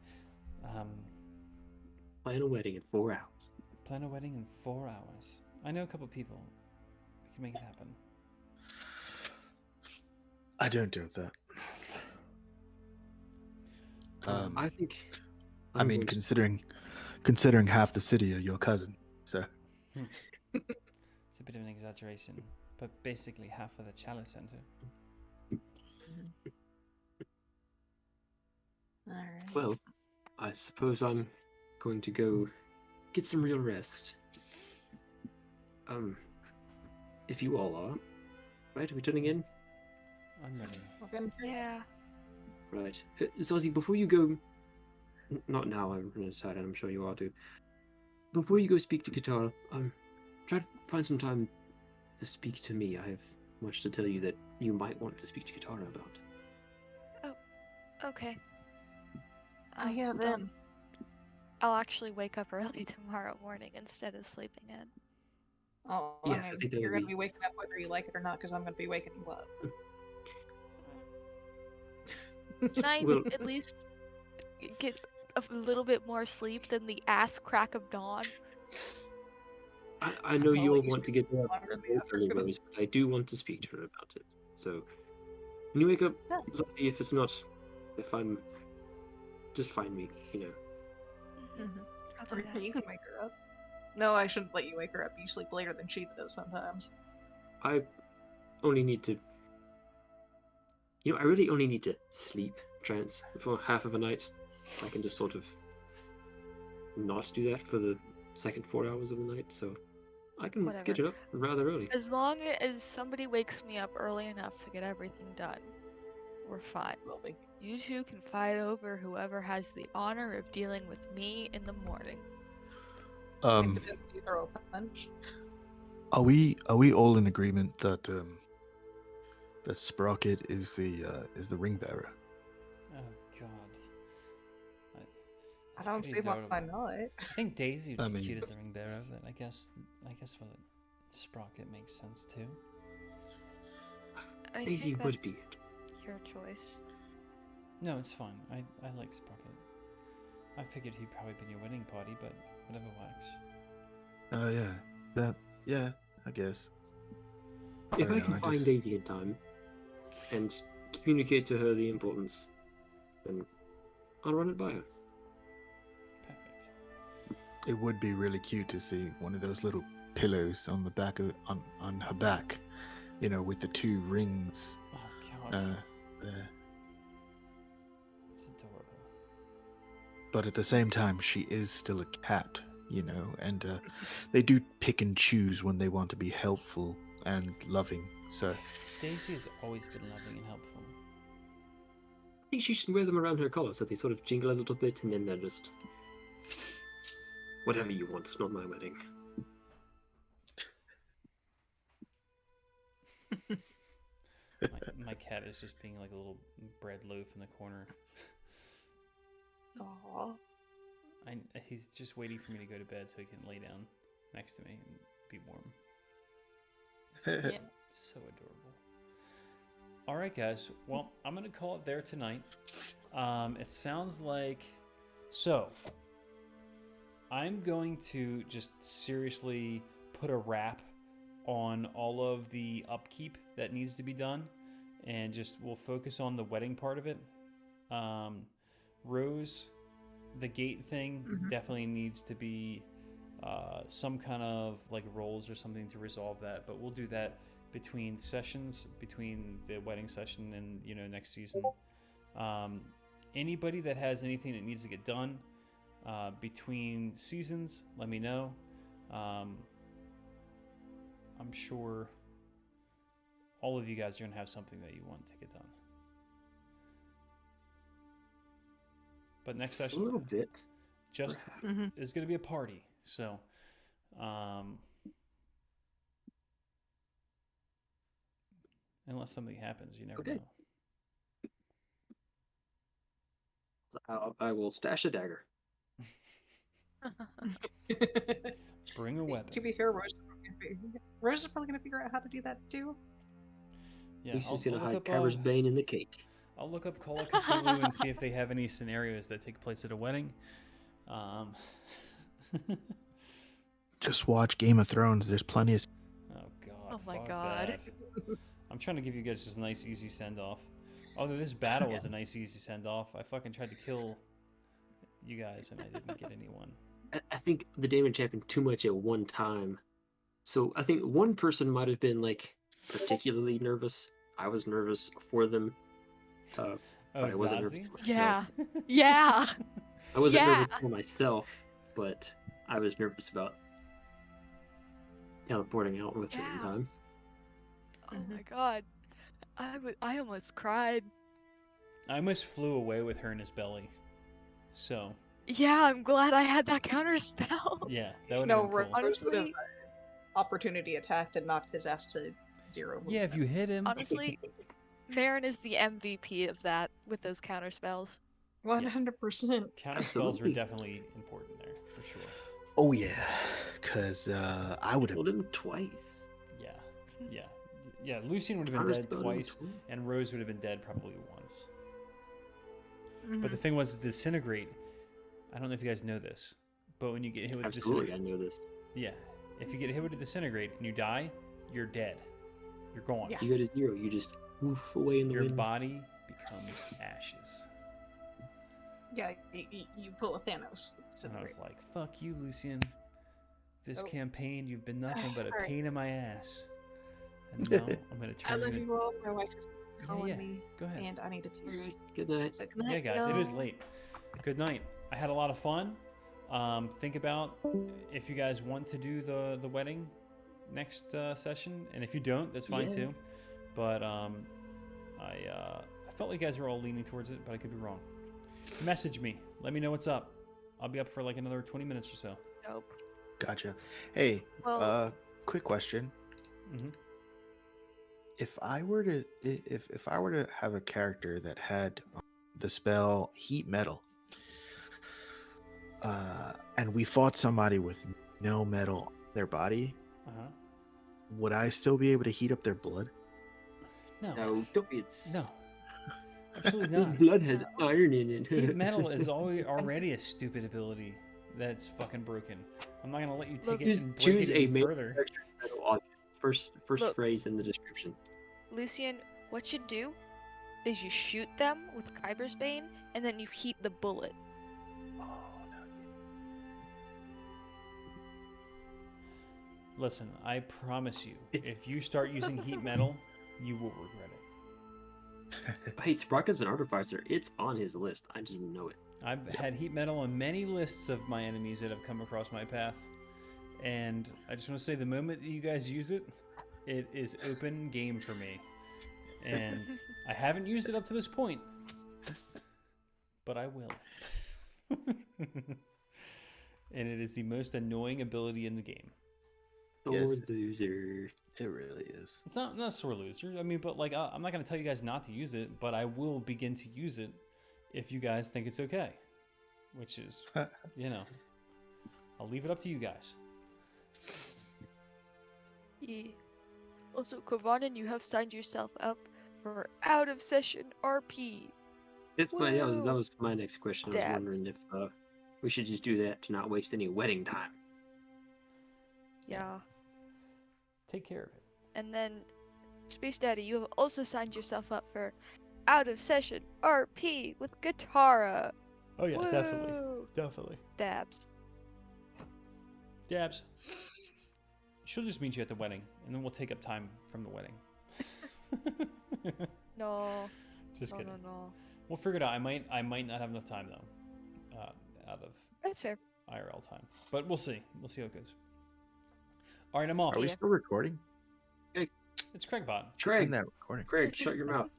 plan a wedding in 4 hours. plan a wedding in 4 hours. I know a couple people. We can make it happen. I don't doubt that. I think. I I'm mean, going to- considering half the city are your cousin, so It's a bit of an exaggeration, but basically half of the Chalice Center. Alright. well, I suppose I'm going to go get some real rest. If you all are, right? Are we turning in? I'm ready. Okay. Yeah. Right. Zazie, before you go, not now, I'm really tired, I'm sure you are too. Before you go speak to Katara, try to find some time to speak to me. I have much to tell you that you might want to speak to Katara about. Okay. Yeah, Then then. I'll actually wake up early tomorrow morning instead of sleeping in. Oh, Yes, I I mean, think that you're would gonna be- be waking up whether you like it or not, because I'm gonna be waking you up. Can I Well- at least get a little bit more sleep than the ass crack of dawn? I know I'll you all let you want to speak get up longer than the early, afternoon. Rose, but I do want to speak to her about it. So, when you wake up, Yeah. Zazie, if I'm, just find me, Mm-hmm. I'll do Or that. you can wake her up. No, I shouldn't let you wake her up. You sleep later than she does sometimes. I only need to. I really only need to sleep, Trance, for half of a night. I can just sort of not do that for the second 4 hours of the night, so I can get Whatever. it up rather early. As long as somebody wakes me up early enough to get everything done, we're fine. Will be. You two can fight over whoever has the honor of dealing with me in the morning. It depends if you throw a punch. Are we all in agreement that that Sprocket is the ring bearer? Oh God. I It's don't pretty see why adorable. not. I think Daisy would I be mean- cute as a ring bearer, but I guess for Sprocket makes sense too. I Daisy think would that's be. your choice. No, it's fine. I like Sprocket. I figured he'd probably been your wedding party, but whatever works. Oh yeah, I guess. If don't I know, can I find just- Daisy in time and communicate to her the importance, then I'll run it by her. Perfect. It would be really cute to see one of those little pillows on the back of on her back, you know, with the two rings Oh God, there. it's adorable. But at the same time, she is still a cat, you know, and they do pick and choose when they want to be helpful and loving. So Daisy has always been loving and helpful. I think she should wear them around her collar so they sort of jingle a little bit and then they're just. Whatever you want, it's not my wedding. My cat is just being like a little bread loaf in the corner. Aw. He's just waiting for me to go to bed so he can lay down next to me and be warm. Yeah. So adorable. All right, guys. Well, I'm gonna call it there tonight. It sounds like so. I'm going to just seriously put a wrap on all of the upkeep that needs to be done, and just we'll focus on the wedding part of it. Rose, the gate thing definitely needs to be some kind of like roles or something to resolve that, but we'll do that between sessions, between the wedding session and next season. Anybody that has anything that needs to get done between seasons, let me know. I'm sure all of you guys are gonna have something that you want to get done. But next A session, little bit. just Mhm. is going to be a party. So, unless something happens, you never Okay. know. I will stash a dagger. Bring a weapon. To be fair, Rose is probably gonna figure out how to do that too. Yeah, Lucy's gonna look hide up, Cabra's Bane in the cake. I'll look up Call of Cthulhu and see if they have any scenarios that take place at a wedding. just watch Game of Thrones. There's plenty of. Oh God. Oh my fuck God. that. I'm trying to give you guys just a nice, easy send off. Although this battle was a nice, easy send off. I fucking tried to kill you guys and I didn't get anyone. I think the damage happened too much at one time. So I think one person might have been like particularly nervous. I was nervous for them. Oh, but I wasn't nervous Zazie? for myself. Yeah. Yeah. I wasn't Yeah. nervous for myself, but I was nervous about teleporting out with it in Yeah. time. Oh my God. I almost cried. I almost flew away with her in his belly. So, Yeah, I'm glad I had that counter spell. yeah, that would No, have been cool. Rose would have Honestly, opportunity attacked and knocked his ass to 0. Yeah, if you hit him. honestly, Marin is the MVP of that with those counter spells. 100%. Counter spells were Absolutely. definitely important there, for sure. Oh yeah, because I would have. Killed him twice. Yeah, yeah. Yeah, Lucian would have been Counter dead spelled him twice, and Rose would have been dead probably once. Mm-hmm. But the thing was, disintegrate. I don't know if you guys know this, but when you get hit with Absolutely, I disintegrate, know this. yeah, if you get hit with a disintegrate and you die, you're dead. You're gone. Yeah. You go to 0, you just woof away in the Your wind. body becomes ashes. Yeah, you pull a Thanos. And I was like, "Fuck you, Lucian. This Oh. campaign, you've been nothing but a Alright. pain in my ass." And now I'm gonna I turn love you. you all. My wife is calling yeah. me, Go ahead. and I need to pee. Alright, good night. So good night, Yeah, guys, it is y'all. late. Good night. I had a lot of fun. Think about if you guys want to do the wedding next session, and if you don't, that's fine Yeah. too. But I felt like you guys were all leaning towards it, but I could be wrong. Message me. Let me know what's up. I'll be up for like another 20 minutes or so. Nope. Gotcha. Hey, Well- quick quick question. Mhm. If I were to if I were to have a character that had the spell heat metal, and we fought somebody with no metal on their body, Uh-huh. would I still be able to heat up their blood? No. No, don't be. It's No. Absolutely his not. blood has iron in it. Heat metal is already a stupid ability that's fucking broken. I'm not gonna let you take Look, it Choose- and break choose it a any main further. character metal object. First Look. phrase in the description. Lucian, what you do is you shoot them with Kyber's Bane, and then you heat the bullet. Listen, I promise you, It's- if you start using heat metal, you will regret it. Hey, Sprocket's an artificer. It's on his list. I just know it. I've had heat metal on many lists of my enemies that have come across my path. And I just want to say the moment that you guys use it, it is open game for me. And I haven't used it up to this point, but I will. And it is the most annoying ability in the game. Yes. Sword loser. It really is. It's not a sore loser. I mean, but like I'm not gonna tell you guys not to use it, but I will begin to use it if you guys think it's okay. Which is, you know, I'll leave it up to you guys. Yeah. Also, Kovanen, you have signed yourself up for out of session RP. That's my, that Woo! was my next question. I was Dabs. wondering if we should just do that to not waste any wedding time. Yeah. Take care of it. And then, Space Daddy, you have also signed yourself up for out of session RP with Katara. Oh yeah, definitely, Woo! definitely. Dabs. Dabs. She'll just meet you at the wedding, and then we'll take up time from the wedding. No. Just No, kidding. no, no. We'll figure it out. I might not have enough time though, out of That's fair. IRL time, but we'll see. We'll see how it goes. All right, I'm off. Are we Yeah. still recording? It's Craigbot Craig, In that recording. Craig, shut your mouth.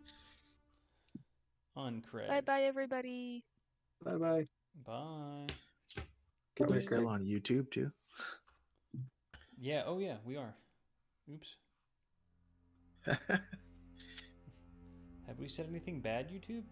on Craig. Bye bye, everybody. Bye bye. Bye. Good Are we night, still Craig. on YouTube too? Yeah. Oh yeah, we are. Oops. Have we said anything bad, YouTube?